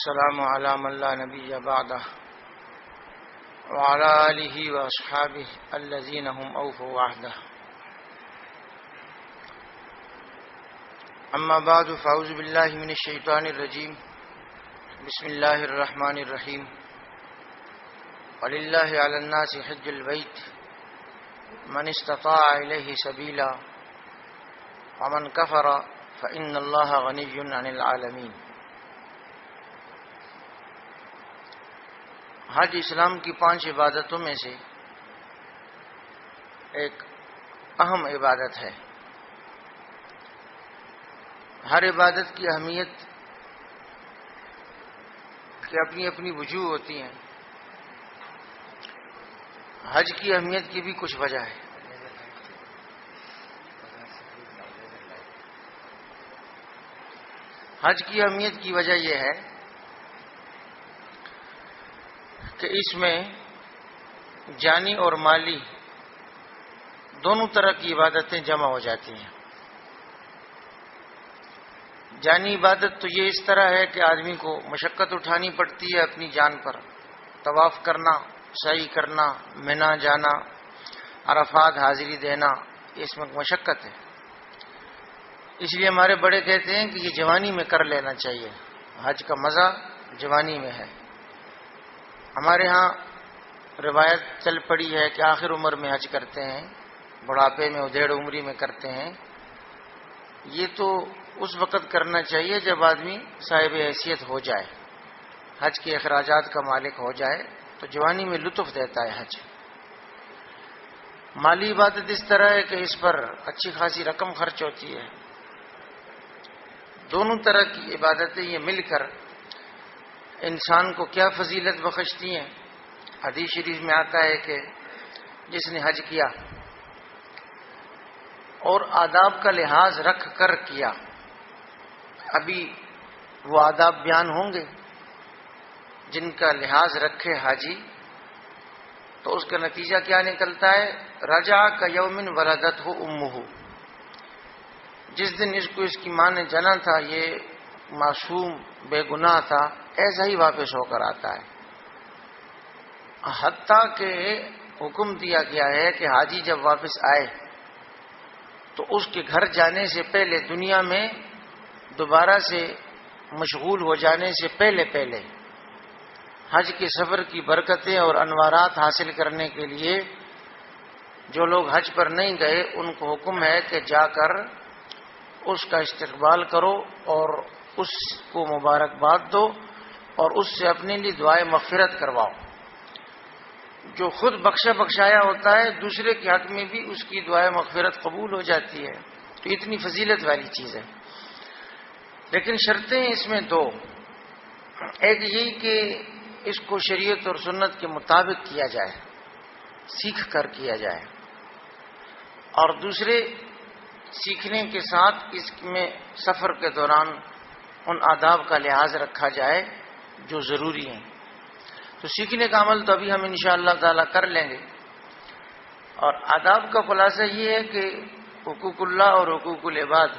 والسلام على من لا نبي بعده وعلى آله وأصحابه الذين هم أوفوا عهده. أما بعد فأعوذ بالله من الشيطان الرجيم. بسم الله الرحمن الرحيم. ولله على الناس حج البيت من استطاع إليه سبيلا ومن كفر فإن الله غني عن العالمين. حج اسلام کی 5 عبادتوں میں سے ایک اہم عبادت ہے. ہر عبادت کی اہمیت کی اپنی اپنی وجوہ ہوتی ہیں. حج کی اہمیت کی بھی کچھ وجہ ہے. حج کی اہمیت کی وجہ یہ ہے کہ اس میں جانی اور مالی دونوں طرح کی عبادتیں جمع ہو جاتی ہیں. جانی عبادت تو یہ اس طرح ہے کہ آدمی کو مشقت اٹھانی پڑتی ہے اپنی جان پر. طواف کرنا، سعی کرنا، منا جانا، عرفات حاضری دینا، اس میں مشقت ہے. اس لیے ہمارے بڑے کہتے ہیں کہ یہ جوانی میں کر لینا چاہیے. حج کا مزہ جوانی میں ہے. ہمارے ہاں روایت چل پڑی ہے کہ آخر عمر میں حج کرتے ہیں، بڑھاپے میں ادھیڑ عمری میں کرتے ہیں. یہ تو اس وقت کرنا چاہیے جب آدمی صاحب حیثیت ہو جائے، حج کے اخراجات کا مالک ہو جائے، تو جوانی میں لطف دیتا ہے حج. مالی عبادت اس طرح ہے کہ اس پر اچھی خاصی رقم خرچ ہوتی ہے. دونوں طرح کی عبادتیں یہ مل کر انسان کو کیا فضیلت بخشتی ہیں. حدیث شریف میں آتا ہے کہ جس نے حج کیا اور آداب کا لحاظ رکھ کر کیا، ابھی وہ آداب بیان ہوں گے جن کا لحاظ رکھے حاجی تو اس کا نتیجہ کیا نکلتا ہے؟ رجع کا یومن ولدت ہو امہ. جس دن اس کو اس کی ماں نے جنا تھا، یہ معصوم بے گناہ تھا، ایسا ہی واپس ہو کر آتا ہے. حتیٰ کہ حکم دیا گیا ہے کہ حاجی جب واپس آئے تو اس کے گھر جانے سے پہلے، دنیا میں دوبارہ سے مشغول ہو جانے سے پہلے حج کے سفر کی برکتیں اور انوارات حاصل کرنے کے لیے جو لوگ حج پر نہیں گئے ان کو حکم ہے کہ جا کر اس کا استقبال کرو اور اس کو مبارکباد دو اور اس سے اپنے لیے دعائے مغفرت کرواؤ. جو خود بخشا بخشایا ہوتا ہے دوسرے کے حق میں بھی اس کی دعائے مغفرت قبول ہو جاتی ہے. تو اتنی فضیلت والی چیز ہے. لیکن شرطیں اس میں 2. ایک یہی کہ اس کو شریعت اور سنت کے مطابق کیا جائے، سیکھ کر کیا جائے، اور دوسرے سیکھنے کے ساتھ اس میں سفر کے دوران ان آداب کا لحاظ رکھا جائے جو ضروری ہیں. تو سیکھنے کا عمل تو ابھی ہم انشاءاللہ تعالی کر لیں گے. اور آداب کا خلاصہ یہ ہے کہ حقوق اللہ اور حقوق العباد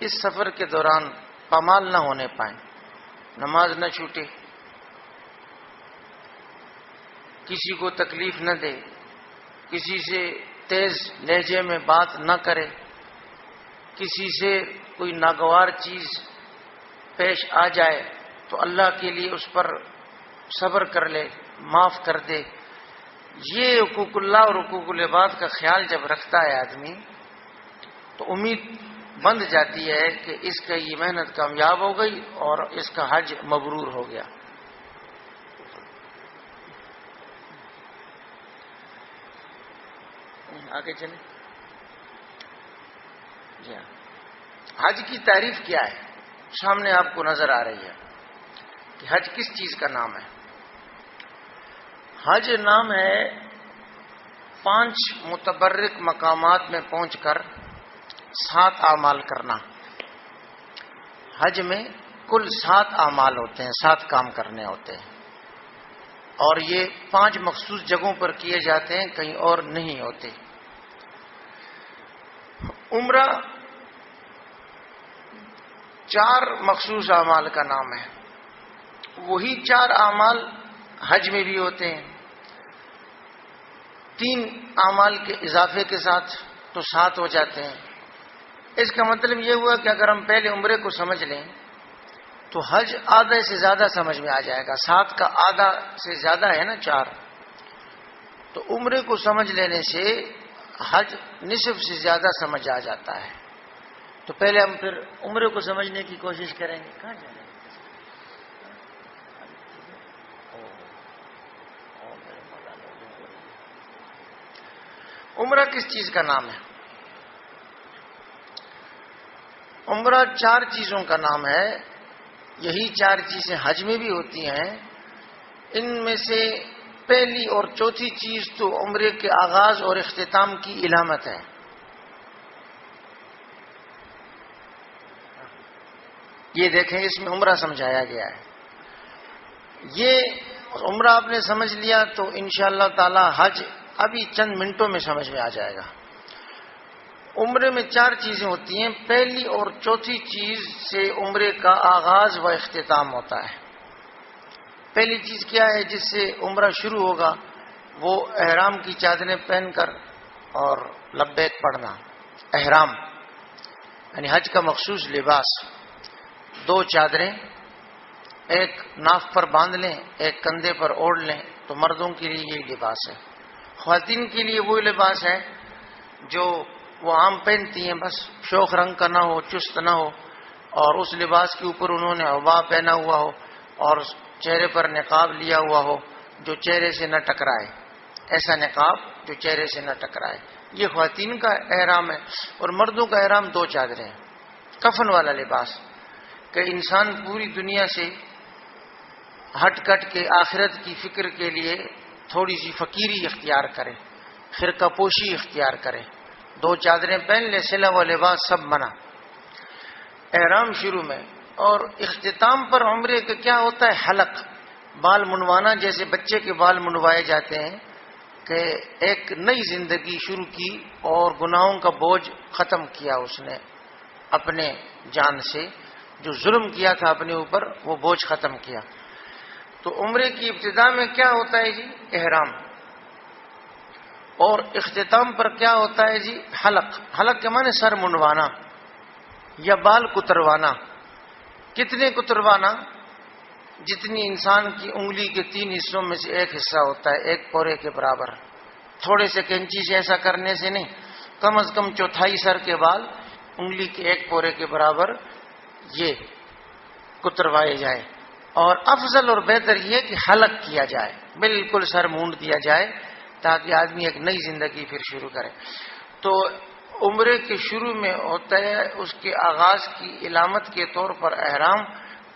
اس سفر کے دوران پامال نہ ہونے پائیں. نماز نہ چھوٹے، کسی کو تکلیف نہ دے، کسی سے تیز لہجے میں بات نہ کرے، کسی سے کوئی ناگوار چیز پیش آ جائے تو اللہ کے لیے اس پر صبر کر لے، معاف کر دے. یہ حقوق اللہ اور حقوق العباد کا خیال جب رکھتا ہے آدمی تو امید بند جاتی ہے کہ اس کا یہ محنت کامیاب ہو گئی اور اس کا حج مبرور ہو گیا. آگے چلیں. جی ہاں، حج کی تعریف کیا ہے؟ سامنے آپ کو نظر آ رہی ہے کہ حج کس چیز کا نام ہے. حج نام ہے 5 متبرک مقامات میں پہنچ کر 7 اعمال کرنا. حج میں کل 7 اعمال ہوتے ہیں، 7 کام کرنے ہوتے ہیں، اور یہ 5 مخصوص جگہوں پر کیے جاتے ہیں، کہیں اور نہیں ہوتے. عمرہ 4 مخصوص اعمال کا نام ہے. وہی 4 اعمال حج میں بھی ہوتے ہیں. 3 اعمال کے اضافے کے ساتھ تو 7 ہو جاتے ہیں. اس کا مطلب یہ ہوا کہ اگر ہم پہلے عمرے کو سمجھ لیں تو حج آدھے سے زیادہ سمجھ میں آ جائے گا. 7 کا آدھا سے زیادہ ہے نا 4. تو عمرے کو سمجھ لینے سے حج نصف سے زیادہ سمجھ آ جاتا ہے. تو پہلے ہم پھر عمرے کو سمجھنے کی کوشش کریں گے. کہاں جانا ہے؟ عمرہ کس چیز کا نام ہے؟ عمرہ 4 چیزوں کا نام ہے. یہی 4 چیزیں حج میں بھی ہوتی ہیں. ان میں سے پہلی اور چوتھی چیز تو عمرے کے آغاز اور اختتام کی علامت ہے. یہ دیکھیں اس میں عمرہ سمجھایا گیا ہے. یہ عمرہ آپ نے سمجھ لیا تو انشاءاللہ تعالی حج ابھی چند منٹوں میں سمجھ میں آ جائے گا. عمرے میں 4 چیزیں ہوتی ہیں. پہلی اور چوتھی چیز سے عمرے کا آغاز و اختتام ہوتا ہے. پہلی چیز کیا ہے جس سے عمرہ شروع ہوگا؟ وہ احرام کی چادریں پہن کر اور لبیک پڑھنا. احرام یعنی حج کا مخصوص لباس. 2 چادریں ایک ناف پر باندھ لیں، ایک کندھے پر اوڑھ لیں. تو مردوں کے لیے یہی لباس ہے. خواتین کے لیے وہ لباس ہے جو وہ عام پہنتی ہیں، بس شوخ رنگ کا نہ ہو، چست نہ ہو، اور اس لباس کے اوپر انہوں نے عبا پہنا ہوا ہو اور چہرے پر نقاب لیا ہوا ہو جو چہرے سے نہ ٹکرائے. ایسا نقاب جو چہرے سے نہ ٹکرائے، یہ خواتین کا احرام ہے. اور مردوں کا احرام 2 چادریں ہیں. کفن والا لباس کہ انسان پوری دنیا سے ہٹ کٹ کے آخرت کی فکر کے لیے تھوڑی سی فقیری اختیار کرے، خرقہ پوشی اختیار کرے. 2 چادریں پہن لے، سلا و لباس سب منع. احرام شروع میں. اور اختتام پر عمرے کا کیا ہوتا ہے؟ حلق، بال منوانا. جیسے بچے کے بال منوائے جاتے ہیں کہ ایک نئی زندگی شروع کی اور گناہوں کا بوجھ ختم کیا اس نے اپنے جان سے. جو ظلم کیا تھا اپنے اوپر وہ بوجھ ختم کیا. تو عمرے کی ابتدا میں کیا ہوتا ہے جی؟ احرام. اور اختتام پر کیا ہوتا ہے جی؟ حلق. حلق کے معنی سر منڈوانا یا بال کتروانا. کتنے کتروانا؟ جتنی انسان کی انگلی کے 3 حصوں میں سے ایک حصہ ہوتا ہے، 1 پورے کے برابر. تھوڑے سے کینچی سے ایسا کرنے سے نہیں، کم از کم 1/4 سر کے بال انگلی کے 1 پورے کے برابر یہ کتروائے جائیں. اور افضل اور بہتر یہ کہ حلق کیا جائے، بالکل سر مونڈ دیا جائے تاکہ آدمی ایک نئی زندگی پھر شروع کرے. تو عمرے کے شروع میں ہوتا ہے اس کے آغاز کی علامت کے طور پر احرام،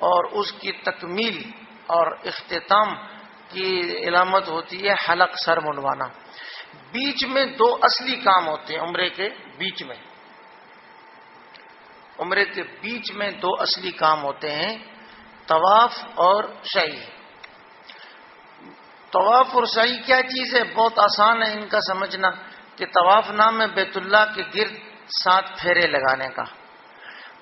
اور اس کی تکمیل اور اختتام کی علامت ہوتی ہے حلق، سر منڈوانا. بیچ میں 2 اصلی کام ہوتے ہیں عمرے کے بیچ میں. عمرے کے بیچ میں 2 اصلی کام ہوتے ہیں، طواف اور سعی. طواف اور سعی کیا چیز ہے؟ بہت آسان ہے ان کا سمجھنا کہ طواف نام ہے بیت اللہ کے گرد 7 پھیرے لگانے کا،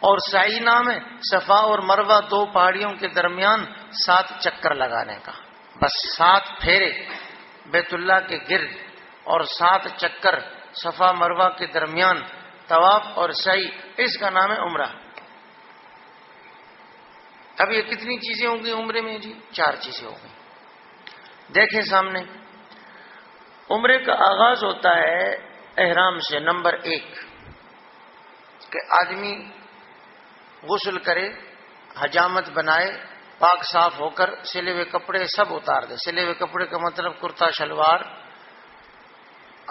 اور سعی نام ہے صفا اور مروہ 2 پہاڑیوں کے درمیان 7 چکر لگانے کا. بس 7 پھیرے بیت اللہ کے گرد اور 7 چکر صفا مروہ کے درمیان، طواف اور سعی، اس کا نام ہے عمرہ. اب یہ کتنی چیزیں ہوں گی عمرے میں جی؟ 4 چیزیں ہوں گی. دیکھیں سامنے، عمرے کا آغاز ہوتا ہے احرام سے. نمبر 1 کہ آدمی غسل کرے، حجامت بنائے، پاک صاف ہو کر سلے ہوئے کپڑے سب اتار دے. سلے ہوئے کپڑے کا مطلب کرتا شلوار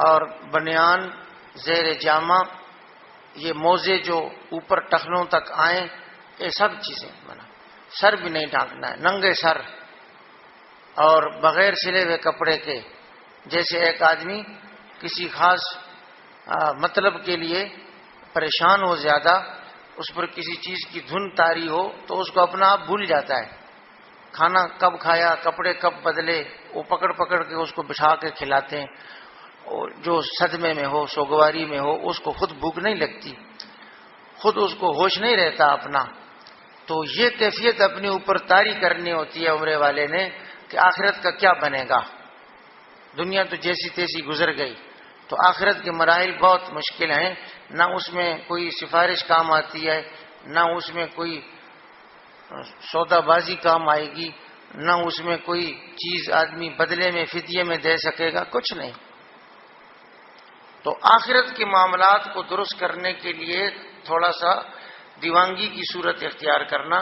اور بنیان، زیر جامہ، یہ موزے جو اوپر ٹخنوں تک آئیں، یہ سب چیزیں بنا. سر بھی نہیں ڈھانکنا ہے، ننگے سر اور بغیر سلے ہوئے کپڑے کے. جیسے ایک آدمی کسی خاص مطلب کے لیے پریشان ہو زیادہ، اس پر کسی چیز کی دھن طاری ہو تو اس کو اپنا آپ بھول جاتا ہے. کھانا کب کھایا، کپڑے کب بدلے، وہ پکڑ پکڑ کے اس کو بٹھا کے کھلاتے ہیں. اور جو صدمے میں ہو، سوگواری میں ہو، اس کو خود بھوک نہیں لگتی، خود اس کو ہوش نہیں رہتا اپنا. تو یہ کیفیت اپنے اوپر طاری کرنی ہوتی ہے عمرے والے نے کہ آخرت کا کیا بنے گا. دنیا تو جیسی تیسی گزر گئی، تو آخرت کے مراحل بہت مشکل ہیں. نہ اس میں کوئی سفارش کام آتی ہے، نہ اس میں کوئی سودا بازی کام آئے گی، نہ اس میں کوئی چیز آدمی بدلے میں فدیے میں دے سکے گا، کچھ نہیں. تو آخرت کے معاملات کو درست کرنے کے لیے تھوڑا سا دیوانگی کی صورت اختیار کرنا،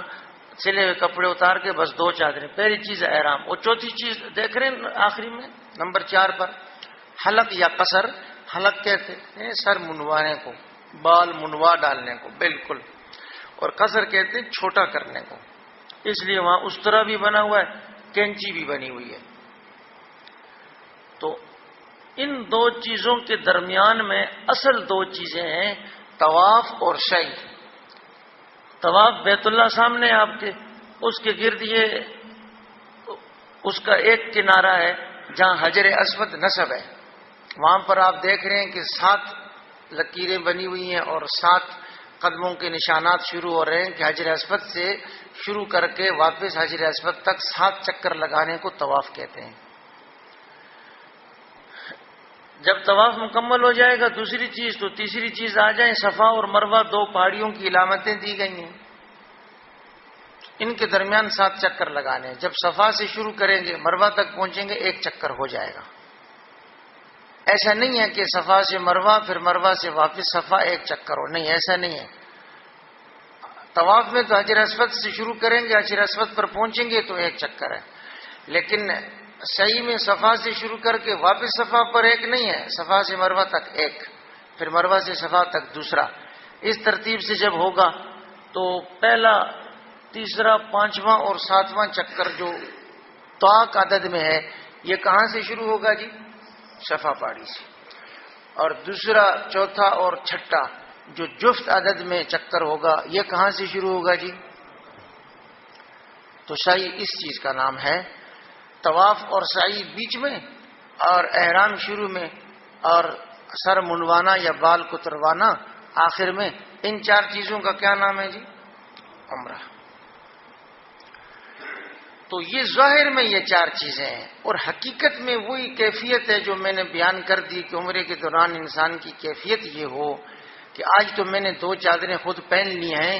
سلے ہوئے کپڑے اتار کے بس 2 چادریں. پہلی چیز احرام. اور چوتھی چیز دیکھ رہے ہیں آخری میں نمبر 4 پر، حلق یا قصر. حلق کہتے ہیں سر منوانے کو، بال منوا ڈالنے کو بالکل، اور قصر کہتے ہیں چھوٹا کرنے کو. اس لیے وہاں استرا بھی بنا ہوا ہے، کینچی بھی بنی ہوئی ہے. تو ان 2 چیزوں کے درمیان میں اصل 2 چیزیں ہیں، طواف اور سعی. طواف بیت اللہ سامنے آپ کے، اس کے گرد یہ اس کا ایک کنارہ ہے جہاں حجر اسود نصب ہے. وہاں پر آپ دیکھ رہے ہیں کہ 7 لکیریں بنی ہوئی ہیں اور 7 قدموں کے نشانات شروع ہو رہے ہیں کہ حجر اسود سے شروع کر کے واپس حجر اسود تک 7 چکر لگانے کو طواف کہتے ہیں. جب طواف مکمل ہو جائے گا دوسری چیز تو تیسری چیز آ جائیں، صفا اور مروہ 2 پہاڑیوں کی علامتیں دی گئی ہیں، ان کے درمیان 7 چکر لگانے ہیں. جب صفا سے شروع کریں گے مروہ تک پہنچیں گے 1 چکر ہو جائے گا. ایسا نہیں ہے کہ صفا سے مروہ پھر مروہ سے واپس صفا 1 چکر ہو، نہیں ایسا نہیں ہے. طواف میں تو حجر اسود سے شروع کریں گے، حجر اسود پر پہنچیں گے تو 1 چکر ہے، لیکن سعی میں صفا سے شروع کر کے واپس صفا پر 1 نہیں ہے، صفا سے مروہ تک 1، پھر مروہ سے صفا تک دوسرا. اس ترتیب سے جب ہوگا تو پہلا، تیسرا، 5واں اور 7واں چکر جو طاق عدد میں ہے یہ کہاں سے شروع ہوگا جی؟ صفا پہاڑی سے. اور دوسرا، چوتھا اور چھٹا جو جفت عدد میں چکر ہوگا یہ کہاں سے شروع ہوگا جی؟ تو سعی اس چیز کا نام ہے. طواف اور سعی بیچ میں، اور احرام شروع میں، اور سر منوانا یا بال کتروانا آخر میں. ان 4 چیزوں کا کیا نام ہے جی؟ عمرہ. تو یہ ظاہر میں یہ 4 چیزیں ہیں، اور حقیقت میں وہی کیفیت ہے جو میں نے بیان کر دی کہ عمرے کے دوران انسان کی کیفیت یہ ہو کہ آج تو میں نے 2 چادریں خود پہن لی ہیں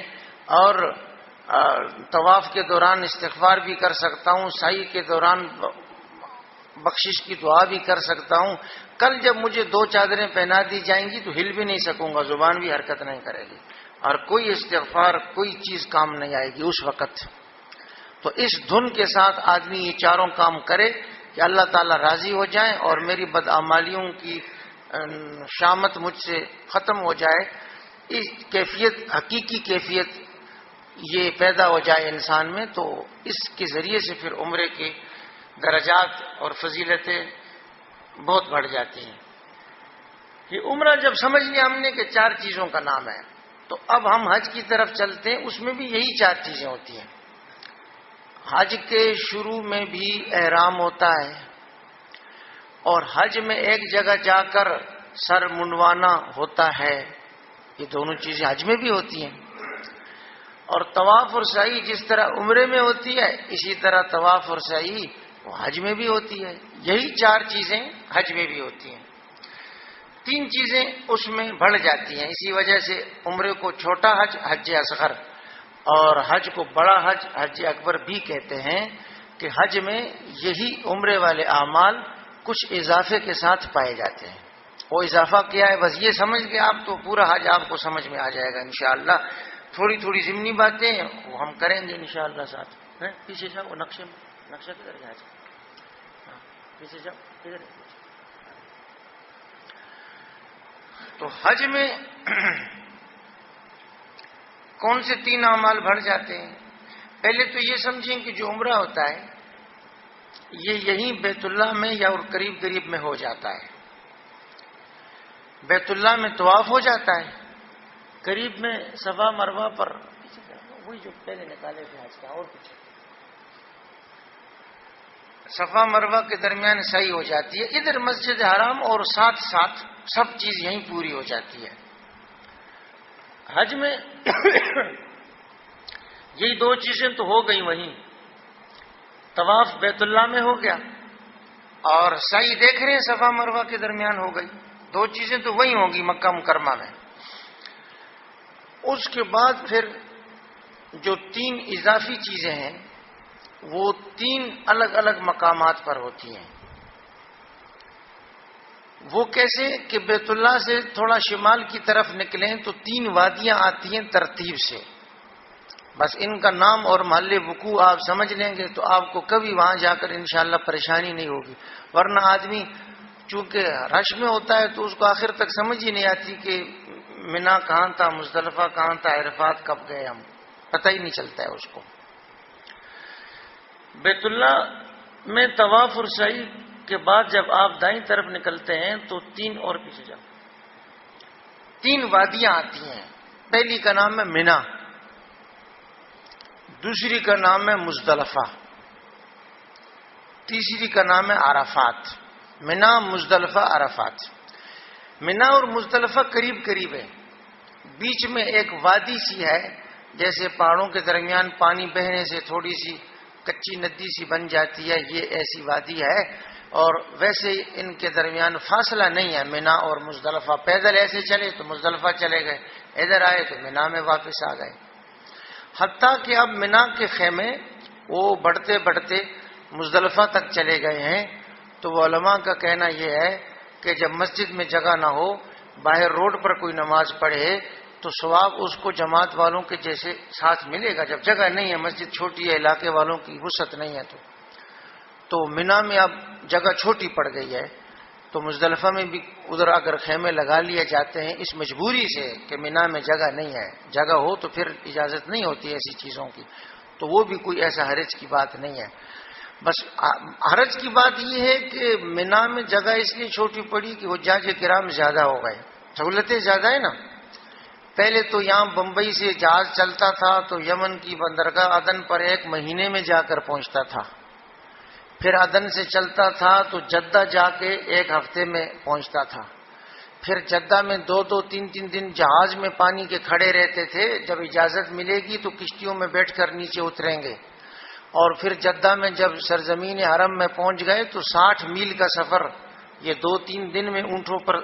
اور طواف کے دوران استغفار بھی کر سکتا ہوں، سعی کے دوران بخشش کی دعا بھی کر سکتا ہوں. کل جب مجھے 2 چادریں پہنا دی جائیں گی تو ہل بھی نہیں سکوں گا، زبان بھی حرکت نہیں کرے گی، اور کوئی استغفار کوئی چیز کام نہیں آئے گی اس وقت. تو اس دھن کے ساتھ آدمی یہ 4 کام کرے کہ اللہ تعالیٰ راضی ہو جائیں اور میری بدعمالیوں کی شامت مجھ سے ختم ہو جائے. اس کیفیت، حقیقی کیفیت یہ پیدا ہو جائے انسان میں، تو اس کے ذریعے سے پھر عمرے کے درجات اور فضیلتیں بہت بڑھ جاتی ہیں. یہ عمرہ جب سمجھ لیا ہم نے کہ 4 چیزوں کا نام ہے، تو اب ہم حج کی طرف چلتے ہیں. اس میں بھی یہی 4 چیزیں ہوتی ہیں. حج کے شروع میں بھی احرام ہوتا ہے، اور حج میں ایک جگہ جا کر سر منوانا ہوتا ہے. یہ دونوں چیزیں حج میں بھی ہوتی ہیں. اور طواف اور سعی جس طرح عمرے میں ہوتی ہے اسی طرح طواف اور سعی وہ حج میں بھی ہوتی ہے. یہی 4 چیزیں حج میں بھی ہوتی ہیں. 3 چیزیں اس میں بڑھ جاتی ہیں. اسی وجہ سے عمرے کو چھوٹا حج، حج اصغر، اور حج کو بڑا حج، حج اکبر بھی کہتے ہیں کہ حج میں یہی عمرے والے اعمال کچھ اضافے کے ساتھ پائے جاتے ہیں. وہ اضافہ کیا ہے بس یہ سمجھ کے آپ تو پورا حج آپ کو سمجھ میں آ جائے گا انشاءاللہ. تھوڑی تھوڑی ضمنی باتیں وہ ہم کریں گے انشاءاللہ ساتھ. پیچھے جاؤ، وہ نقشے میں، نقشہ کدھر گیا؟ پیچھے جاؤ، کدھر ہے؟ تو حج میں کون سے 3 اعمال بڑھ جاتے ہیں؟ پہلے تو یہ سمجھیں کہ جو عمرہ ہوتا ہے یہ یہیں بیت اللہ میں یا اور قریب قریب میں ہو جاتا ہے. بیت اللہ میں طواف ہو جاتا ہے، قریب میں صفا مروہ پر وہی جو پہلے نکالے تھے آج کا، اور کچھ صفا مروہ کے درمیان سعی ہو جاتی ہے. ادھر مسجد حرام اور ساتھ ساتھ سب چیز یہیں پوری ہو جاتی ہے. حج میں یہی دو چیزیں تو ہو گئی وہیں، طواف بیت اللہ میں ہو گیا اور سعی دیکھ رہے ہیں صفا مروہ کے درمیان ہو گئی، دو چیزیں تو وہیں ہوں گی مکہ مکرمہ میں۔ اس کے بعد پھر جو 3 اضافی چیزیں ہیں وہ 3 الگ الگ مقامات پر ہوتی ہیں۔ وہ کیسے کہ بیت اللہ سے تھوڑا شمال کی طرف نکلیں تو 3 وادیاں آتی ہیں ترتیب سے، بس ان کا نام اور محل وقوع آپ سمجھ لیں گے تو آپ کو کبھی وہاں جا کر انشاءاللہ پریشانی نہیں ہوگی، ورنہ آدمی چونکہ رش میں ہوتا ہے تو اس کو آخر تک سمجھ ہی نہیں آتی کہ منا کہاں تھا، مزدلفہ کہاں تھا، عرفات کب گئے، ہم پتہ ہی نہیں چلتا ہے اس کو۔ بیت اللہ میں طواف اور سعی کے بعد جب آپ دائیں طرف نکلتے ہیں تو 3 اور پیچھے جاؤ، 3 وادیاں آتی ہیں۔ پہلی کا نام ہے منا، دوسری کا نام ہے مزدلفہ، تیسری کا نام ہے عرفات۔ منا، مزدلفہ، عرفات۔ منا اور مزدلفہ قریب قریب ہے، بیچ میں ایک وادی سی ہے، جیسے پہاڑوں کے درمیان پانی بہنے سے تھوڑی سی کچی ندی سی بن جاتی ہے، یہ ایسی وادی ہے، اور ویسے ان کے درمیان فاصلہ نہیں ہے۔ منا اور مزدلفہ پیدل ایسے چلے تو مزدلفہ چلے گئے، ادھر آئے تو منا میں واپس آ گئے، حتیٰ کہ اب منا کے خیمے وہ بڑھتے بڑھتے مزدلفہ تک چلے گئے ہیں۔ تو وہ علماء کا کہنا یہ ہے کہ جب مسجد میں جگہ نہ ہو، باہر روڈ پر کوئی نماز پڑھے تو ثواب اس کو جماعت والوں کے جیسے ساتھ ملے گا۔ جب جگہ نہیں ہے، مسجد چھوٹی ہے، علاقے والوں کی وسعت نہیں ہے، تو منا میں اب جگہ چھوٹی پڑ گئی ہے، تو مزدلفہ میں بھی ادھر اگر خیمے لگا لیے جاتے ہیں اس مجبوری سے کہ منا میں جگہ نہیں ہے، جگہ ہو تو پھر اجازت نہیں ہوتی ایسی چیزوں کی، تو وہ بھی کوئی ایسا حرج کی بات نہیں ہے۔ بس حرج کی بات یہ ہے کہ منا میں جگہ اس لیے چھوٹی پڑی کہ حجاج کرام زیادہ ہو گئے، سہولتیں زیادہ ہے نا۔ پہلے تو یہاں بمبئی سے جہاز چلتا تھا تو یمن کی بندرگاہ عدن پر 1 مہینے میں جا کر پہنچتا تھا، پھر عدن سے چلتا تھا تو جدہ جا کے 1 ہفتے میں پہنچتا تھا، پھر جدہ میں 2-2 3-3 دن جہاز میں پانی کے کھڑے رہتے تھے، جب اجازت ملے گی تو کشتیوں میں بیٹھ کر نیچے اتریں گے، اور پھر جدہ میں جب سرزمین حرم میں پہنچ گئے تو 60 میل کا سفر یہ 2-3 دن میں اونٹوں پر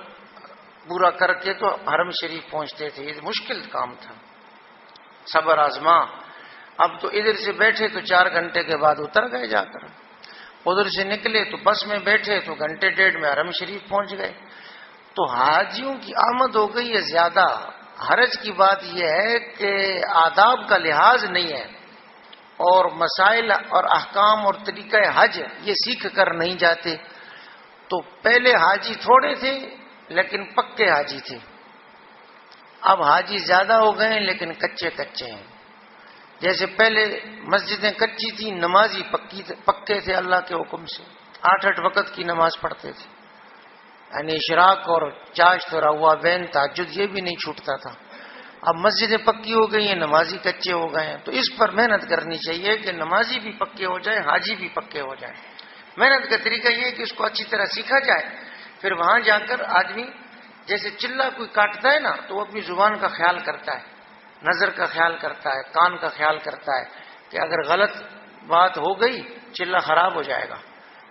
پورا کر کے تو حرم شریف پہنچتے تھے۔ یہ مشکل کام تھا، صبر آزما۔ اب تو ادھر سے بیٹھے تو 4 گھنٹے کے بعد اتر گئے، جا کر ادھر سے نکلے تو بس میں بیٹھے تو گھنٹے 1.5 میں حرم شریف پہنچ گئے۔ تو حاجیوں کی آمد ہو گئی ہے زیادہ۔ حرج کی بات یہ ہے کہ آداب کا لحاظ نہیں ہے، اور مسائل اور احکام اور طریقہ حج یہ سیکھ کر نہیں جاتے۔ تو پہلے حاجی تھوڑے تھے لیکن پکے حاجی تھے، اب حاجی زیادہ ہو گئے ہیں لیکن کچے کچے ہیں۔ جیسے پہلے مسجدیں کچی تھیں، نمازی پکے تھے، اللہ کے حکم سے 8 وقت کی نماز پڑھتے تھے، یعنی اشراق اور چاشت اور اوابین تہجد یہ بھی نہیں چھوٹتا تھا۔ اب مسجدیں پکی ہو گئی ہیں، نمازی کچے ہو گئے ہیں، تو اس پر محنت کرنی چاہیے کہ نمازی بھی پکے ہو جائے، حاجی بھی پکے ہو جائے۔ محنت کا طریقہ یہ ہے کہ اس کو اچھی طرح سیکھا جائے، پھر وہاں جا کر آدمی جیسے چلہ کوئی کاٹتا ہے نا تو وہ اپنی زبان کا خیال کرتا ہے، نظر کا خیال کرتا ہے، کان کا خیال کرتا ہے کہ اگر غلط بات ہو گئی چلہ خراب ہو جائے گا۔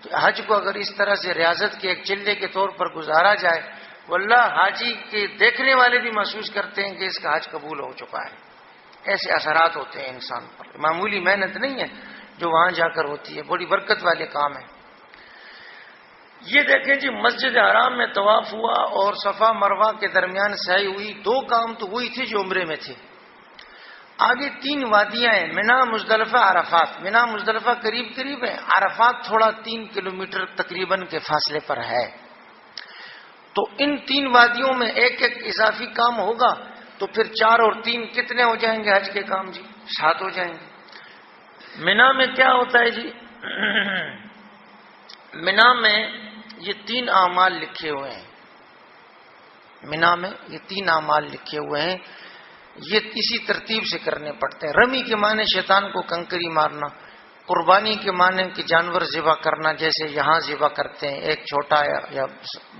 تو حج کو اگر اس طرح سے ریاضت کے ایک چلے کے طور پر گزارا جائے، واللہ حاجی کے دیکھنے والے بھی محسوس کرتے ہیں کہ اس کا حج قبول ہو چکا ہے۔ ایسے اثرات ہوتے ہیں انسان پر، معمولی محنت نہیں ہے جو وہاں جا کر ہوتی ہے، بڑی برکت والے کام ہیں۔ یہ دیکھیں جی، مسجد حرام میں طواف ہوا اور صفا مروہ کے درمیان سعی ہوئی، 2 کام تو وہی تھے جو عمرے میں تھے۔ آگے 3 وادیاں ہیں، منا، مزدلفہ، عرفات۔ منا مزدلفہ قریب قریب ہے، عرفات تھوڑا 3 کلومیٹر تقریباً کے فاصلے پر ہے۔ تو ان 3 وادیوں میں ایک ایک اضافی کام ہوگا تو پھر 4 اور 3 کتنے ہو جائیں گے حج کے کام جی؟ 7 ہو جائیں گے۔ منا میں کیا ہوتا ہے جی؟ منا میں یہ 3 اعمال لکھے ہوئے ہیں، منا میں یہ 3 اعمال لکھے ہوئے ہیں، یہ اسی ترتیب سے کرنے پڑتے ہیں۔ رمی کے معنی شیطان کو کنکری مارنا، قربانی کے معنی کہ جانور ذبح کرنا جیسے یہاں ذبح کرتے ہیں، ایک چھوٹا یا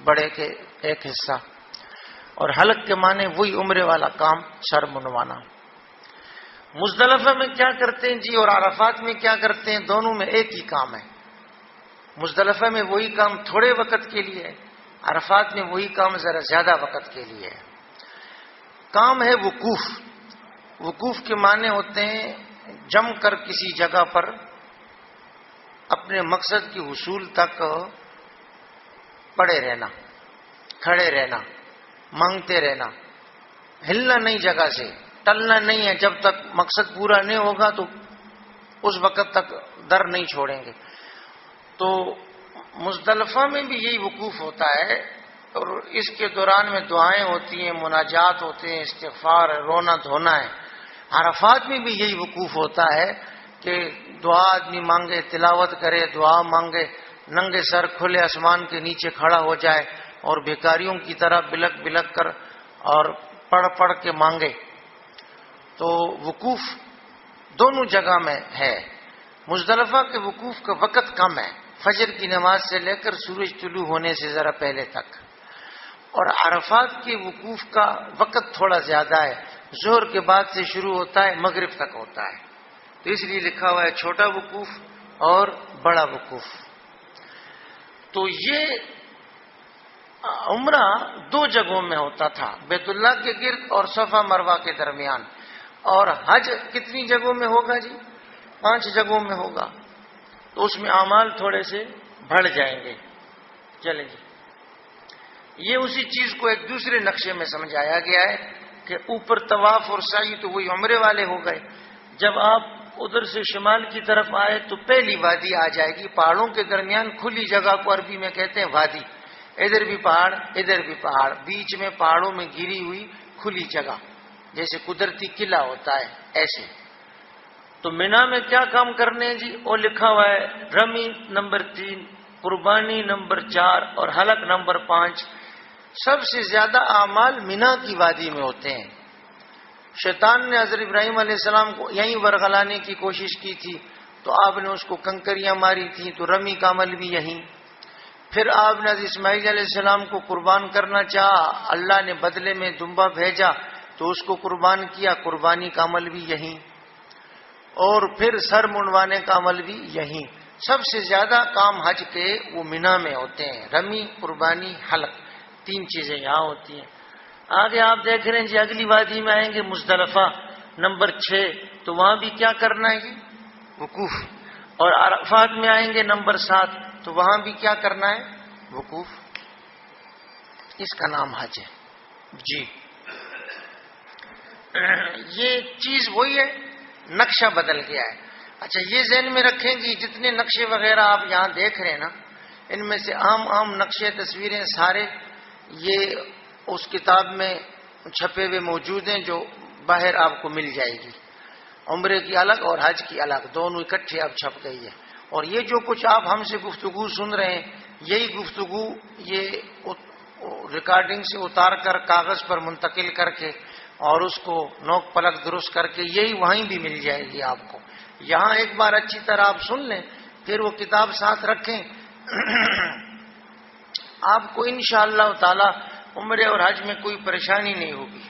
بڑے کے ایک حصہ، اور حلق کے معنی وہی عمرے والا کام، سر منوانا۔ مزدلفہ میں کیا کرتے ہیں جی اور عرفات میں کیا کرتے ہیں؟ دونوں میں ایک ہی کام ہے. مزدلفہ میں وہی کام تھوڑے وقت کے لیے ہے، عرفات میں وہی کام ذرا زیادہ وقت کے لیے ہے. کام ہے وقوف. وقوف کے معنی ہوتے ہیں جم کر کسی جگہ پر اپنے مقصد کی حصول تک پڑے رہنا، کھڑے رہنا، مانگتے رہنا، ہلنا نہیں جگہ سے، ٹلنا نہیں ہے. جب تک مقصد پورا نہیں ہوگا تو اس وقت تک در نہیں چھوڑیں گے. تو مزدلفہ میں بھی یہی وقوف ہوتا ہے، اور اس کے دوران میں دعائیں ہوتی ہیں، مناجات ہوتے ہیں، استغفار ہے، رونا دھونا ہے. عرفات میں بھی یہی وقوف ہوتا ہے کہ دعا آدمی مانگے، تلاوت کرے، دعا مانگے، ننگے سر کھلے آسمان کے نیچے کھڑا ہو جائے اور بھیکاریوں کی طرح بلک بلک کر اور پڑھ پڑھ کے مانگے. تو وقوف دونوں جگہ میں ہے. مزدلفہ کے وقوف کا وقت کم ہے، فجر کی نماز سے لے کر سورج طلوع ہونے سے ذرا پہلے تک، اور عرفات کے وقوف کا وقت تھوڑا زیادہ ہے، ظہر کے بعد سے شروع ہوتا ہے، مغرب تک ہوتا ہے. تو اس لیے لکھا ہوا ہے چھوٹا وقوف اور بڑا وقوف. تو یہ عمرہ دو جگہوں میں ہوتا تھا، بیت اللہ کے گرد اور صفا مروہ کے درمیان. اور حج کتنی جگہوں میں ہوگا جی؟ 5 جگہوں میں ہوگا. تو اس میں اعمال تھوڑے سے بڑھ جائیں گے. چلیں جی، یہ اسی چیز کو ایک دوسرے نقشے میں سمجھایا گیا ہے کہ اوپر طواف اور سعی تو وہی عمرے والے ہو گئے. جب آپ ادھر سے شمال کی طرف آئے تو پہلی وادی آ جائے گی، پہاڑوں کے درمیان کھلی جگہ کو عربی میں کہتے ہیں وادی. ادھر بھی پہاڑ، ادھر بھی پہاڑ، بیچ میں پہاڑوں میں گری ہوئی کھلی جگہ، جیسے قدرتی قلعہ ہوتا ہے ایسے. تو مینا میں کیا کام کرنے ہیں جی؟ وہ لکھا ہوا ہے رمی نمبر 3، قربانی نمبر 4 اور حلق نمبر 5. سب سے زیادہ اعمال مینا کی وادی میں ہوتے ہیں. شیطان نے حضرت ابراہیم علیہ السلام کو یہیں ورغلانے کی کوشش کی تھی تو آپ نے اس کو کنکریاں ماری تھیں، تو رمی کا عمل بھی یہیں. پھر آپ نے حضرت اسماعیل علیہ السلام کو قربان کرنا چاہا، اللہ نے بدلے میں دمبا بھیجا تو اس کو قربان کیا، قربانی کا عمل بھی یہیں. اور پھر سر منڈوانے کا عمل بھی یہیں. سب سے زیادہ کام حج کے وہ مینا میں ہوتے ہیں، رمی، قربانی، حلق، 3 چیزیں یہاں ہوتی ہیں. آگے آپ دیکھ رہے ہیں جی اگلی وادی میں آئیں گے مزدلفہ نمبر 6، تو وہاں بھی کیا کرنا ہے جی؟ وقوف. اور عرفات میں آئیں گے نمبر 7، تو وہاں بھی کیا کرنا ہے؟ وقوف. اس کا نام حج ہے جی. یہ چیز وہی ہے، نقشہ بدل گیا ہے. اچھا یہ ذہن میں رکھیں کہ جتنے نقشے وغیرہ آپ یہاں دیکھ رہے ہیں نا، ان میں سے عام نقشے تصویریں سارے یہ اس کتاب میں چھپے ہوئے موجود ہیں جو باہر آپ کو مل جائے گی. عمرے کی الگ اور حج کی الگ، دونوں اکٹھے اب چھپ گئی ہے. اور یہ جو کچھ آپ ہم سے گفتگو سن رہے ہیں، یہی گفتگو یہ ریکارڈنگ سے اتار کر کاغذ پر منتقل کر کے اور اس کو نوک پلک درست کر کے یہی وہیں بھی مل جائے گی آپ کو. یہاں ایک بار اچھی طرح آپ سن لیں، پھر وہ کتاب ساتھ رکھیں، آپ کو انشاءاللہ تعالی عمرے اور حج میں کوئی پریشانی نہیں ہوگی.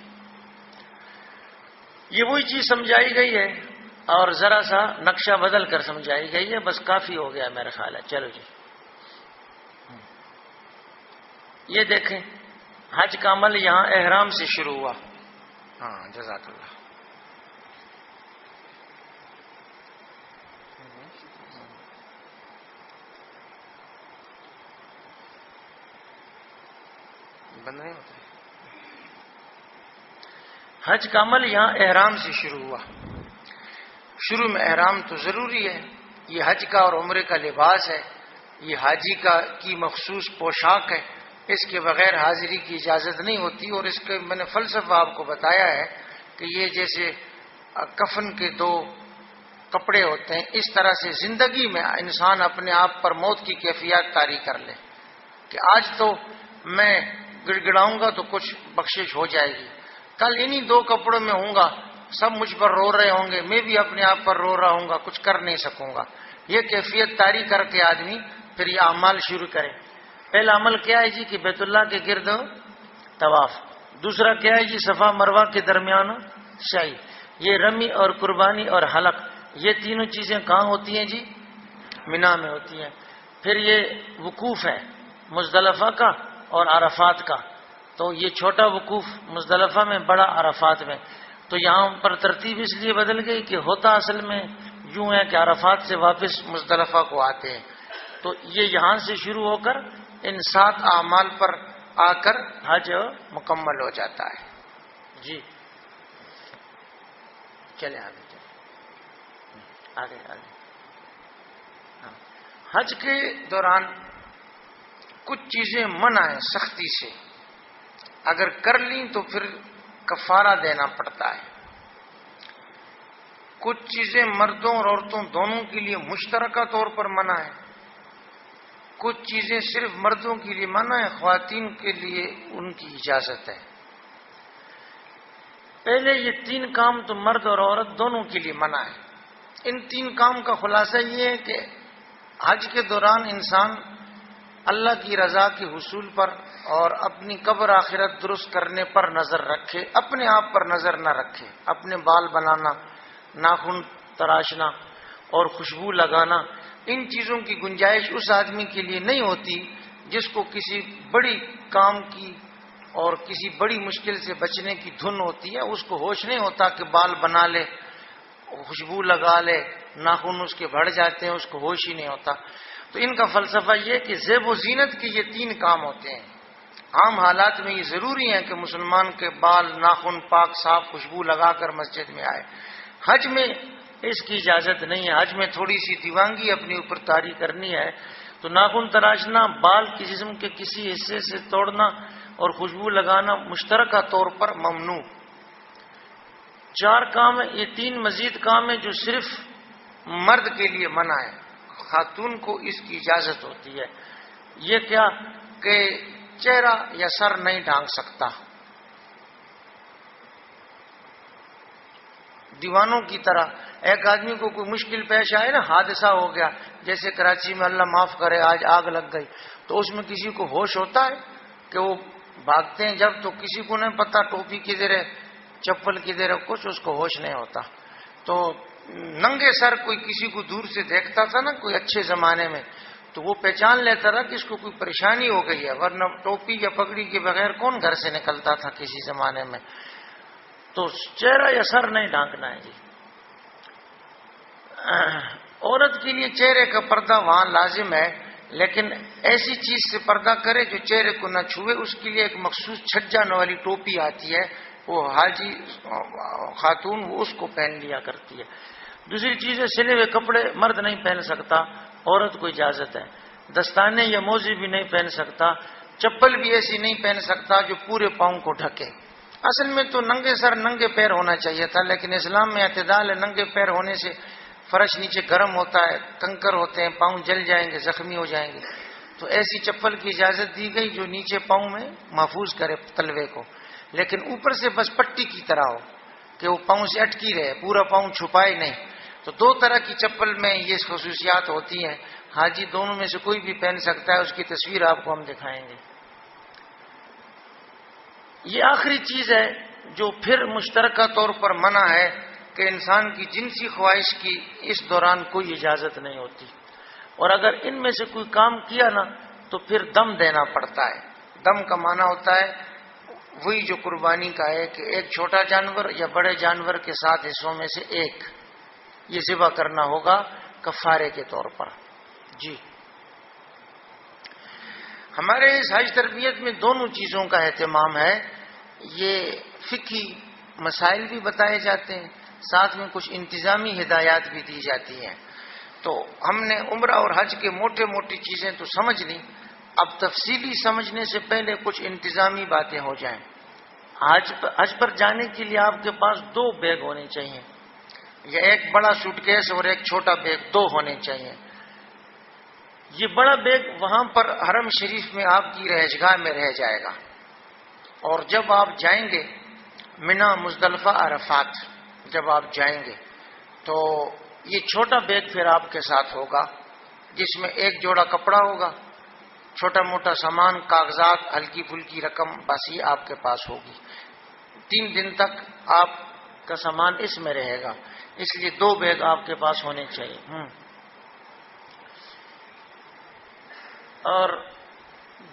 یہ وہی چیز سمجھائی گئی ہے اور ذرا سا نقشہ بدل کر سمجھائی گئی ہے، بس کافی ہو گیا میرا خیال ہے. چلو جی، یہ دیکھیں حج کا عمل یہاں احرام سے شروع ہوا. ہاں جزاک اللہ. بند نہیں ہوتا. حج کا عمل یہاں احرام سے شروع ہوا. شروع میں احرام تو ضروری ہے، یہ حج کا اور عمرے کا لباس ہے، یہ حاجی کی مخصوص پوشاک ہے، اس کے بغیر حاضری کی اجازت نہیں ہوتی. اور اس کے میں نے فلسفہ آپ کو بتایا ہے کہ یہ جیسے کفن کے 2 کپڑے ہوتے ہیں، اس طرح سے زندگی میں انسان اپنے آپ پر موت کی کیفیت طاری کر لے کہ آج تو میں گڑ گڑاؤں گا تو کچھ بخشش ہو جائے گی، کل انہی 2 کپڑوں میں ہوں گا، سب مجھ پر رو رہے ہوں گے، میں بھی اپنے آپ پر رو رہا ہوں گا، کچھ کر نہیں سکوں گا. یہ کیفیت طاری کر کے آدمی پھر یہ اعمال شروع کرے. پہلا عمل کیا ہے جی کہ بیت اللہ کے گرد طواف. دوسرا کیا ہے جی؟ صفا مروہ کے درمیان سعی. یہ رمی اور قربانی اور حلق، یہ تینوں چیزیں کہاں ہوتی ہیں جی؟ منا میں ہوتی ہیں۔ پھر یہ وقوف ہے مزدلفہ کا اور عرفات کا، تو یہ چھوٹا وقوف مزدلفہ میں، بڑا عرفات میں۔ تو یہاں پر ترتیب اس لیے بدل گئی کہ ہوتا اصل میں یوں ہے کہ عرفات سے واپس مزدلفہ کو آتے ہیں، تو یہ یہاں سے شروع ہو کر ان 7 اعمال پر آ کر حج مکمل ہو جاتا ہے۔ جی چلے آگے، آگے آگے۔ حج کے دوران کچھ چیزیں منع ہیں سختی سے، اگر کر لیں تو پھر کفارہ دینا پڑتا ہے۔ کچھ چیزیں مردوں اور عورتوں دونوں کے لیے مشترکہ طور پر منع ہے، کچھ چیزیں صرف مردوں کے لیے منع ہے، خواتین کے لیے ان کی اجازت ہے۔ پہلے یہ 3 کام تو مرد اور عورت دونوں کے لیے منع ہے۔ ان 3 کام کا خلاصہ یہ ہے کہ حج کے دوران انسان اللہ کی رضا کے حصول پر اور اپنی قبر آخرت درست کرنے پر نظر رکھے، اپنے آپ پر نظر نہ رکھے۔ اپنے بال بنانا، ناخن تراشنا اور خوشبو لگانا، ان چیزوں کی گنجائش اس آدمی کے لیے نہیں ہوتی جس کو کسی بڑی کام کی اور کسی بڑی مشکل سے بچنے کی دھن ہوتی ہے، اس کو ہوش نہیں ہوتا کہ بال بنا لے، خوشبو لگا لے، ناخن اس کے بڑھ جاتے ہیں، اس کو ہوش ہی نہیں ہوتا۔ تو ان کا فلسفہ یہ کہ زیب و زینت کے یہ 3 کام ہوتے ہیں۔ عام حالات میں یہ ضروری ہے کہ مسلمان کے بال ناخن پاک صاف خوشبو لگا کر مسجد میں آئے۔ حج میں اس کی اجازت نہیں ہے۔ حج میں تھوڑی سی دیوانگی اپنے اوپر طاری کرنی ہے تو ناخن تراشنا، بال کی جسم کے کسی حصے سے توڑنا اور خوشبو لگانا مشترکہ طور پر ممنوع۔ 4 کام ہیں، یہ 3 مزید کام ہیں جو صرف مرد کے لیے منع ہے، خاتون کو اس کی اجازت ہوتی ہے۔ یہ کیا کہ چہرہ یا سر نہیں ڈھانک سکتا، دیوانوں کی طرح۔ ایک آدمی کو کوئی مشکل پیش آئے نا، حادثہ ہو گیا، جیسے کراچی میں اللہ معاف کرے آج آگ لگ گئی، تو اس میں کسی کو ہوش ہوتا ہے کہ وہ بھاگتے ہیں جب، تو کسی کو نہیں پتا ٹوپی کدھر ہے، چپل کدھر ہے، کچھ اس کو ہوش نہیں ہوتا۔ تو ننگے سر کوئی کسی کو دور سے دیکھتا تھا نا کوئی اچھے زمانے میں، تو وہ پہچان لیتا تھا کہ اس کو کوئی پریشانی ہو گئی ہے، ورنہ ٹوپی یا پگڑی کے بغیر کون گھر سے نکلتا تھا کسی زمانے میں۔ تو چہرہ یا سر نہیں ڈھانکنا ہے جی۔ عورت کے لیے چہرے کا پردہ وہاں لازم ہے، لیکن ایسی چیز سے پردہ کرے جو چہرے کو نہ چھوئے۔ اس کے لیے ایک مخصوص چھٹ جانے والی ٹوپی آتی ہے، وہ حاجی خاتون وہ اس کو پہن لیا کرتی ہے۔ دوسری چیز ہے سلے ہوئے کپڑے مرد نہیں پہن سکتا، عورت کو اجازت ہے۔ دستانے یا موزے بھی نہیں پہن سکتا، چپل بھی ایسی نہیں پہن سکتا جو پورے پاؤں کو ڈھکے۔ اصل میں تو ننگے سر ننگے پیر ہونا چاہیے تھا، لیکن اسلام میں اعتدال ہے۔ ننگے پیر ہونے سے فرش نیچے گرم ہوتا ہے، کنکر ہوتے ہیں، پاؤں جل جائیں گے، زخمی ہو جائیں گے، تو ایسی چپل کی اجازت دی گئی جو نیچے پاؤں میں محفوظ کرے تلوے کو، لیکن اوپر سے بس پٹی کی طرح ہو کہ وہ پاؤں سے اٹکی رہے، پورا پاؤں چھپائے نہیں۔ تو 2 طرح کی چپل میں یہ خصوصیات ہوتی ہیں۔ حاجی دونوں میں سے کوئی بھی پہن سکتا ہے، اس کی تصویر آپ کو ہم دکھائیں گے۔ یہ آخری چیز ہے جو پھر مشترکہ طور پر منع ہے کہ انسان کی جنسی خواہش کی اس دوران کوئی اجازت نہیں ہوتی، اور اگر ان میں سے کوئی کام کیا نا تو پھر دم دینا پڑتا ہے۔ دم کا معنی ہوتا ہے وہی جو قربانی کا ہے کہ ایک چھوٹا جانور یا بڑے جانور کے 7 حصوں میں سے ایک یہ ذبح کرنا ہوگا کفارے کے طور پر۔ جی ہمارے اس حج تربیت میں دونوں چیزوں کا اہتمام ہے، یہ فقہی مسائل بھی بتائے جاتے ہیں، ساتھ میں کچھ انتظامی ہدایات بھی دی جاتی ہیں۔ تو ہم نے عمرہ اور حج کے موٹی چیزیں تو سمجھ لی، اب تفصیلی سمجھنے سے پہلے کچھ انتظامی باتیں ہو جائیں۔ حج پر جانے کے لیے آپ کے پاس 2 بیگ ہونے چاہیے، یا ایک بڑا سوٹ کیس اور ایک چھوٹا بیگ، 2 ہونے چاہیے۔ یہ بڑا بیگ وہاں پر حرم شریف میں آپ کی رہائشگاہ میں رہ جائے گا، اور جب آپ جائیں گے منا مزدلفہ عرفات جب آپ جائیں گے تو یہ چھوٹا بیگ پھر آپ کے ساتھ ہوگا، جس میں ایک جوڑا کپڑا ہوگا، چھوٹا موٹا سامان، کاغذات، ہلکی پھلکی رقم، بس یہ آپ کے پاس ہوگی۔ 3 دن تک آپ کا سامان اس میں رہے گا، اس لیے 2 بیگ آپ کے پاس ہونے چاہیے۔ اور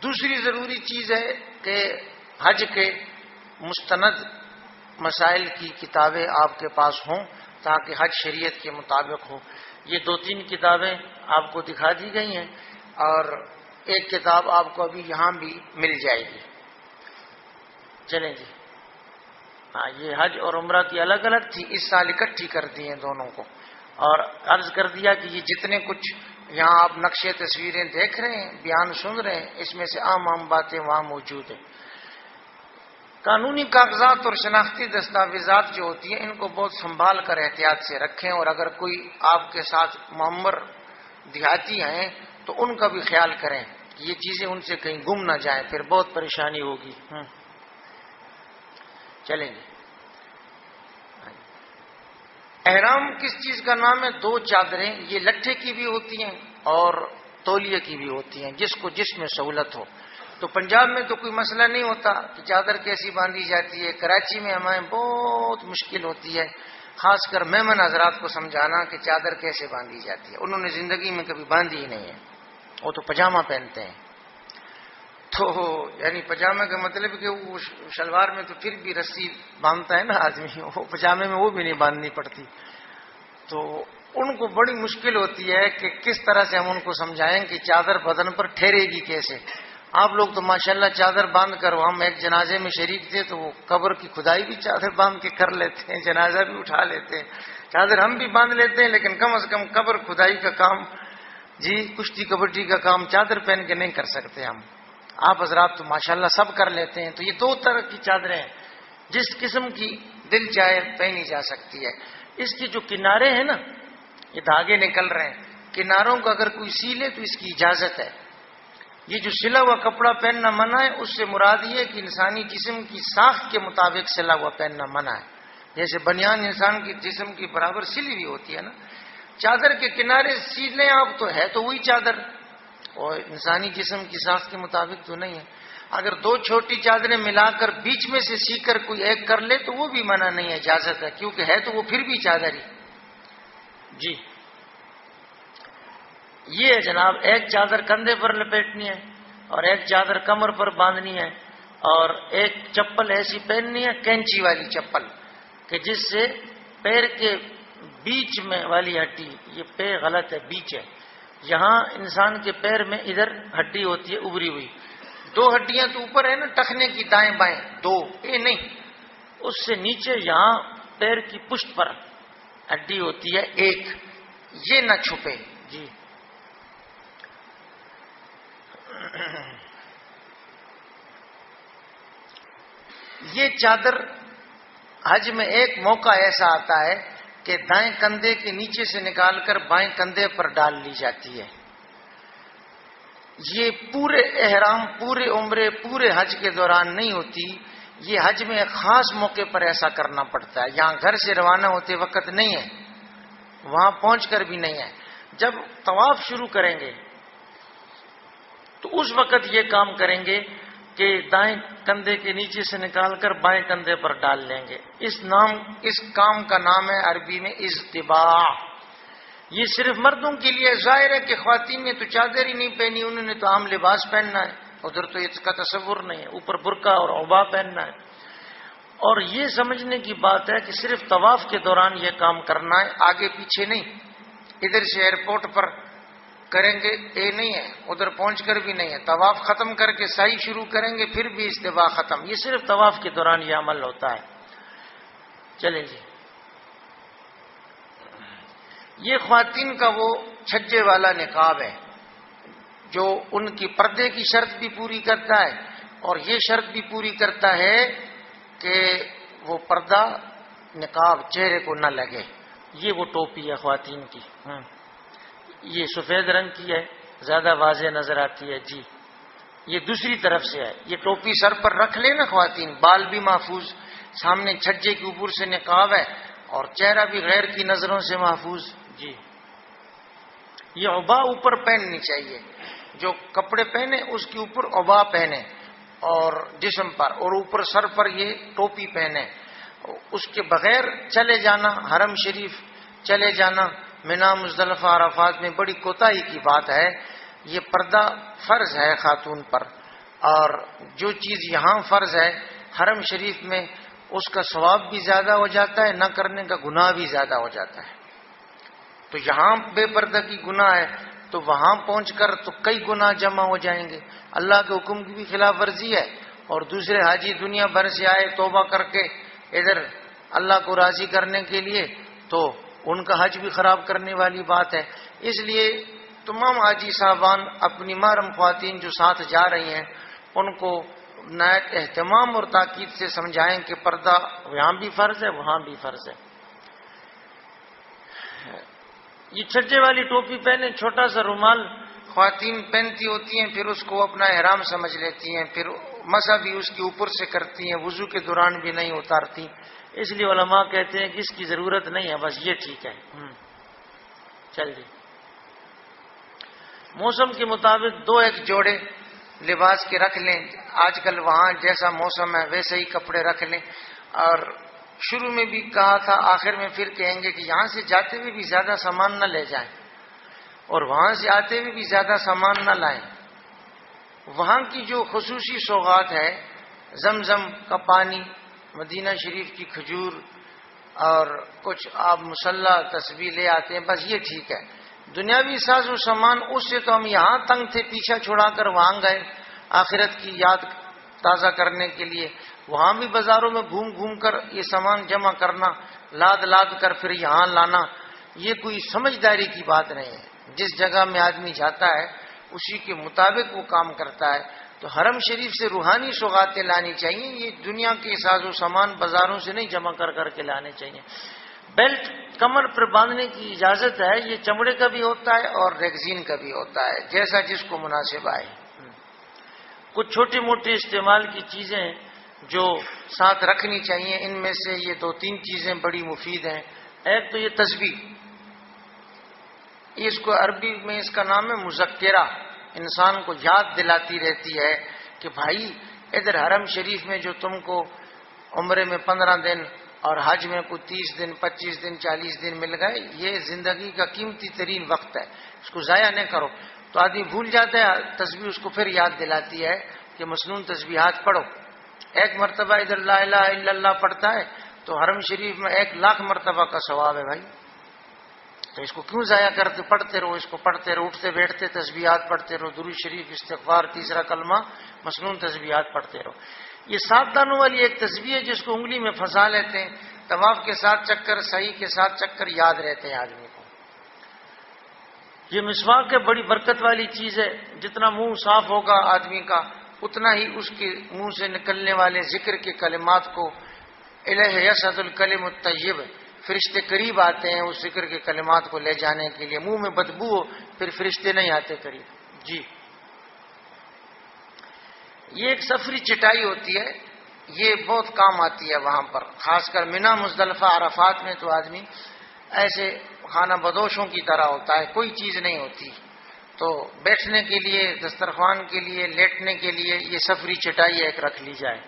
دوسری ضروری چیز ہے کہ حج کے مستند مسائل کی کتابیں آپ کے پاس ہوں تاکہ حج شریعت کے مطابق ہو۔ یہ 2-3 کتابیں آپ کو دکھا دی گئی ہیں اور ایک کتاب آپ کو ابھی یہاں بھی مل جائے گی۔ چلیں جی، ہاں، یہ حج اور عمرہ کی الگ الگ تھی، اس سال اکٹھی کر دی ہیں دونوں کو، اور عرض کر دیا کہ یہ جتنے کچھ یہاں آپ نقشے تصویریں دیکھ رہے ہیں، بیان سن رہے ہیں، اس میں سے عام باتیں وہاں موجود ہیں۔ قانونی کاغذات اور شناختی دستاویزات جو ہوتی ہیں ان کو بہت سنبھال کر احتیاط سے رکھیں، اور اگر کوئی آپ کے ساتھ معمر دیہاتی ہیں تو ان کا بھی خیال کریں کہ یہ چیزیں ان سے کہیں گم نہ جائیں، پھر بہت پریشانی ہوگی۔ چلیں گے، احرام کس چیز کا نام ہے؟ 2 چادریں، یہ لٹھے کی بھی ہوتی ہیں اور تولیے کی بھی ہوتی ہیں، جس کو جس میں سہولت ہو۔ تو پنجاب میں تو کوئی مسئلہ نہیں ہوتا کہ چادر کیسی باندھی جاتی ہے، کراچی میں ہمیں بہت مشکل ہوتی ہے، خاص کر مہمان حضرات کو سمجھانا کہ چادر کیسے باندھی جاتی ہے، انہوں نے زندگی میں کبھی باندھی ہی نہیں ہے، وہ تو پاجامہ پہنتے ہیں۔ تو یعنی پاجامہ کا مطلب کہ وہ شلوار میں تو پھر بھی رسی باندھتا ہے نا آدمی، وہ پاجامے میں وہ بھی نہیں باندھنی پڑتی، تو ان کو بڑی مشکل ہوتی ہے کہ کس طرح سے ہم ان کو سمجھائیں کہ چادر بدن پر ٹھہرے گی کیسے۔ آپ لوگ تو ماشاءاللہ چادر باندھ کر، ہم ایک جنازے میں شریک تھے تو وہ قبر کی کھدائی بھی چادر باندھ کے کر لیتے ہیں، جنازہ بھی اٹھا لیتے ہیں، چادر ہم بھی باندھ لیتے ہیں، لیکن کم از کم قبر کھدائی کا کام، جی کشتی کبڈی کا کام چادر پہن کے نہیں کر سکتے ہم۔ آپ حضرات تو ماشاءاللہ سب کر لیتے ہیں۔ تو یہ 2 طرح کی چادریں ہیں، جس قسم کی دل چاہے پہنی جا سکتی ہے۔ اس کی جو کنارے ہیں نا، یہ دھاگے نکل رہے ہیں، کناروں کو اگر کوئی سیلے تو اس کی اجازت ہے۔ یہ جو سلا ہوا کپڑا پہننا منع ہے، اس سے مراد یہ ہے کہ انسانی جسم کی ساخت کے مطابق سلا ہوا پہننا منع ہے۔ جیسے بنیان انسان کی جسم کی برابر سلی ہوئی ہوتی ہے نا، چادر کے کنارے سیلیں آپ تو ہے تو وہی چادر، اور انسانی جسم کی ساخت کے مطابق تو نہیں ہے۔ اگر 2 چھوٹی چادریں ملا کر بیچ میں سے سی کر کوئی ایک کر لے تو وہ بھی منع نہیں ہے، اجازت ہے، کیونکہ ہے تو وہ پھر بھی چادر ہی۔ جی یہ ہے جناب، ایک چادر کندھے پر لپیٹنی ہے اور ایک چادر کمر پر باندھنی ہے، اور ایک چپل ایسی پہننی ہے کینچی والی چپل کہ جس سے پیر کے بیچ میں والی ہڈی، یہ پیر غلط ہے، بیچ ہے، یہاں انسان کے پیر میں ادھر ہڈی ہوتی ہے ابری ہوئی، 2 ہڈیاں تو اوپر ہے نا ٹخنے کی، دائیں بائیں 2، یہ نہیں، اس سے نیچے یہاں پیر کی پشت پر ہڈی ہوتی ہے 1، یہ نہ چھپے۔ جی یہ چادر حج میں ایک موقع ایسا آتا ہے کہ دائیں کندھے کے نیچے سے نکال کر بائیں کندھے پر ڈال لی جاتی ہے۔ یہ پورے احرام، پورے عمرے، پورے حج کے دوران نہیں ہوتی، یہ حج میں ایک خاص موقع پر ایسا کرنا پڑتا ہے، یہاں گھر سے روانہ ہوتے وقت نہیں ہے، وہاں پہنچ کر بھی نہیں ہے۔ جب طواف شروع کریں گے تو اس وقت یہ کام کریں گے کہ دائیں کندھے کے نیچے سے نکال کر بائیں کندھے پر ڈال لیں گے۔ اس کام کا نام ہے عربی میں اصطباع۔ یہ صرف مردوں کے لیے، ظاہر ہے کہ خواتین نے تو چادر ہی نہیں پہنی، انہوں نے تو عام لباس پہننا ہے، ادھر تو اس کا تصور نہیں ہے، اوپر برقع اور عبا پہننا ہے۔ اور یہ سمجھنے کی بات ہے کہ صرف طواف کے دوران یہ کام کرنا ہے، آگے پیچھے نہیں۔ ادھر سے ایئرپورٹ پر کریں گے یہ نہیں ہے، ادھر پہنچ کر بھی نہیں ہے، طواف ختم کر کے سعی شروع کریں گے پھر بھی استباع ختم، یہ صرف طواف کے دوران یہ عمل ہوتا ہے۔ چلیں جی، یہ خواتین کا وہ چھجے والا نقاب ہے جو ان کی پردے کی شرط بھی پوری کرتا ہے اور یہ شرط بھی پوری کرتا ہے کہ وہ پردہ نقاب چہرے کو نہ لگے۔ یہ وہ ٹوپی ہے خواتین کی، یہ سفید رنگ کی ہے، زیادہ واضح نظر آتی ہے۔ جی یہ دوسری طرف سے ہے، یہ ٹوپی سر پر رکھ لے نا خواتین، بال بھی محفوظ، سامنے چھجے کے اوپر سے نقاب ہے اور چہرہ بھی غیر کی نظروں سے محفوظ۔ جی یہ عبا اوپر پہننی چاہیے، جو کپڑے پہنے اس کے اوپر عبا پہنے اور جسم پر، اور اوپر سر پر یہ ٹوپی پہنے، اس کے بغیر چلے جانا، حرم شریف چلے جانا منا مزدلفہ عرفات میں بڑی کوتاہی کی بات ہے۔ یہ پردہ فرض ہے خاتون پر، اور جو چیز یہاں فرض ہے حرم شریف میں اس کا ثواب بھی زیادہ ہو جاتا ہے، نہ کرنے کا گناہ بھی زیادہ ہو جاتا ہے۔ تو یہاں بے پردگی گناہ ہے تو وہاں پہنچ کر تو کئی گناہ جمع ہو جائیں گے، اللہ کے حکم کی بھی خلاف ورزی ہے، اور دوسرے حاجی دنیا بھر سے آئے توبہ کر کے ادھر اللہ کو راضی کرنے کے لیے، تو ان کا حج بھی خراب کرنے والی بات ہے۔ اس لیے تمام حاجی صاحبان اپنی محرم خواتین جو ساتھ جا رہی ہیں ان کو نہایت اہتمام اور تاکید سے سمجھائیں کہ پردہ یہاں بھی فرض ہے وہاں بھی فرض ہے۔ یہ چھجے والی ٹوپی پہنے، چھوٹا سا رومال خواتین پہنتی ہوتی ہیں، پھر اس کو اپنا احرام سمجھ لیتی ہیں، پھر مسح بھی اس کے اوپر سے کرتی ہیں، وضو کے دوران بھی نہیں اتارتی۔ اس لیے علماء کہتے ہیں کہ اس کی ضرورت نہیں ہے، بس یہ ٹھیک ہے۔ چل جی، موسم کے مطابق دو ایک جوڑے لباس کے رکھ لیں، آج کل وہاں جیسا موسم ہے ویسے ہی کپڑے رکھ لیں۔ اور شروع میں بھی کہا تھا، آخر میں پھر کہیں گے کہ یہاں سے جاتے ہوئے بھی زیادہ سامان نہ لے جائیں اور وہاں سے آتے ہوئے بھی زیادہ سامان نہ لائیں۔ وہاں کی جو خصوصی سوغات ہے، زمزم کا پانی، مدینہ شریف کی کھجور اور کچھ آپ مسلح تسبیح لے آتے ہیں، بس یہ ٹھیک ہے۔ دنیاوی ساز و سامان اس سے تو ہم یہاں تنگ تھے، پیچھا چھڑا کر وہاں گئے آخرت کی یاد تازہ کرنے کے لیے۔ وہاں بھی بازاروں میں گھوم گھوم کر یہ سامان جمع کرنا، لاد لاد کر پھر یہاں لانا، یہ کوئی سمجھداری کی بات نہیں ہے۔ جس جگہ میں آدمی جاتا ہے اسی کے مطابق وہ کام کرتا ہے۔ تو حرم شریف سے روحانی سوغاتیں لانی چاہیے، یہ دنیا کے ساز و سامان بازاروں سے نہیں جمع کر کر کے لانے چاہیے۔ بیلٹ کمر پر باندھنے کی اجازت ہے، یہ چمڑے کا بھی ہوتا ہے اور ریگزین کا بھی ہوتا ہے، جیسا جس کو مناسب آئے۔ کچھ چھوٹی موٹی استعمال کی چیزیں جو ساتھ رکھنی چاہیے، ان میں سے یہ دو تین چیزیں بڑی مفید ہیں۔ ایک تو یہ تسبیح، اس کو عربی میں اس کا نام ہے مذکرہ، انسان کو یاد دلاتی رہتی ہے کہ بھائی ادھر حرم شریف میں جو تم کو عمرے میں 15 دن اور حج میں کوئی 30 دن 25 دن 40 دن مل گئے، یہ زندگی کا قیمتی ترین وقت ہے، اس کو ضائع نہ کرو۔ تو آدمی بھول جاتا ہے، تسبیح اس کو پھر یاد دلاتی ہے کہ مسنون تسبیحات پڑھو۔ ایک مرتبہ ادھر لا الہ الا اللہ پڑھتا ہے تو حرم شریف میں 1,00,000 مرتبہ کا ثواب ہے بھائی، تو اس کو کیوں ضائع کرتے؟ پڑھتے رہو، اس کو پڑھتے رہو، اٹھتے بیٹھتے تسبیحات پڑھتے رہو، درود شریف، استغفار، تیسرا کلمہ، مسنون تسبیحات پڑھتے رہو۔ یہ 7 دانوں والی ایک تسبیح ہے جس کو انگلی میں پھنسا لیتے ہیں، طواف کے ساتھ چکر، صحیح کے ساتھ چکر یاد رہتے ہیں آدمی کو۔ یہ مسواک ہے، بڑی برکت والی چیز ہے، جتنا منہ صاف ہوگا آدمی کا اتنا ہی اس کے منہ سے نکلنے والے ذکر کے کلمات کو الیہ یصعد الکلم الطیب، فرشتے قریب آتے ہیں اس ذکر کے کلمات کو لے جانے کے لیے۔ منہ میں بدبو ہو پھر فرشتے نہیں آتے قریب۔ جی، یہ ایک سفری چٹائی ہوتی ہے، یہ بہت کام آتی ہے وہاں پر، خاص کر منا مزدلفہ عرفات میں تو آدمی ایسے خانہ بدوشوں کی طرح ہوتا ہے، کوئی چیز نہیں ہوتی، تو بیٹھنے کے لیے، دسترخوان کے لیے، لیٹنے کے لیے یہ سفری چٹائی ایک رکھ لی جائے۔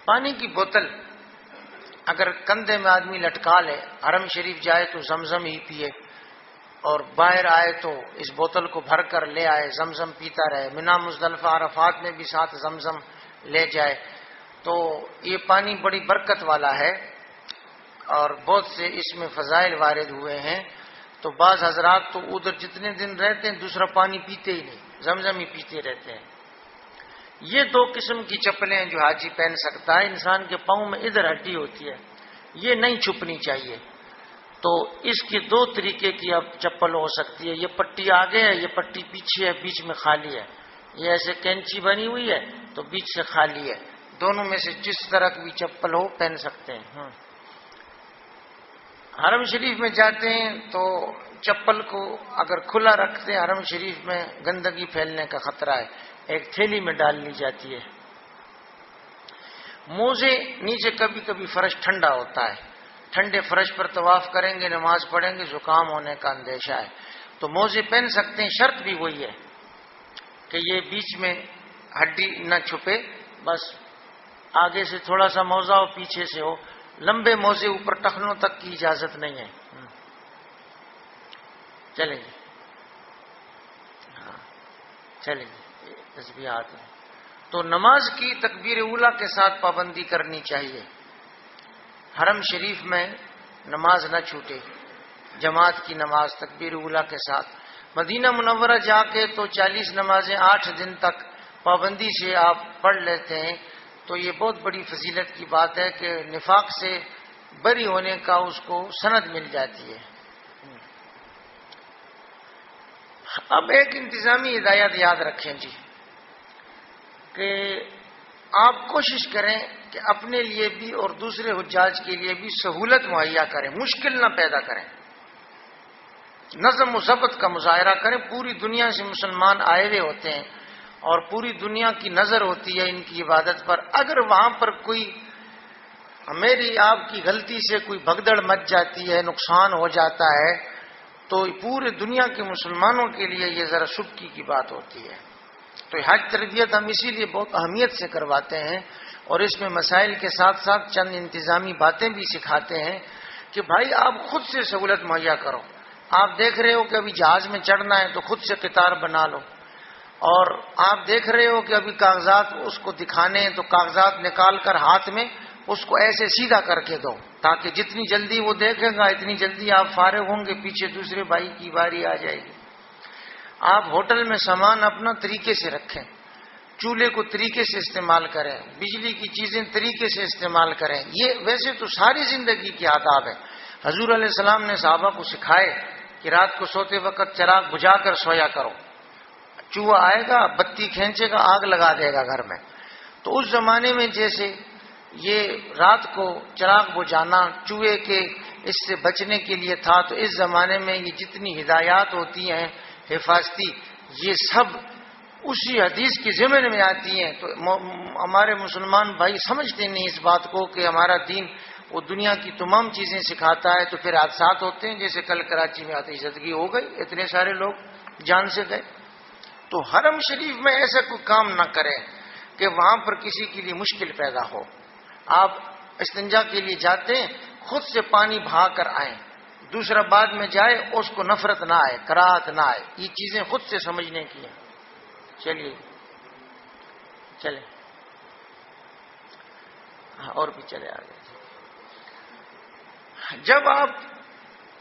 پانی کی بوتل اگر کندھے میں آدمی لٹکا لے، حرم شریف جائے تو زمزم ہی پیے، اور باہر آئے تو اس بوتل کو بھر کر لے آئے، زمزم پیتا رہے، منا مزدلفہ عرفات میں بھی ساتھ زمزم لے جائے، تو یہ پانی بڑی برکت والا ہے اور بہت سے اس میں فضائل وارد ہوئے ہیں۔ تو بعض حضرات تو ادھر جتنے دن رہتے ہیں دوسرا پانی پیتے ہی نہیں، زمزم ہی پیتے رہتے ہیں۔ یہ 2 قسم کی چپلیں جو حاجی پہن سکتا ہے، انسان کے پاؤں میں ادھر ہڈی ہوتی ہے، یہ نہیں چھپنی چاہیے، تو اس کی 2 طریقے کی اب چپل ہو سکتی ہے، یہ پٹی آگے ہے، یہ پٹی پیچھے ہے، بیچ میں خالی ہے، یہ ایسے کینچی بنی ہوئی ہے تو بیچ سے خالی ہے، دونوں میں سے جس طرح کی بھی چپل ہو پہن سکتے ہیں۔ حرم شریف میں جاتے ہیں تو چپل کو اگر کھلا رکھتے ہیں، حرم شریف میں گندگی پھیلنے کا خطرہ ہے، ایک تھیلی میں ڈال لی جاتی ہے۔ موزے نیچے، کبھی کبھی فرش ٹھنڈا ہوتا ہے، ٹھنڈے فرش پر طواف کریں گے، نماز پڑھیں گے، زکام ہونے کا اندیشہ ہے، تو موزے پہن سکتے ہیں، شرط بھی وہی ہے کہ یہ بیچ میں ہڈی نہ چھپے، بس آگے سے تھوڑا سا موزہ ہو، پیچھے سے ہو، لمبے موزے اوپر ٹخنوں تک کی اجازت نہیں ہے. چلیں گے، ہاں چلیں گے تسبیحات میں. تو نماز کی تکبیر اولیٰ کے ساتھ پابندی کرنی چاہیے. حرم شریف میں نماز نہ چھوٹے، جماعت کی نماز تکبیر اولیٰ کے ساتھ. مدینہ منورہ جا کے تو 40 نمازیں 8 دن تک پابندی سے آپ پڑھ لیتے ہیں، تو یہ بہت بڑی فضیلت کی بات ہے کہ نفاق سے بری ہونے کا اس کو سند مل جاتی ہے. اب ایک انتظامی ہدایت یاد رکھیں جی، کہ آپ کوشش کریں کہ اپنے لیے بھی اور دوسرے حجاج کے لیے بھی سہولت مہیا کریں، مشکل نہ پیدا کریں، نظم و ضبط کا مظاہرہ کریں. پوری دنیا سے مسلمان آئے ہوئے ہوتے ہیں اور پوری دنیا کی نظر ہوتی ہے ان کی عبادت پر. اگر وہاں پر کوئی میری آپ کی غلطی سے کوئی بھگدڑ مچ جاتی ہے، نقصان ہو جاتا ہے، تو پورے دنیا کے مسلمانوں کے لیے یہ ذرا شبکی کی بات ہوتی ہے. تو حج تربیت ہم اسی لیے بہت اہمیت سے کرواتے ہیں اور اس میں مسائل کے ساتھ ساتھ چند انتظامی باتیں بھی سکھاتے ہیں کہ بھائی آپ خود سے سہولت مہیا کرو. آپ دیکھ رہے ہو کہ ابھی جہاز میں چڑھنا ہے تو خود سے قطار بنا لو، اور آپ دیکھ رہے ہو کہ ابھی کاغذات اس کو دکھانے ہیں تو کاغذات نکال کر ہاتھ میں اس کو ایسے سیدھا کر کے دو، تاکہ جتنی جلدی وہ دیکھے گا اتنی جلدی آپ فارغ ہوں گے، پیچھے دوسرے بھائی کی باری آ جائے گی. آپ ہوٹل میں سامان اپنا طریقے سے رکھیں، چولہے کو طریقے سے استعمال کریں، بجلی کی چیزیں طریقے سے استعمال کریں. یہ ویسے تو ساری زندگی کے آداب ہے. حضور علیہ السلام نے صحابہ کو سکھائے کہ رات کو سوتے وقت چراغ بجھا کر سویا کرو، چوہا آئے گا بتی کھینچے گا آگ لگا دے گا گھر میں. تو اس زمانے میں جیسے یہ رات کو چراغ بجھانا چوہے کے اس سے بچنے کے لیے تھا، تو اس زمانے میں یہ جتنی ہدایات ہوتی ہیں حفاظتی، یہ سب اسی حدیث کی ضمن میں آتی ہیں. تو ہمارے مسلمان بھائی سمجھتے نہیں اس بات کو کہ ہمارا دین وہ دنیا کی تمام چیزیں سکھاتا ہے. تو پھر حادثات ہوتے ہیں، جیسے کل کراچی میں آتش زدگی ہو گئی، اتنے سارے لوگ جان سے گئے. تو حرم شریف میں ایسا کوئی کام نہ کریں کہ وہاں پر کسی کے لیے مشکل پیدا ہو. آپ استنجا کے لیے جاتے ہیں خود سے پانی بہا کر آئیں، دوسرا بعد میں جائے اس کو نفرت نہ آئے، کراہت نہ آئے. یہ چیزیں خود سے سمجھنے کی ہیں. چلیے چلیں، اور بھی چلے آگے. جب آپ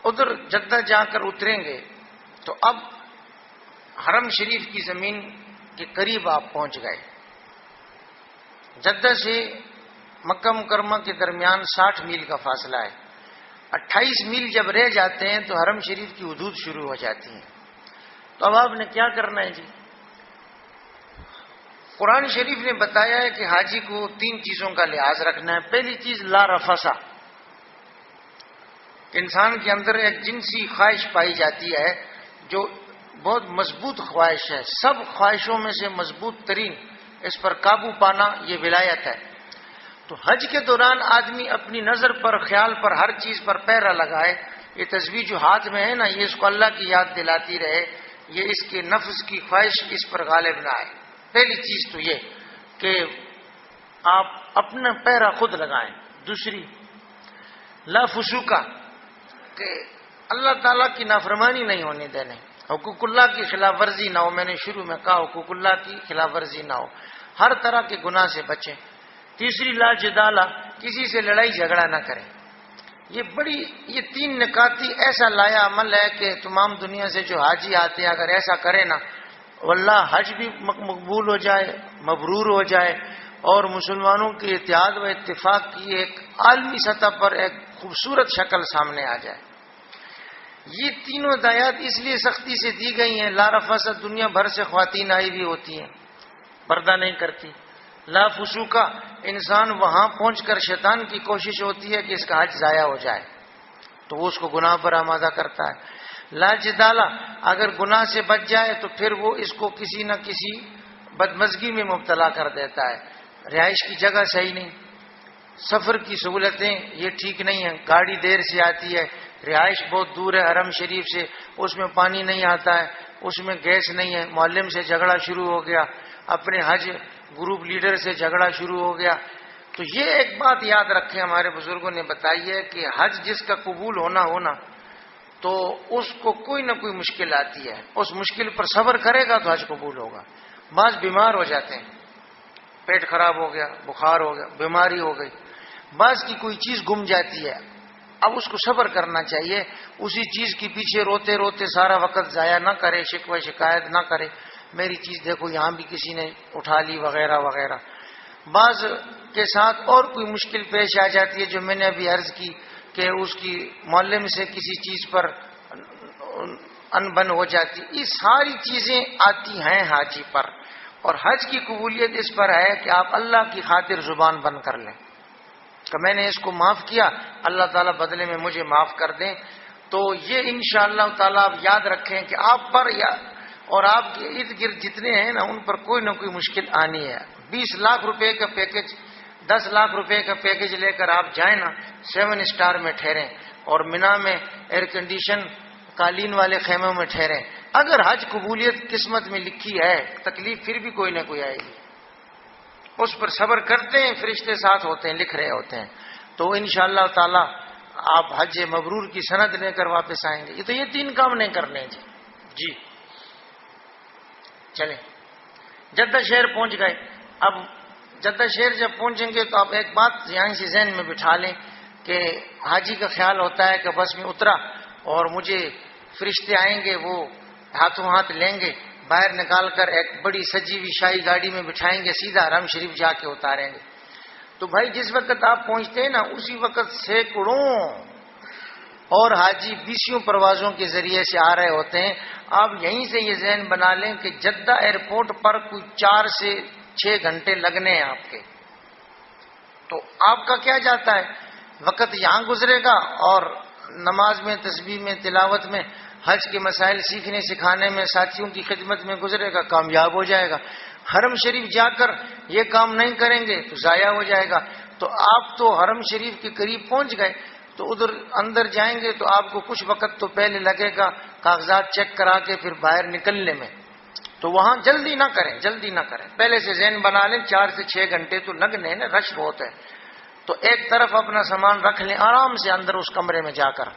ادھر جدہ جا کر اتریں گے تو اب حرم شریف کی زمین کے قریب آپ پہنچ گئے. جدہ سے مکہ مکرمہ کے درمیان 60 میل کا فاصلہ ہے. 28 میل جب رہ جاتے ہیں تو حرم شریف کی حدود شروع ہو جاتی ہیں. تو اب آپ نے کیا کرنا ہے جی؟ قرآن شریف نے بتایا ہے کہ حاجی کو 3 چیزوں کا لحاظ رکھنا ہے. پہلی چیز لا رفسا، انسان کے اندر ایک جنسی خواہش پائی جاتی ہے جو بہت مضبوط خواہش ہے. سب خواہشوں میں سے مضبوط ترین، اس پر قابو پانا یہ ولایت ہے. تو حج کے دوران آدمی اپنی نظر پر، خیال پر، ہر چیز پر پیرا لگائے. یہ تصویر جو ہاتھ میں ہے نا، یہ اس کو اللہ کی یاد دلاتی رہے، یہ اس کے نفس کی خواہش اس پر غالب نہ آئے. پہلی چیز تو یہ کہ آپ اپنا پیرا خود لگائیں. دوسری لا فسوقا، کہ اللہ تعالیٰ کی نافرمانی نہیں ہونے دینے، حقوق اللہ کی خلاف ورزی نہ ہو. میں نے شروع میں کہا حقوق اللہ کی خلاف ورزی نہ ہو، ہر طرح کے گناہ سے بچیں. تیسری لا جدالہ، کسی سے لڑائی جھگڑا نہ کریں. یہ 3 نکاتی ایسا لایا عمل ہے کہ تمام دنیا سے جو حاجی آتے ہیں اگر ایسا کرے نا، واللہ حج بھی مقبول ہو جائے، مبرور ہو جائے، اور مسلمانوں کے اتحاد و اتفاق کی ایک عالمی سطح پر ایک خوبصورت شکل سامنے آ جائے. یہ تینوں ہدایات اس لیے سختی سے دی گئی ہیں. لا رفث، دنیا بھر سے خواتین آئی بھی ہوتی ہیں، پردہ نہیں کرتی. لا فسوقا، انسان وہاں پہنچ کر شیطان کی کوشش ہوتی ہے کہ اس کا حج ضائع ہو جائے تو وہ اس کو گناہ پر آمادہ کرتا ہے. لا جدالہ، اگر گناہ سے بچ جائے تو پھر وہ اس کو کسی نہ کسی بدمزگی میں مبتلا کر دیتا ہے. رہائش کی جگہ صحیح نہیں، سفر کی سہولتیں یہ ٹھیک نہیں ہیں، گاڑی دیر سے آتی ہے، رہائش بہت دور ہے حرم شریف سے، اس میں پانی نہیں آتا ہے، اس میں گیس نہیں ہے، معلم سے جھگڑا شروع ہو گیا، اپنے حج گروپ لیڈر سے جھگڑا شروع ہو گیا، تو یہ ایک بات یاد رکھیں، ہمارے بزرگوں نے بتائی ہے کہ حج جس کا قبول ہونا تو اس کو کوئی نہ کوئی مشکل آتی ہے، اس مشکل پر صبر کرے گا تو حج قبول ہوگا۔ بعض بیمار ہو جاتے ہیں، پیٹ خراب ہو گیا، بخار ہو گیا، بیماری ہو گئی، بعض کی کوئی چیز گم جاتی ہے، اب اس کو صبر کرنا چاہیے، اسی چیز کے پیچھے روتے روتے سارا وقت ضائع نہ کرے، شکوہ شکایت نہ کرے، میری چیز دیکھو یہاں بھی کسی نے اٹھا لی وغیرہ وغیرہ۔ بعض کے ساتھ اور کوئی مشکل پیش آ جاتی ہے، جو میں نے ابھی عرض کی کہ اس کی معلم سے کسی چیز پر انبن ہو جاتی، یہ ساری چیزیں آتی ہیں حاجی پر، اور حج کی قبولیت اس پر ہے کہ آپ اللہ کی خاطر زبان بند کر لیں کہ میں نے اس کو معاف کیا، اللہ تعالیٰ بدلے میں مجھے معاف کر دیں۔ تو یہ انشاءاللہ تعالیٰ آپ یاد رکھیں کہ آپ پر اور آپ کے ارد گرد جتنے ہیں نا، ان پر کوئی نہ کوئی مشکل آنی ہے۔ 20 لاکھ روپے کا پیکج، 10 لاکھ روپے کا پیکج لے کر آپ جائیں نا، 7 اسٹار میں ٹھہریں اور مینا میں ایئر کنڈیشن قالین والے خیموں میں ٹھہریں، اگر حج قبولیت قسمت میں لکھی ہے، تکلیف پھر بھی کوئی نہ کوئی آئے گی، اس پر صبر کرتے ہیں، فرشتے ساتھ ہوتے ہیں، لکھ رہے ہوتے ہیں، تو انشاءاللہ تعالی آپ حج مبرور کی سند لے کر واپس آئیں گے۔ یہ تو یہ 3 کام نہیں کرنے جی چلیں جدہ شہر پہنچ گئے۔ اب جدہ شہر جب پہنچیں گے تو آپ ایک بات یہاں سے ذہن میں بٹھا لیں کہ حاجی کا خیال ہوتا ہے کہ بس میں اترا اور مجھے فرشتے آئیں گے، وہ ہاتھوں ہاتھ لیں گے، باہر نکال کر ایک بڑی سجی ہوئی شاہی گاڑی میں بٹھائیں گے، سیدھا حرم شریف جا کے اتاریں گے۔ تو بھائی جس وقت آپ پہنچتے ہیں نا، اسی وقت سینکڑوں اور حاجی 20 پروازوں کے ذریعے سے آ رہے ہوتے ہیں۔ آپ یہیں سے یہ ذہن بنا لیں کہ جدہ ایئرپورٹ پر کوئی 4 سے 6 گھنٹے لگنے ہیں آپ کے، تو آپ کا کیا جاتا ہے وقت یہاں گزرے گا، اور نماز میں، تسبیح میں، تلاوت میں، حج کے مسائل سیکھنے سکھانے میں، ساتھیوں کی خدمت میں گزرے گا، کامیاب ہو جائے گا۔ حرم شریف جا کر یہ کام نہیں کریں گے تو ضائع ہو جائے گا۔ تو آپ تو حرم شریف کے قریب پہنچ گئے، تو ادھر اندر جائیں گے تو آپ کو کچھ وقت تو پہلے لگے گا کاغذات چیک کرا کے پھر باہر نکلنے میں، تو وہاں جلدی نہ کریں، پہلے سے ذہن بنا لیں 4 سے 6 گھنٹے تو لگنے ہیں نا، رش بہت ہے، تو ایک طرف اپنا سامان رکھ لیں آرام سے اندر اس کمرے میں جا کر،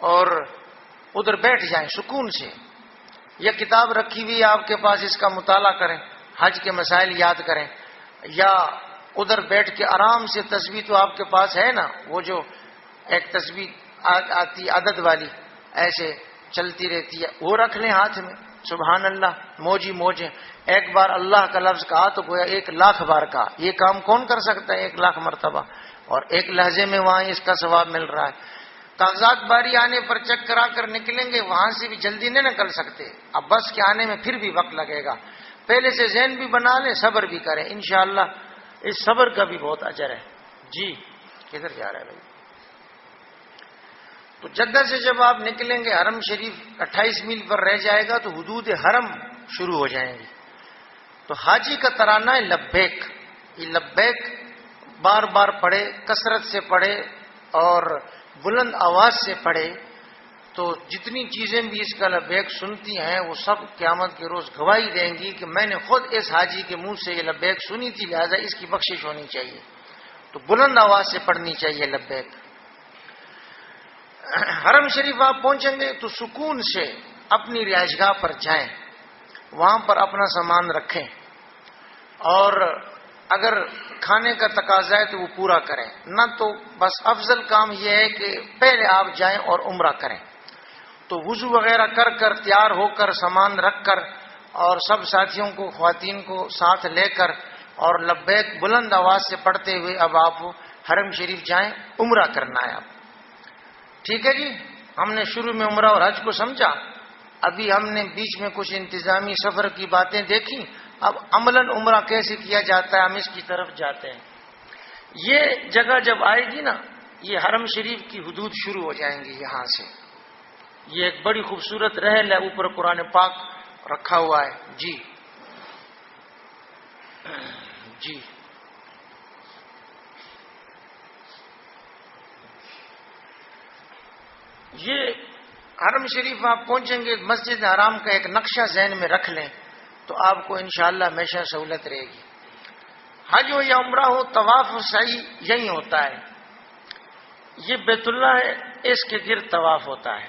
اور ادھر بیٹھ جائیں سکون سے، یا کتاب رکھی ہوئی آپ کے پاس، اس کا مطالعہ کریں، حج کے مسائل یاد کریں، یا ادھر بیٹھ کے آرام سے تسبیح تو آپ کے پاس ہے نا، وہ جو ایک تسبیح آتی عدد والی ایسے چلتی رہتی ہے، وہ رکھ لیں ہاتھ میں، سبحان اللہ، موج ہی موج ہے۔ ایک بار اللہ کا لفظ کہا تو گویا 1,00,000 بار کہا، یہ کام کون کر سکتا ہے 1,00,000 مرتبہ، اور ایک لہجے میں وہاں اس کا ثواب مل رہا ہے۔ کاغذات باری آنے پر چیک کرا کر نکلیں گے، وہاں سے بھی جلدی نہیں نکل سکتے، اب بس کے آنے میں پھر بھی وقت لگے گا، پہلے سے ذہن بھی بنا لیں، صبر بھی کریں، انشاءاللہ اس صبر کا بھی بہت اجر ہے۔ جی کدھر جا رہا ہے بھائی؟ تو جدہ سے جب آپ نکلیں گے، حرم شریف 28 میل پر رہ جائے گا تو حدود حرم شروع ہو جائیں گی، تو حاجی کا ترانہ ہے لبیک، یہ لبیک بار بار پڑھے، کثرت سے پڑھے اور بلند آواز سے پڑھے، تو جتنی چیزیں بھی اس کا لبیک سنتی ہیں وہ سب قیامت کے روز گواہی دیں گی کہ میں نے خود اس حاجی کے منہ سے یہ لبیک سنی تھی، لہذا اس کی بخشش ہونی چاہیے، تو بلند آواز سے پڑھنی چاہیے لبیک۔ حرم شریف آپ پہنچیں گے تو سکون سے اپنی رہائش گاہ پر جائیں، وہاں پر اپنا سامان رکھیں، اور اگر کھانے کا تقاضا ہے تو وہ پورا کریں، نہ تو بس افضل کام یہ ہے کہ پہلے آپ جائیں اور عمرہ کریں، تو وضو وغیرہ کر کر تیار ہو کر سامان رکھ کر اور سب ساتھیوں کو خواتین کو ساتھ لے کر اور لبیک بلند آواز سے پڑھتے ہوئے اب آپ حرم شریف جائیں، عمرہ کرنا ہے آپ، ٹھیک ہے جی؟ ہم نے شروع میں عمرہ اور حج کو سمجھا، ابھی ہم نے بیچ میں کچھ انتظامی سفر کی باتیں دیکھی، اب عملاً عمرہ کیسے کیا جاتا ہے ہم اس کی طرف جاتے ہیں۔ یہ جگہ جب آئے گی نا، یہ حرم شریف کی حدود شروع ہو جائیں گی، یہاں سے یہ ایک بڑی خوبصورت رحل ہے، اوپر قرآن پاک رکھا ہوا ہے۔ جی جی یہ حرم شریف آپ پہنچیں گے، مسجد حرام کا ایک نقشہ ذہن میں رکھ لیں تو آپ کو انشاءاللہ ہمیشہ سہولت رہے گی۔ حج ہو یا عمرہ ہو، طواف و سعی یہی ہوتا ہے. یہ بیت اللہ ہے، اس کے گرد طواف ہوتا ہے.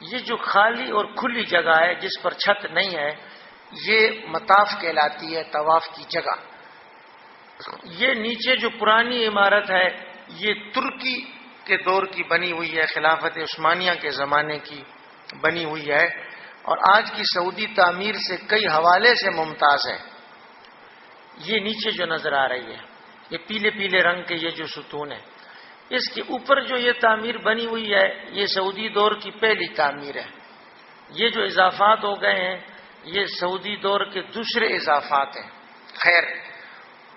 یہ جو خالی اور کھلی جگہ ہے جس پر چھت نہیں ہے، یہ مطاف کہلاتی ہے، طواف کی جگہ. یہ نیچے جو پرانی عمارت ہے یہ ترکی کے دور کی بنی ہوئی ہے، خلافت عثمانیہ کے زمانے کی بنی ہوئی ہے، اور آج کی سعودی تعمیر سے کئی حوالے سے ممتاز ہے. یہ نیچے جو نظر آ رہی ہے، یہ پیلے پیلے رنگ کے یہ جو ستون ہے، اس کے اوپر جو یہ تعمیر بنی ہوئی ہے یہ سعودی دور کی پہلی تعمیر ہے. یہ جو اضافات ہو گئے ہیں یہ سعودی دور کے دوسرے اضافات ہیں. خیر،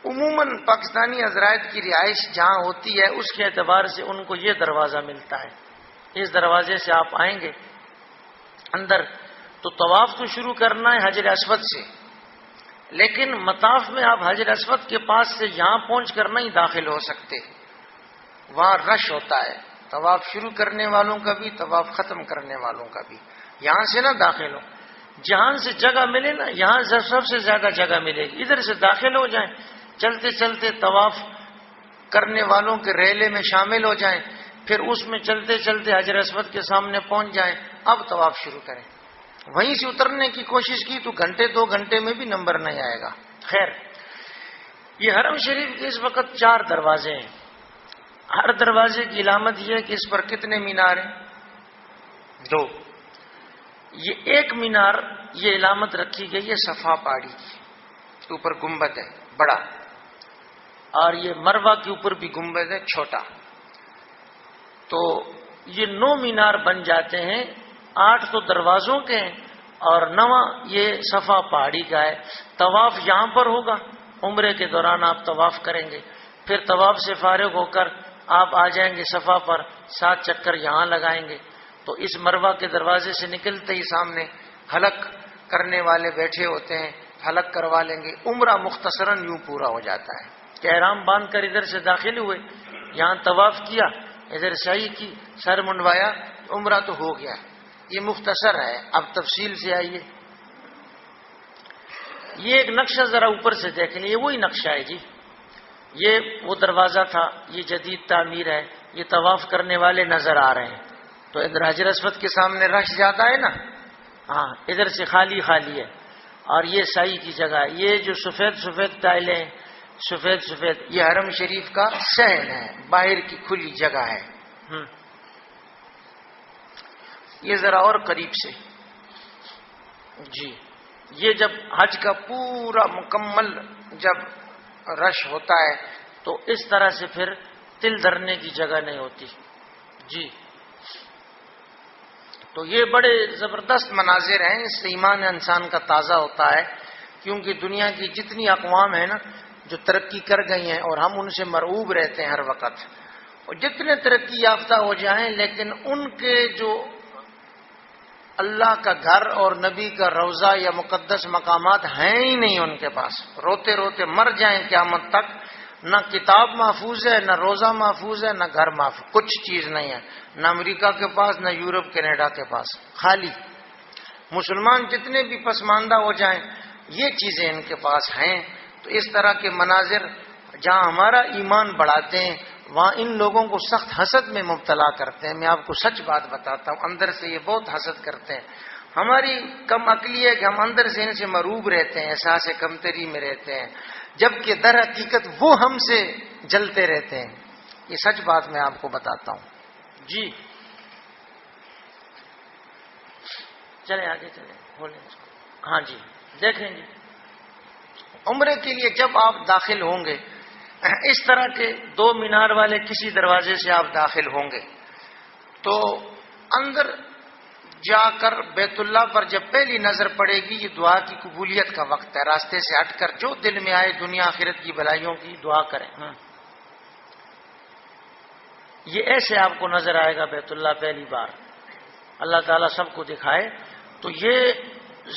عموماً پاکستانی حضرات کی رہائش جہاں ہوتی ہے اس کے اعتبار سے ان کو یہ دروازہ ملتا ہے. اس دروازے سے آپ آئیں گے اندر تو طواف تو شروع کرنا ہے حجر اسود سے، لیکن مطاف میں آپ حجر اسود کے پاس سے یہاں پہنچ کر نہیں داخل ہو سکتے. وہاں رش ہوتا ہے، طواف شروع کرنے والوں کا بھی، طواف ختم کرنے والوں کا بھی. یہاں سے نہ داخل ہو، جہاں سے جگہ ملے نا یہاں سب سے زیادہ جگہ ملے گی، ادھر سے داخل ہو جائیں، چلتے چلتے طواف کرنے والوں کے ریلے میں شامل ہو جائیں، پھر اس میں چلتے چلتے حجر اسود کے سامنے پہنچ جائیں، اب طواف شروع کریں. وہیں سے اترنے کی کوشش کی تو گھنٹے 2 گھنٹے میں بھی نمبر نہیں آئے گا. خیر، یہ حرم شریف کے اس وقت 4 دروازے ہیں. ہر دروازے کی علامت یہ ہے کہ اس پر کتنے مینار ہیں؟ 2. یہ ایک مینار یہ علامت رکھی گئی ہے صفا پہاڑی کی، اوپر گنبد ہے بڑا، اور یہ مروہ کے اوپر بھی گنبد ہے چھوٹا. تو یہ 9 مینار بن جاتے ہیں. 8 تو دروازوں کے ہیں اور 9 یہ صفا پہاڑی کا ہے. طواف یہاں پر ہوگا، عمرے کے دوران آپ طواف کریں گے، پھر طواف سے فارغ ہو کر آپ آ جائیں گے صفا پر، 7 چکر یہاں لگائیں گے. تو اس مروہ کے دروازے سے نکلتے ہی سامنے حلق کرنے والے بیٹھے ہوتے ہیں، حلق کروا لیں گے. عمرہ مختصراً یوں پورا ہو جاتا ہے کہ احرام باندھ کر ادھر سے داخل ہوئے، یہاں طواف کیا، ادھر سعی کی، سر منڈوایا، عمرہ تو ہو گیا. یہ مختصر ہے. اب تفصیل سے آئیے. یہ ایک نقشہ ذرا اوپر سے دیکھ لیں، یہ وہی نقشہ ہے جی. یہ وہ دروازہ تھا، یہ جدید تعمیر ہے. یہ طواف کرنے والے نظر آ رہے ہیں. تو ادھر حجر اسود کے سامنے رش زیادہ ہے نا، ہاں ادھر سے خالی خالی ہے. اور یہ سعی کی جگہ ہے. یہ جو سفید سفید ٹائلیں، سفید سفید، یہ حرم شریف کا صحن ہے، باہر کی کھلی جگہ ہے. یہ ذرا اور قریب سے جی. یہ جب حج کا پورا مکمل جب رش ہوتا ہے تو اس طرح سے پھر تل دھرنے کی جگہ نہیں ہوتی جی. تو یہ بڑے زبردست مناظر ہیں. اس سے ایمان انسان کا تازہ ہوتا ہے، کیونکہ دنیا کی جتنی اقوام ہیں نا جو ترقی کر گئی ہیں اور ہم ان سے مرعوب رہتے ہیں ہر وقت، اور جتنے ترقی یافتہ ہو جائیں لیکن ان کے جو اللہ کا گھر اور نبی کا روضہ یا مقدس مقامات ہیں ہی نہیں ان کے پاس. روتے روتے مر جائیں قیامت تک، نہ کتاب محفوظ ہے، نہ روزہ محفوظ ہے، نہ گھر محفوظ، کچھ چیز نہیں ہے. نہ امریکہ کے پاس، نہ یورپ کینیڈا کے پاس، خالی. مسلمان جتنے بھی پسماندہ ہو جائیں یہ چیزیں ان کے پاس ہیں. تو اس طرح کے مناظر جہاں ہمارا ایمان بڑھاتے ہیں وہاں ان لوگوں کو سخت حسد میں مبتلا کرتے ہیں. میں آپ کو سچ بات بتاتا ہوں، اندر سے یہ بہت حسد کرتے ہیں. ہماری کم عقلی ہے کہ ہم اندر سے ان سے مرعوب رہتے ہیں، احساس کمتری میں رہتے ہیں، جبکہ در حقیقت وہ ہم سے جلتے رہتے ہیں. یہ سچ بات میں آپ کو بتاتا ہوں جی. چلیں آگے چلیں، بولیں. ہاں جی دیکھیں جی، عمرے کے لیے جب آپ داخل ہوں گے اس طرح کے 2 مینار والے کسی دروازے سے آپ داخل ہوں گے تو اندر جا کر بیت اللہ پر جب پہلی نظر پڑے گی یہ دعا کی قبولیت کا وقت ہے. راستے سے ہٹ کر جو دل میں آئے دنیا آخرت کی بھلائیوں کی دعا کریں. یہ ایسے آپ کو نظر آئے گا بیت اللہ پہلی بار. اللہ تعالیٰ سب کو دکھائے. تو یہ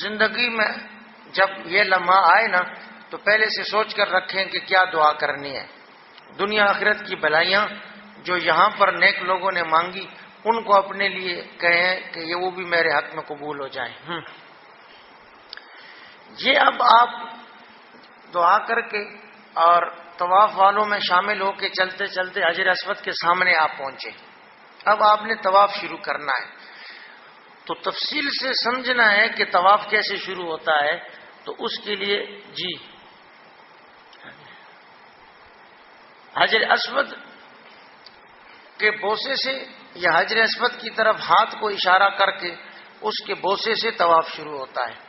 زندگی میں جب یہ لمحہ آئے نا تو پہلے سے سوچ کر رکھیں کہ کیا دعا کرنی ہے. دنیا آخرت کی بھلائیاں جو یہاں پر نیک لوگوں نے مانگی ان کو اپنے لیے کہیں کہ یہ وہ بھی میرے حق میں قبول ہو جائیں. یہ اب آپ دعا کر کے اور طواف والوں میں شامل ہو کے چلتے چلتے حجر اسود کے سامنے آپ پہنچے. اب آپ نے طواف شروع کرنا ہے. تو تفصیل سے سمجھنا ہے کہ طواف کیسے شروع ہوتا ہے. تو اس کے لیے جی حجر اسود کے بوسے سے یا حجر اسود کی طرف ہاتھ کو اشارہ کر کے اس کے بوسے سے طواف شروع ہوتا ہے.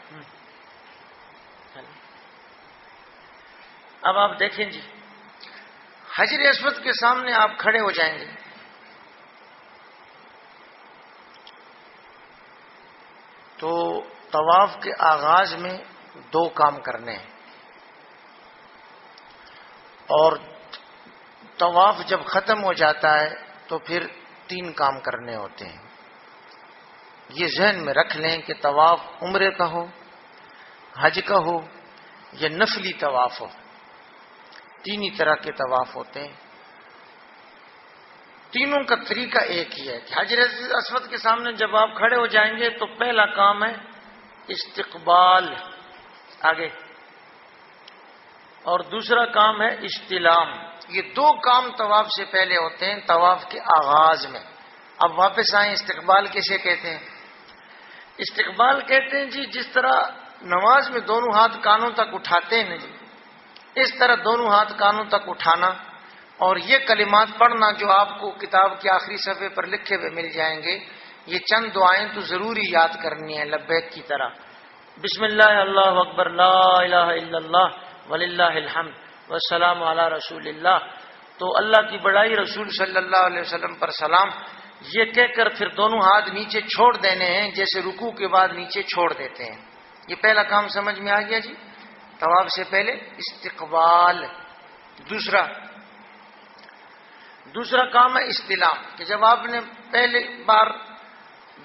اب آپ دیکھیں جی حجر اسود کے سامنے آپ کھڑے ہو جائیں گے. تو طواف کے آغاز میں 2 کام کرنے ہیں اور طواف جب ختم ہو جاتا ہے تو پھر 3 کام کرنے ہوتے ہیں. یہ ذہن میں رکھ لیں کہ طواف عمرے کا ہو، حج کا ہو یا نفلی طواف ہو، 3 ہی طرح کے طواف ہوتے ہیں. تینوں کا طریقہ ایک ہی ہے کہ حجر اسود کے سامنے جب آپ کھڑے ہو جائیں گے تو پہلا کام ہے استقبال آگے، اور دوسرا کام ہے استلام. یہ 2 کام طواف سے پہلے ہوتے ہیں طواف کے آغاز میں. اب واپس آئیں، استقبال کیسے کہتے ہیں؟ استقبال کہتے ہیں جی جس طرح نماز میں دونوں ہاتھ کانوں تک اٹھاتے ہیں نا جی، اس طرح دونوں ہاتھ کانوں تک اٹھانا اور یہ کلمات پڑھنا جو آپ کو کتاب کے آخری صفحے پر لکھے ہوئے مل جائیں گے. یہ چند دعائیں تو ضروری یاد کرنی ہیں لبیک کی طرح. بسم اللہ اللہ اکبر لا الہ الا اللہ وللہ الحمد والسلام علی رسول اللہ. تو اللہ کی بڑائی، رسول صلی اللہ علیہ وسلم پر سلام، یہ کہہ کر پھر دونوں ہاتھ نیچے چھوڑ دینے ہیں جیسے رکوع کے بعد نیچے چھوڑ دیتے ہیں. یہ پہلا کام سمجھ میں آ گیا جی. طواف سے پہلے استقبال. دوسرا کام ہے استلام، کہ جب آپ نے پہلی بار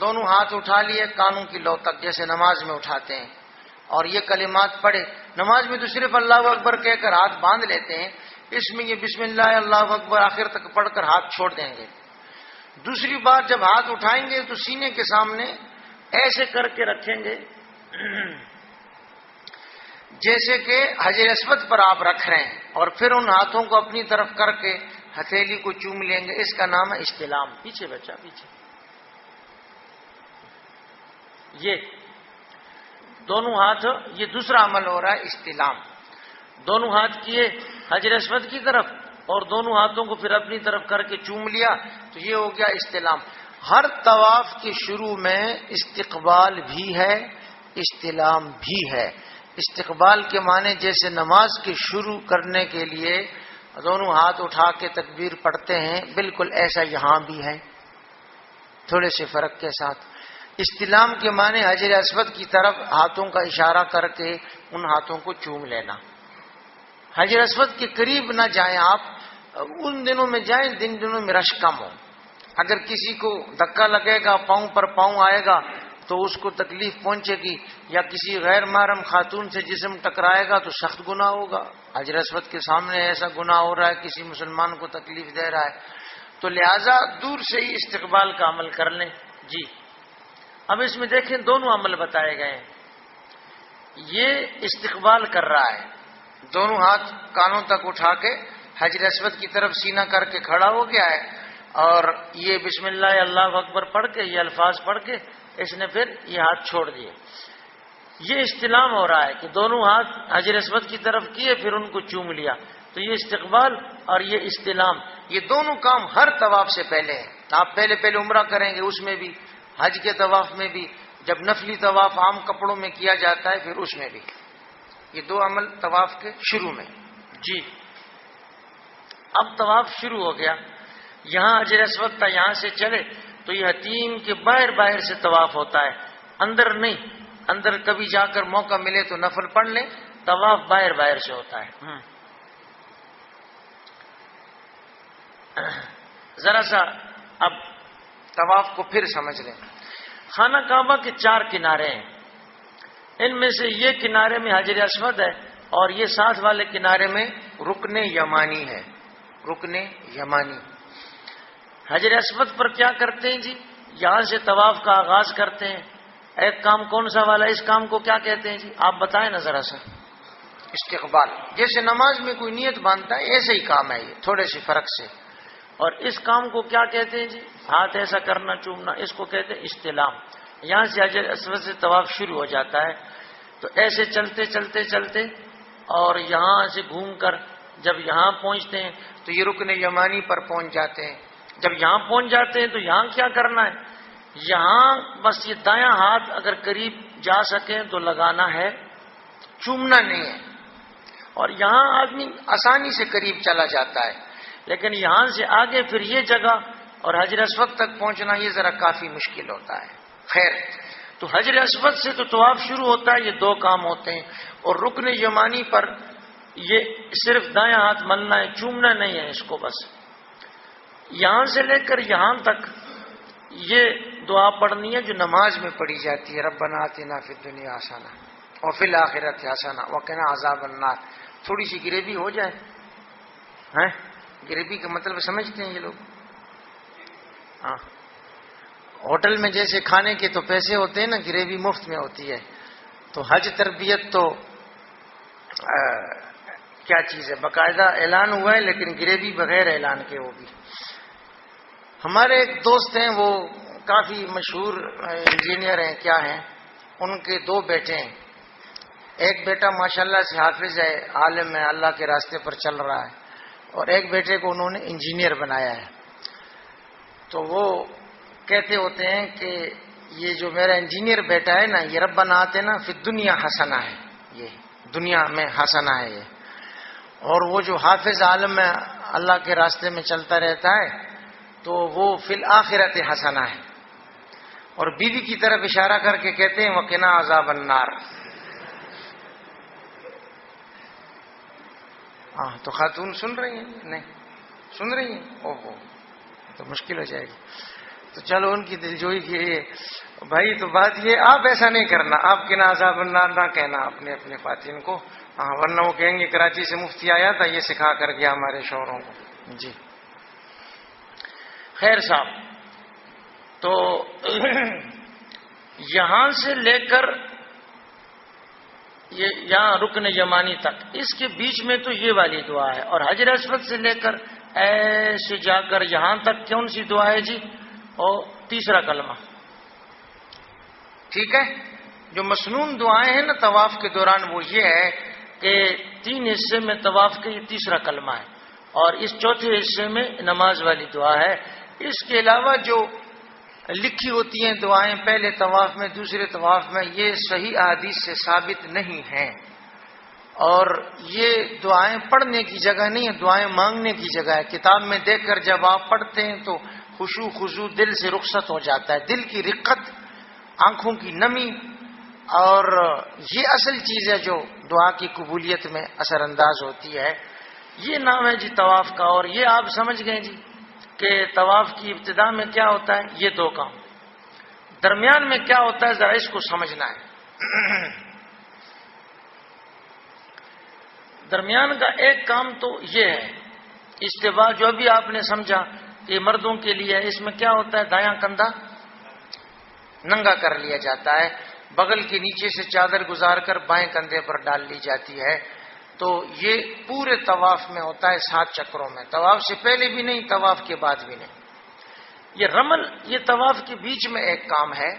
دونوں ہاتھ اٹھا لیے کانوں کی لو تک جیسے نماز میں اٹھاتے ہیں اور یہ کلمات پڑھے. نماز میں تو صرف اللہ اکبر کہہ کر ہاتھ باندھ لیتے ہیں، اس میں یہ بسم اللہ اللہ اکبر آخر تک پڑھ کر ہاتھ چھوڑ دیں گے. دوسری بار جب ہاتھ اٹھائیں گے تو سینے کے سامنے ایسے کر کے رکھیں گے جیسے کہ حجر اسود پر آپ رکھ رہے ہیں، اور پھر ان ہاتھوں کو اپنی طرف کر کے ہتھیلی کو چوم لیں گے. اس کا نام ہے استلام. پیچھے بچہ پیچھے. یہ دونوں ہاتھ، یہ دوسرا عمل ہو رہا ہے استلام. دونوں ہاتھ کیے حجر اسود کی طرف اور دونوں ہاتھوں کو پھر اپنی طرف کر کے چوم لیا، تو یہ ہو گیا استلام. ہر طواف کے شروع میں استقبال بھی ہے، استلام بھی ہے. استقبال کے معنی جیسے نماز کے شروع کرنے کے لیے دونوں ہاتھ اٹھا کے تکبیر پڑھتے ہیں، بالکل ایسا یہاں بھی ہے تھوڑے سے فرق کے ساتھ. استلام کے معنی حجر اسود کی طرف ہاتھوں کا اشارہ کر کے ان ہاتھوں کو چوم لینا. حجر اسود کے قریب نہ جائیں آپ، ان دنوں میں جائیں جن دنوں میں رش کم ہو. اگر کسی کو دھکا لگے گا، پاؤں پر پاؤں آئے گا تو اس کو تکلیف پہنچے گی، یا کسی غیر محرم خاتون سے جسم ٹکرائے گا تو سخت گناہ ہوگا. حجر اسود کے سامنے ایسا گناہ ہو رہا ہے، کسی مسلمان کو تکلیف دے رہا ہے، تو لہذا دور سے ہی استقبال کا عمل کر لیں. جی اب اس میں دیکھیں دونوں عمل بتائے گئے ہیں. یہ استقبال کر رہا ہے، دونوں ہاتھ کانوں تک اٹھا کے حجر اسود کی طرف سینہ کر کے کھڑا ہو گیا ہے، اور یہ بسم اللہ اللہ اکبر پڑھ کے یہ الفاظ پڑھ کے اس نے پھر یہ ہاتھ چھوڑ دیے. یہ استلام ہو رہا ہے کہ دونوں ہاتھ حجر اسود کی طرف کیے پھر ان کو چوم لیا. تو یہ استقبال اور یہ استلام، یہ دونوں کام ہر طواف سے پہلے ہیں. آپ پہلے عمرہ کریں گے، اس میں بھی، حج کے طواف میں بھی، جب نفلی طواف عام کپڑوں میں کیا جاتا ہے پھر اس میں بھی. یہ 2 عمل طواف کے شروع میں. جی اب طواف شروع ہو گیا. یہاں حجر اسود تھا، یہاں سے چلے تو یہ حتیم کے باہر سے طواف ہوتا ہے، اندر نہیں. اندر کبھی جا کر موقع ملے تو نفل پڑھ لیں، طواف باہر سے ہوتا ہے. ذرا سا اب طواف کو پھر سمجھ لیں. خانہ کعبہ کے 4 کنارے ہیں، ان میں سے یہ کنارے میں حجر اسود ہے اور یہ ساتھ والے کنارے میں رکن یمانی ہے. رکن یمانی. حجر اسود پر کیا کرتے ہیں جی؟ یہاں سے طواف کا آغاز کرتے ہیں. ایک کام کون سا والا، اس کام کو کیا کہتے ہیں جی؟ آپ بتائیں نا ذرا سا. استقبال، جیسے نماز میں کوئی نیت باندھتا ہے ایسے ہی کام ہے یہ، تھوڑے سے فرق سے. اور اس کام کو کیا کہتے ہیں جی؟ ہاتھ ایسا کرنا، چومنا، اس کو کہتے ہیں استلام. یہاں سے حجر اسود سے طواف شروع ہو جاتا ہے. تو ایسے چلتے چلتے چلتے اور یہاں سے گھوم کر جب یہاں پہنچتے ہیں تو یہ رکن یمانی پر پہنچ جاتے ہیں. جب یہاں پہنچ جاتے ہیں تو یہاں کیا کرنا ہے؟ یہاں بس یہ دایاں ہاتھ اگر قریب جا سکیں تو لگانا ہے، چومنا نہیں ہے. اور یہاں آدمی آسانی سے قریب چلا جاتا ہے، لیکن یہاں سے آگے پھر یہ جگہ اور حجر اسود تک پہنچنا یہ ذرا کافی مشکل ہوتا ہے. خیر، تو حجر اسود سے تو طواف شروع ہوتا ہے، یہ دو کام ہوتے ہیں. اور رکن یمانی پر یہ صرف دایاں ہاتھ ملنا ہے، چومنا نہیں ہے اس کو. بس یہاں سے لے کر یہاں تک یہ دعا پڑھنی ہے جو نماز میں پڑھی جاتی ہے، ربنا آتنا فی الدنیا حسنہ وفی الآخرۃ حسنہ وقنا عذاب النار. تھوڑی سی گریوی ہو جائے. گریوی کا مطلب سمجھتے ہیں یہ لوگ؟ ہاں، ہوٹل میں جیسے کھانے کے تو پیسے ہوتے ہیں نا، گریوی مفت میں ہوتی ہے. تو حج تربیت تو کیا چیز ہے، باقاعدہ اعلان ہوا ہے، لیکن گریوی بغیر اعلان کے. وہ بھی ہمارے ایک دوست ہیں، وہ کافی مشہور انجینئر ہیں، کیا ہیں، ان کے دو بیٹے ہیں. ایک بیٹا ماشاءاللہ سے حافظ ہے، عالم ہے، اللہ کے راستے پر چل رہا ہے، اور ایک بیٹے کو انہوں نے انجینئر بنایا ہے. تو وہ کہتے ہوتے ہیں کہ یہ جو میرا انجینئر بیٹا ہے نا، یہ ربنا آتنا فی الدنیا حسنہ ہے، یہ دنیا میں حسنہ ہے یہ. اور وہ جو حافظ عالم ہے، اللہ کے راستے میں چلتا رہتا ہے، تو وہ فی الآخرۃ حسنہ ہے. اور بیوی کی طرف اشارہ کر کے کہتے ہیں وقنا عذاب النار. ہاں، تو خاتون سن رہی ہیں؟ نہیں سن رہی ہیں؟ اوہو، تو مشکل ہو جائے گی. تو چلو ان کی دلجوئی کے لیے بھائی، تو بات یہ، آپ ایسا نہیں کرنا، آپ کے نا عذاب النار نہ کہنا اپنے اپنے خواتین کو. ہاں، ورنہ وہ کہیں گے کراچی سے مفتی آیا تھا، یہ سکھا کر گیا ہمارے شوہروں کو. جی خیر صاحب، تو یہاں سے لے کر یہ یہاں رکن یمانی تک، اس کے بیچ میں تو یہ والی دعا ہے. اور حجر اسود سے لے کر ایسے جا کر یہاں تک کون سی دعا ہے جی؟ اور تیسرا کلمہ. ٹھیک ہے، جو مسنون دعائیں ہیں نا طواف کے دوران، وہ یہ ہے کہ 3 حصے میں طواف کے یہ تیسرا کلمہ ہے، اور اس چوتھے حصے میں نماز والی دعا ہے. اس کے علاوہ جو لکھی ہوتی ہیں دعائیں پہلے طواف میں دوسرے طواف میں، یہ صحیح احادیث سے ثابت نہیں ہیں. اور یہ دعائیں پڑھنے کی جگہ نہیں ہے، دعائیں مانگنے کی جگہ ہے. کتاب میں دیکھ کر جب آپ پڑھتے ہیں تو خشوع خضوع دل سے رخصت ہو جاتا ہے، دل کی رقت، آنکھوں کی نمی، اور یہ اصل چیز ہے جو دعا کی قبولیت میں اثر انداز ہوتی ہے. یہ نام ہے جی طواف کا. اور یہ آپ سمجھ گئے جی کہ طواف کی ابتدا میں کیا ہوتا ہے، یہ 2 کام. درمیان میں کیا ہوتا ہے، ذرا اس کو سمجھنا ہے. درمیان کا ایک کام تو یہ ہے استوا، جو بھی آپ نے سمجھا کہ مردوں کے لیے ہے. اس میں کیا ہوتا ہے، دایاں کندھا ننگا کر لیا جاتا ہے، بغل کے نیچے سے چادر گزار کر بائیں کندھے پر ڈال لی جاتی ہے. تو یہ پورے طواف میں ہوتا ہے 7 چکروں میں، طواف سے پہلے بھی نہیں، طواف کے بعد بھی نہیں. یہ رمل، یہ طواف کے بیچ میں ایک کام ہے.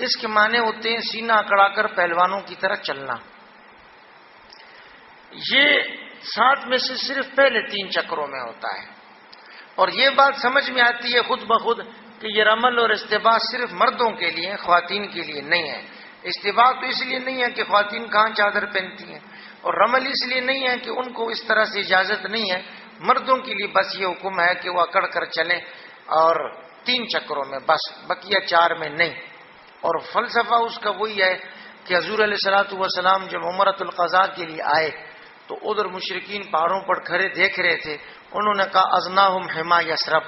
اس کے معنی ہوتے ہیں سینہ اکڑا کر پہلوانوں کی طرح چلنا. یہ 7 میں سے صرف پہلے 3 چکروں میں ہوتا ہے. اور یہ بات سمجھ میں آتی ہے خود بخود کہ یہ رمل اور استباح صرف مردوں کے لیے، خواتین کے لیے نہیں ہے. استباح تو اس لیے نہیں ہے کہ خواتین کہاں چادر پہنتی ہیں، اور رمل اس لیے نہیں ہے کہ ان کو اس طرح سے اجازت نہیں ہے. مردوں کے لیے بس یہ حکم ہے کہ وہ اکڑ کر چلیں، اور 3 چکروں میں بس، بقیہ 4 میں نہیں. اور فلسفہ اس کا وہی ہے کہ حضور علیہ الصلوۃ والسلام جب عمرۃ القضاء کے لیے آئے تو ادھر مشرکین پہاڑوں پر کھڑے دیکھ رہے تھے. انہوں نے کہا ازناہم حما یثرب،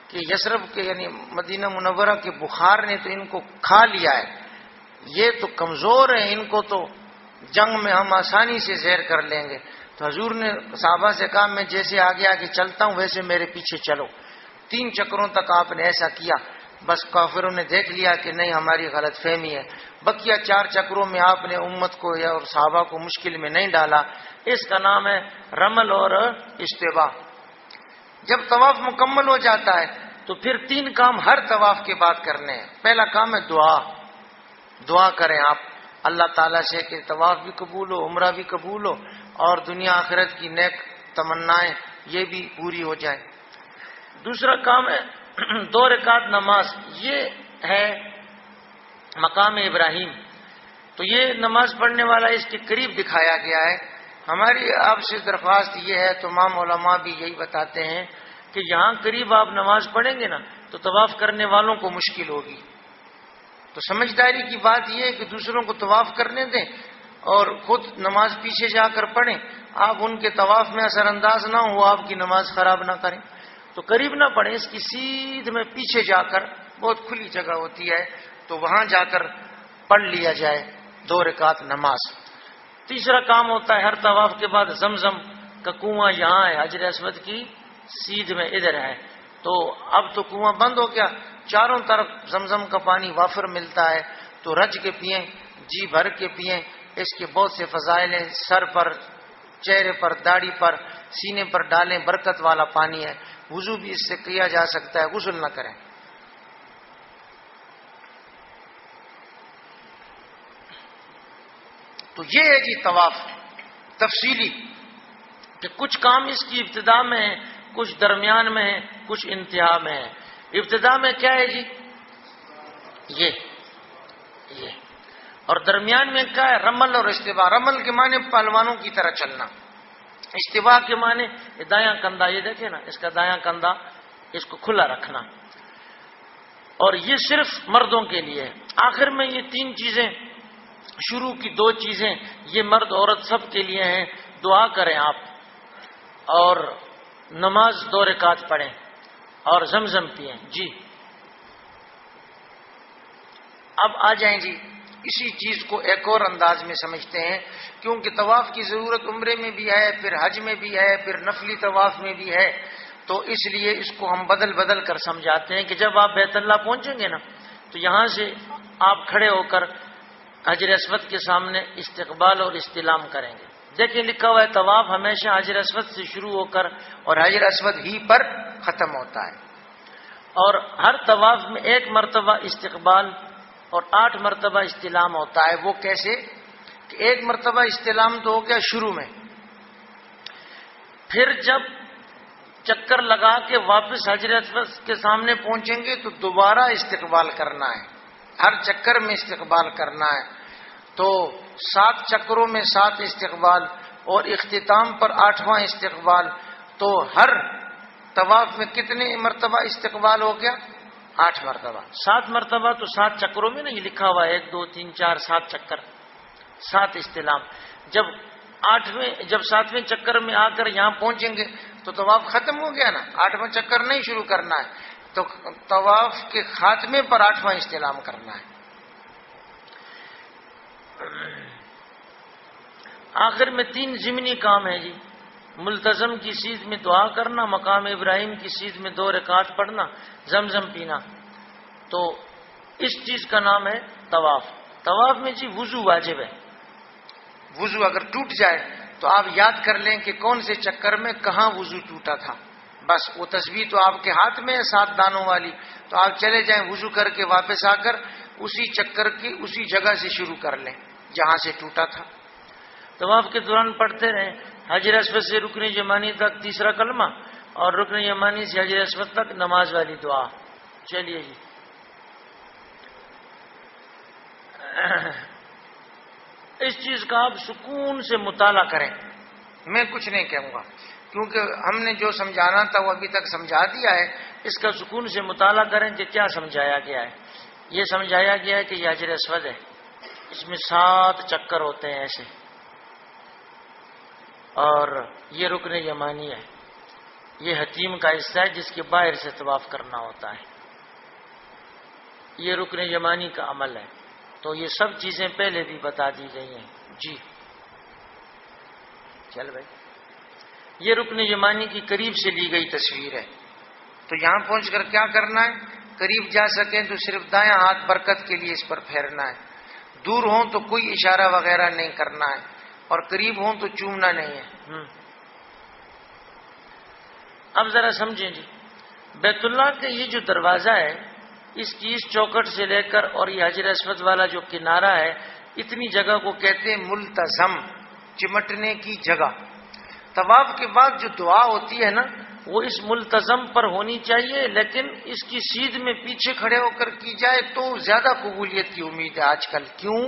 کہ یثرب کے یعنی مدینہ منورہ کے بخار نے تو ان کو کھا لیا ہے، یہ تو کمزور ہیں، ان کو تو جنگ میں ہم آسانی سے زیر کر لیں گے. تو حضور نے صحابہ سے کہا میں جیسے آگے آگے چلتا ہوں ویسے میرے پیچھے چلو. 3 چکروں تک آپ نے ایسا کیا. بس کافروں نے دیکھ لیا کہ نہیں ہماری غلط فہمی ہے، بقیہ 4 چکروں میں آپ نے امت کو یا اور صحابہ کو مشکل میں نہیں ڈالا. اس کا نام ہے رمل اور اشتباہ. جب طواف مکمل ہو جاتا ہے تو پھر 3 کام ہر طواف کے بعد کرنے ہیں. پہلا کام ہے دعا کریں آپ اللہ تعالیٰ سے کہ طواف بھی قبول ہو، عمرہ بھی قبول ہو، اور دنیا آخرت کی نیک تمنائیں یہ بھی پوری ہو جائیں. دوسرا کام ہے 2 رکعت نماز. یہ ہے مقام ابراہیم. تو یہ نماز پڑھنے والا اس کے قریب دکھایا گیا ہے. ہماری آپ سے درخواست یہ ہے، تمام علماء بھی یہی بتاتے ہیں کہ یہاں قریب آپ نماز پڑھیں گے نا تو طواف کرنے والوں کو مشکل ہوگی. تو سمجھداری کی بات یہ ہے کہ دوسروں کو طواف کرنے دیں اور خود نماز پیچھے جا کر پڑھیں. آپ ان کے طواف میں اثر انداز نہ ہو، آپ کی نماز خراب نہ کریں. تو قریب نہ پڑھیں، اس کی سیدھ میں پیچھے جا کر، بہت کھلی جگہ ہوتی ہے تو وہاں جا کر پڑھ لیا جائے 2 رکعت نماز. تیسرا کام ہوتا ہے ہر طواف کے بعد زمزم کا کنواں یہاں ہے، حجر اسود کی سیدھ میں ادھر ہے. تو اب تو کنواں بند ہو گیا، چاروں طرف زمزم کا پانی وافر ملتا ہے. تو رج کے پئیں، جی بھر کے پئیں. اس کے بہت سے فضائل ہیں. سر پر، چہرے پر، داڑھی پر، سینے پر ڈالیں، برکت والا پانی ہے. وضو بھی اس سے کیا جا سکتا ہے، غسل نہ کریں. تو یہ ہے جی طواف تفصیلی، کہ کچھ کام اس کی ابتدا میں ہے، کچھ درمیان میں ہے، کچھ انتہا میں ہے. ابتدا میں کیا ہے جی؟ یہ اور درمیان میں کیا ہے؟ رمل اور استوا. رمل کے معنی پہلوانوں کی طرح چلنا، استوا کے معنی دایاں کندھا، یہ دیکھیں نا، اس کا دایاں کندھا اس کو کھلا رکھنا. اور یہ صرف مردوں کے لیے ہے. آخر میں یہ 3 چیزیں، شروع کی 2 چیزیں، یہ مرد عورت سب کے لیے ہیں. دعا کریں آپ، اور نماز 2 رکعت پڑھیں، اور زمزم پئیں. جی اب آ جائیں جی، اسی چیز کو ایک اور انداز میں سمجھتے ہیں، کیونکہ طواف کی ضرورت عمرے میں بھی ہے، پھر حج میں بھی ہے، پھر نفلی طواف میں بھی ہے. تو اس لیے اس کو ہم بدل کر سمجھاتے ہیں کہ جب آپ بیت اللہ پہنچیں گے نا تو یہاں سے آپ کھڑے ہو کر حجر اسود کے سامنے استقبال اور استلام کریں گے. دیکھیں لکھا ہوا ہے طواف ہمیشہ حجر اسود سے شروع ہو کر اور حجر اسود ہی پر ختم ہوتا ہے. اور ہر طواف میں 1 مرتبہ استقبال اور 8 مرتبہ استلام ہوتا ہے. وہ کیسے کہ 1 مرتبہ استلام تو ہو گیا شروع میں، پھر جب چکر لگا کے واپس حجر اسود کے سامنے پہنچیں گے تو دوبارہ استقبال کرنا ہے. ہر چکر میں استقبال کرنا ہے. تو 7 چکروں میں 7 استقبال اور اختتام پر 8واں استقبال. تو ہر طواف میں کتنے مرتبہ استقبال ہو گیا؟ 8 مرتبہ. 7 مرتبہ تو 7 چکروں میں نا، یہ لکھا ہوا 1 2 3 4 7 چکر، 7 استلام. جب 7ویں چکر میں آ کر یہاں پہنچیں گے تو طواف ختم ہو گیا نا. 8واں چکر نہیں شروع کرنا ہے، تو طواف کے خاتمے پر 8واں استلام کرنا ہے. آخر میں 3 ضمنی کام ہیں جی. ملتزم کی سیدھ میں دعا کرنا، مقام ابراہیم کی سیدھ میں 2 رکعت پڑھنا، زمزم پینا. تو اس چیز کا نام ہے طواف. طواف میں جی وضو واجب ہے. وضو اگر ٹوٹ جائے تو آپ یاد کر لیں کہ کون سے چکر میں کہاں وضو ٹوٹا تھا. بس وہ تسبیح تو آپ کے ہاتھ میں ہے 7 دانوں والی، تو آپ چلے جائیں وضو کر کے واپس آ کر اسی چکر کی اسی جگہ سے شروع کر لیں جہاں سے ٹوٹا تھا. طواف کے دوران پڑھتے رہیں حجر اسود سے رکن یمانی تک 3 کلمہ، اور رکن یمانی سے حجر اسود تک نماز والی دعا. چلیے جی، اس چیز کا آپ سکون سے مطالعہ کریں. میں کچھ نہیں کہوں گا کیونکہ ہم نے جو سمجھانا تھا وہ ابھی تک سمجھا دیا ہے. اس کا سکون سے مطالعہ کریں کہ کیا سمجھایا گیا ہے. یہ سمجھایا گیا ہے کہ یہ حجر اسود ہے، اس میں 7 چکر ہوتے ہیں ایسے، اور یہ رکن یمانی ہے، یہ حتیم کا حصہ ہے جس کے باہر سے طواف کرنا ہوتا ہے. یہ رکن یمانی کا عمل ہے. تو یہ سب چیزیں پہلے بھی بتا دی گئی ہیں. جی چل بھائی، یہ رکن یمانی کی قریب سے لی گئی تصویر ہے. تو یہاں پہنچ کر کیا کرنا ہے؟ قریب جا سکیں تو صرف دایاں ہاتھ برکت کے لیے اس پر پھیرنا ہے، دور ہوں تو کوئی اشارہ وغیرہ نہیں کرنا ہے، اور قریب ہوں تو چومنا نہیں ہے۔ اب ذرا سمجھیں جی، بیت اللہ کا یہ جو دروازہ ہے، اس کی اس چوکٹ سے لے کر اور یہ حجر اسود والا جو کنارہ ہے، اتنی جگہ کو کہتے ہیں ملتزم، چمٹنے کی جگہ۔ طواف کے بعد جو دعا ہوتی ہے نا، وہ اس ملتزم پر ہونی چاہیے، لیکن اس کی سیدھ میں پیچھے کھڑے ہو کر کی جائے تو زیادہ قبولیت کی امید ہے آج کل۔ کیوں؟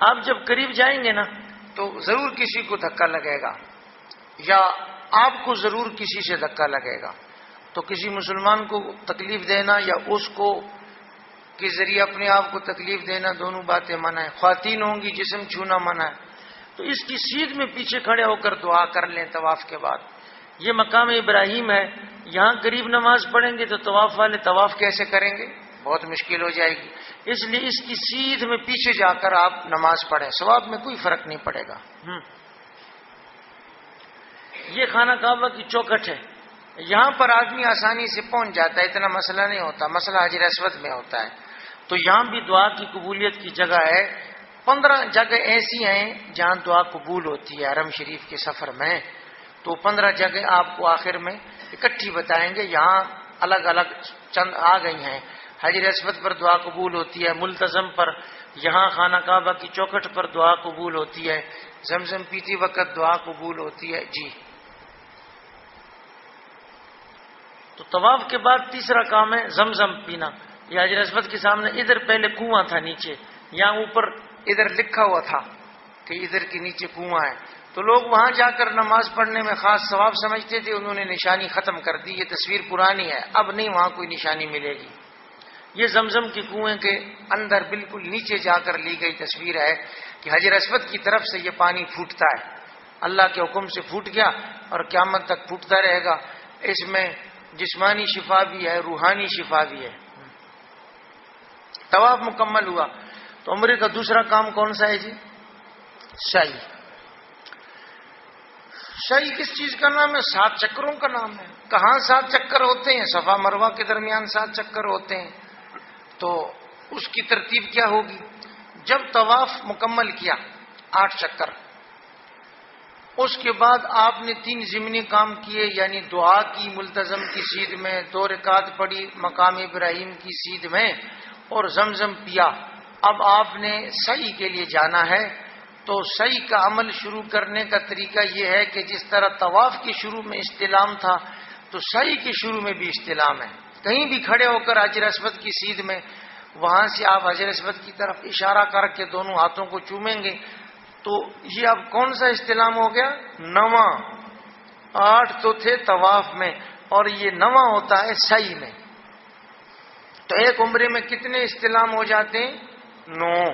آپ جب قریب جائیں گے نا تو ضرور کسی کو دھکا لگے گا، یا آپ کو ضرور کسی سے دھکا لگے گا، تو کسی مسلمان کو تکلیف دینا یا اس کو کے ذریعے اپنے آپ کو تکلیف دینا، دونوں باتیں منع ہے۔ خواتین ہوں گی، جسم چھونا منع ہے، تو اس کی سیدھ میں پیچھے کھڑے ہو کر دعا کر لیں طواف کے بعد۔ یہ مقام ابراہیم ہے، یہاں قریب نماز پڑھیں گے تو طواف والے طواف کیسے کریں گے؟ بہت مشکل ہو جائے گی، اس لیے اس کی سیدھ میں پیچھے جا کر آپ نماز پڑھیں، ثواب میں کوئی فرق نہیں پڑے گا۔ یہ خانہ کعبہ کی چوکٹ ہے، یہاں پر آدمی آسانی سے پہنچ جاتا ہے، اتنا مسئلہ نہیں ہوتا، مسئلہ حجر اسود میں ہوتا ہے۔ تو یہاں بھی دعا کی قبولیت کی جگہ ہے۔ 15 جگہ ایسی ہیں جہاں دعا قبول ہوتی ہے حرم شریف کے سفر میں، تو 15 جگہ آپ کو آخر میں اکٹھی بتائیں گے۔ یہاں الگ الگ چند آ گئی ہیں۔ حجر اسود پر دعا قبول ہوتی ہے، ملتزم پر، یہاں خانہ کعبہ کی چوکٹ پر دعا قبول ہوتی ہے، زمزم پیتی وقت دعا قبول ہوتی ہے۔ جی، تو طواف کے بعد تیسرا کام ہے زمزم پینا۔ یہ حجر اسود کے سامنے ادھر پہلے کنواں تھا، نیچے یہاں اوپر ادھر لکھا ہوا تھا کہ ادھر کے نیچے کنواں ہے، تو لوگ وہاں جا کر نماز پڑھنے میں خاص ثواب سمجھتے تھے، انہوں نے نشانی ختم کر دی۔ یہ تصویر پرانی ہے، اب نہیں وہاں کوئی نشانی ملے گی۔ یہ زمزم کی کنویں کے اندر بالکل نیچے جا کر لی گئی تصویر ہے کہ حجر اسود کی طرف سے یہ پانی پھوٹتا ہے، اللہ کے حکم سے پھوٹ گیا اور قیامت تک پھوٹتا رہے گا۔ اس میں جسمانی شفا بھی ہے، روحانی شفا بھی ہے۔ طواف مکمل ہوا تو عمرے کا دوسرا کام کون سا ہے جی؟ سعی۔ سعی کس چیز کا نام ہے؟ 7 چکروں کا نام ہے۔ کہاں 7 چکر ہوتے ہیں؟ صفا مروہ کے درمیان 7 چکر ہوتے ہیں۔ تو اس کی ترتیب کیا ہوگی؟ جب طواف مکمل کیا 8 چکر، اس کے بعد آپ نے 3 ضمنی کام کیے، یعنی دعا کی ملتزم کی سیدھ میں، 2 رکعت پڑھی مقام ابراہیم کی سیدھ میں، اور زمزم پیا۔ اب آپ نے سعی کے لیے جانا ہے، تو سعی کا عمل شروع کرنے کا طریقہ یہ ہے کہ جس طرح طواف کے شروع میں استلام تھا، تو سعی کے شروع میں بھی استلام ہے۔ کہیں بھی کھڑے ہو کر حجر اسود کی سیدھ میں، وہاں سے آپ حجر اسود کی طرف اشارہ کر کے دونوں ہاتھوں کو چومیں گے، تو یہ اب کون سا استلام ہو گیا؟ 9واں۔ 8 تو تھے طواف میں، اور یہ 9واں ہوتا ہے سعی میں۔ تو ایک عمرے میں کتنے استلام ہو جاتے ہیں؟ 9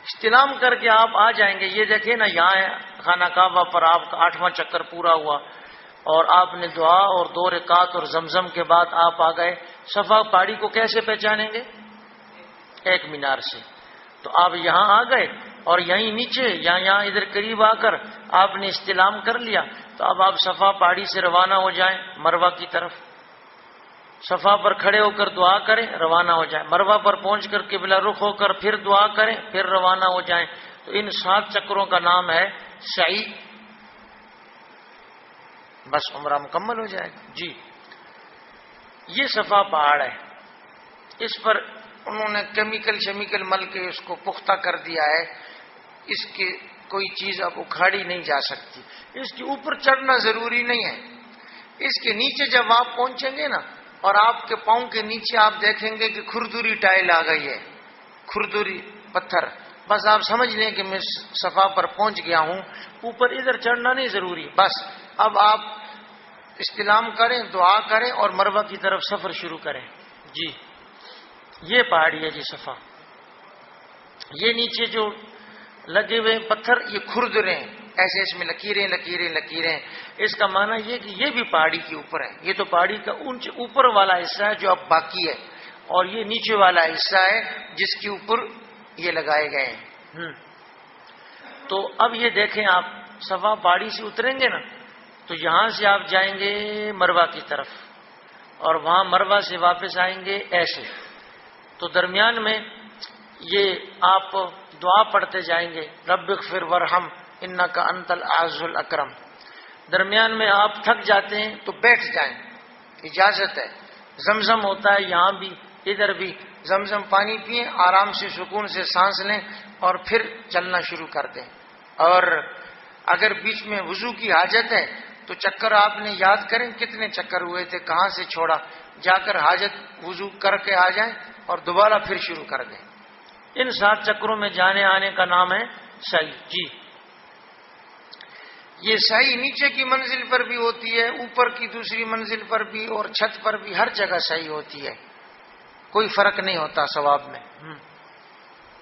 استلام کر کے آپ آ جائیں گے۔ یہ دیکھیں نا، یہاں ہے خانہ کعبہ پر آپ کا 8واں چکر پورا ہوا، اور آپ نے دعا اور 2 رکعت اور زمزم کے بعد آپ آ گئے۔ صفا پہاڑی کو کیسے پہچانیں گے؟ 1 مینار سے۔ تو آپ یہاں آ گئے، اور یہیں نیچے یہاں ادھر قریب آ کر آپ نے استلام کر لیا، تو اب آپ صفا پہاڑی سے روانہ ہو جائیں مروہ کی طرف۔ صفا پر کھڑے ہو کر دعا کریں، روانہ ہو جائیں۔ مروہ پر پہنچ کر قبلہ رخ ہو کر پھر دعا کریں، پھر روانہ ہو جائیں۔ تو ان 7 چکروں کا نام ہے سعی۔ بس عمرہ مکمل ہو جائے گا۔ جی، یہ صفا پہاڑ ہے، اس پر انہوں نے کیمیکل مل کے اس کو پختہ کر دیا ہے، اس کی کوئی چیز اب اکھاڑی نہیں جا سکتی۔ اس کے اوپر چڑھنا ضروری نہیں ہے، اس کے نیچے جب آپ پہنچیں گے نا، اور آپ کے پاؤں کے نیچے آپ دیکھیں گے کہ کھردری ٹائل آ گئی ہے، کھردری پتھر، بس آپ سمجھ لیں کہ میں صفا پر پہنچ گیا ہوں۔ اوپر ادھر چڑھنا نہیں ضروری، بس اب آپ استلام کریں، دعا کریں، اور مروہ کی طرف سفر شروع کریں۔ جی، یہ پہاڑی ہے جی صفا۔ یہ نیچے جو لگے ہوئے پتھر، یہ کھردریں، ایسے اس میں لکیریں۔ اس کا معنی یہ کہ یہ بھی پہاڑی کے اوپر ہے۔ یہ تو پہاڑی کا اوپر والا حصہ ہے جو اب باقی ہے، اور یہ نیچے والا حصہ ہے جس کے اوپر یہ لگائے گئے ہیں۔ تو اب یہ دیکھیں، آپ صفا پہاڑی سے اتریں گے نا، تو یہاں سے آپ جائیں گے مروہ کی طرف، اور وہاں مروہ سے واپس آئیں گے ایسے. تو درمیان میں یہ آپ دعا پڑھتے جائیں گے رب اغفر ورحم انک انت العز الاکرم. درمیان میں آپ تھک جاتے ہیں تو بیٹھ جائیں، اجازت ہے. زمزم ہوتا ہے یہاں بھی ادھر بھی، زمزم پانی پئیں، آرام سے سکون سے سانس لیں اور پھر چلنا شروع کر دیں. اور اگر بیچ میں وضو کی حاجت ہے تو چکر آپ نے یاد کریں کتنے چکر ہوئے تھے، کہاں سے چھوڑا، جا کر حاجت وضو کر کے آ جائیں اور دوبارہ پھر شروع کر دیں. ان 7 چکروں میں جانے آنے کا نام ہے سعی. جی یہ سعی نیچے کی منزل پر بھی ہوتی ہے، اوپر کی دوسری منزل پر بھی، اور چھت پر بھی، ہر جگہ سعی ہوتی ہے، کوئی فرق نہیں ہوتا ثواب میں.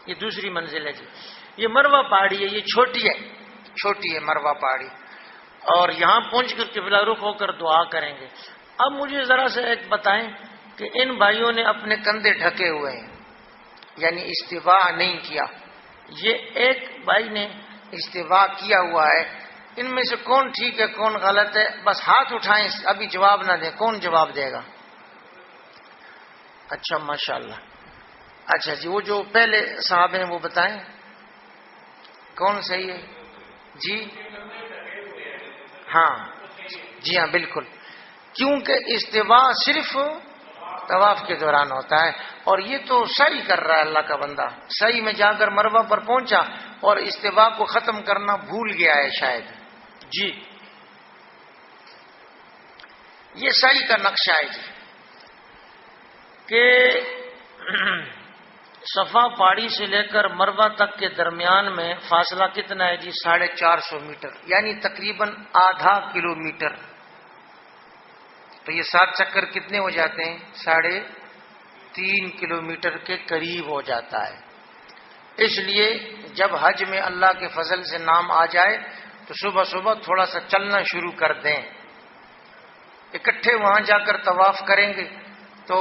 یہ دوسری منزل ہے. جی یہ مروہ پہاڑی ہے، یہ چھوٹی ہے مروہ پہاڑی. اور یہاں پہنچ کر قبلہ رخ ہو کر دعا کریں گے. اب مجھے ذرا سے ایک بتائیں کہ ان بھائیوں نے اپنے کندھے ڈھکے ہوئے ہیں، یعنی استوا نہیں کیا. یہ ایک بھائی نے استوا کیا ہوا ہے. ان میں سے کون ٹھیک ہے کون غلط ہے؟ بس ہاتھ اٹھائیں، ابھی جواب نہ دیں. کون جواب دے گا؟ اچھا ماشاءاللہ. اچھا جی، وہ جو پہلے صاحب ہیں وہ بتائیں کون صحیح ہے. جی ہاں، جی ہاں بالکل، کیونکہ استوا صرف طواف کے دوران ہوتا ہے، اور یہ تو سعی کر رہا ہے اللہ کا بندہ. سعی میں جا کر مروہ پر پہنچا اور استوا کو ختم کرنا بھول گیا ہے شاید. جی یہ سعی کا نقشہ ہے جی، کہ صفا پہاڑی سے لے کر مروہ تک کے درمیان میں فاصلہ کتنا ہے جی؟ 450 میٹر، یعنی تقریباً آدھا کلومیٹر. تو یہ 7 چکر کتنے ہو جاتے ہیں؟ 3.5 کلومیٹر کے قریب ہو جاتا ہے. اس لیے جب حج میں اللہ کے فضل سے نام آ جائے تو صبح صبح تھوڑا سا چلنا شروع کر دیں. اکٹھے وہاں جا کر طواف کریں گے تو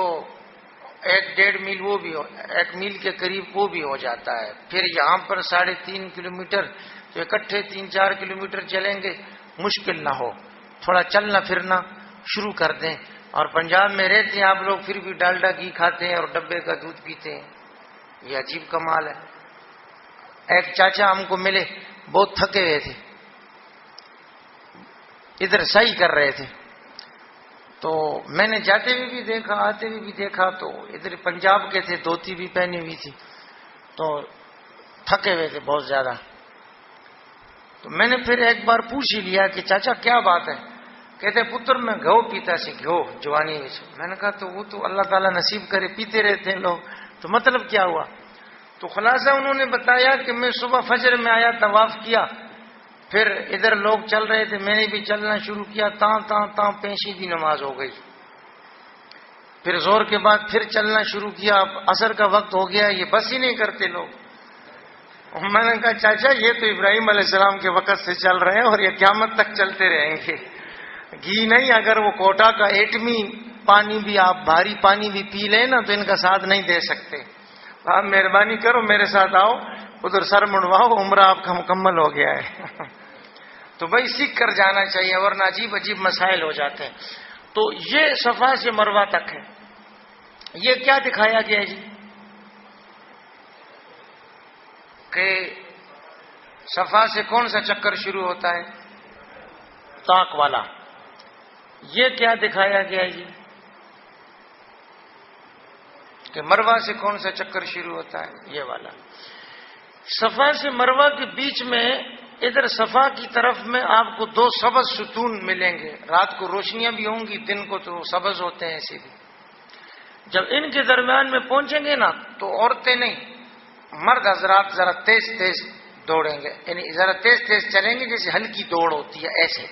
1.5 میل وہ بھی 1 میل کے قریب وہ بھی ہو جاتا ہے. پھر یہاں پر 3.5 کلومیٹر، تو اکٹھے 3-4 کلومیٹر چلیں گے، مشکل نہ ہو، تھوڑا چلنا پھرنا شروع کر دیں. اور پنجاب میں رہتے ہیں آپ لوگ، پھر بھی ڈالڈا گھی کھاتے ہیں اور ڈبے کا دودھ پیتے ہیں. یہ عجیب کمال ہے. ایک چاچا ہم کو ملے، بہت تھکے ہوئے تھے، ادھر سعی کر رہے تھے. تو میں نے جاتے ہوئے بھی دیکھا آتے ہوئے بھی دیکھا، تو ادھر پنجاب کے تھے، دھوتی بھی پہنی ہوئی تھی، تو تھکے ہوئے تھے بہت زیادہ. تو میں نے پھر ایک بار پوچھ ہی لیا کہ چاچا کیا بات ہے؟ کہتے پتر میں گھو پیتا سی، گھو جوانی میں. میں نے کہا تو وہ تو اللہ تعالیٰ نصیب کرے، پیتے رہتے ہیں لوگ، تو مطلب کیا ہوا؟ تو خلاصہ انہوں نے بتایا کہ میں صبح فجر میں آیا، طواف کیا، پھر ادھر لوگ چل رہے تھے، میں نے بھی چلنا شروع کیا، تاں پینشی کی نماز ہو گئی. پھر زور کے بعد پھر چلنا شروع کیا، اب عصر کا وقت ہو گیا، یہ بس ہی نہیں کرتے لوگ. میں نے کہا چاچا یہ تو ابراہیم علیہ السلام کے وقت سے چل رہے ہیں اور یہ قیامت تک چلتے رہیں گے. گھی نہیں، اگر وہ کوٹا کا ایٹمی پانی بھی آپ بھاری پانی بھی پی لیں نا تو ان کا ساتھ نہیں دے سکتے. آپ مہربانی کرو میرے ساتھ آؤ، ادھر سر منڈواؤ، عمرہ آپ کا مکمل ہو گیا ہے. تو بھائی سیکھ کر جانا چاہیے ورنہ عجیب عجیب مسائل ہو جاتے ہیں. تو یہ صفا سے مروہ تک ہے. یہ کیا دکھایا گیا جی؟ کہ صفا سے کون سا چکر شروع ہوتا ہے؟ طاق والا. یہ کیا دکھایا گیا جی؟ کہ مروہ سے کون سا چکر شروع ہوتا ہے؟ یہ والا. صفا سے مروہ کے بیچ میں ادھر صفا کی طرف میں آپ کو 2 سبز ستون ملیں گے. رات کو روشنیاں بھی ہوں گی، دن کو تو سبز ہوتے ہیں ایسے بھی. جب ان کے درمیان میں پہنچیں گے نا تو عورتیں نہیں، مرد حضرات ذرا تیز تیز دوڑیں گے، یعنی ذرا تیز تیز چلیں گے جیسے ہلکی دوڑ ہوتی ہے ایسے،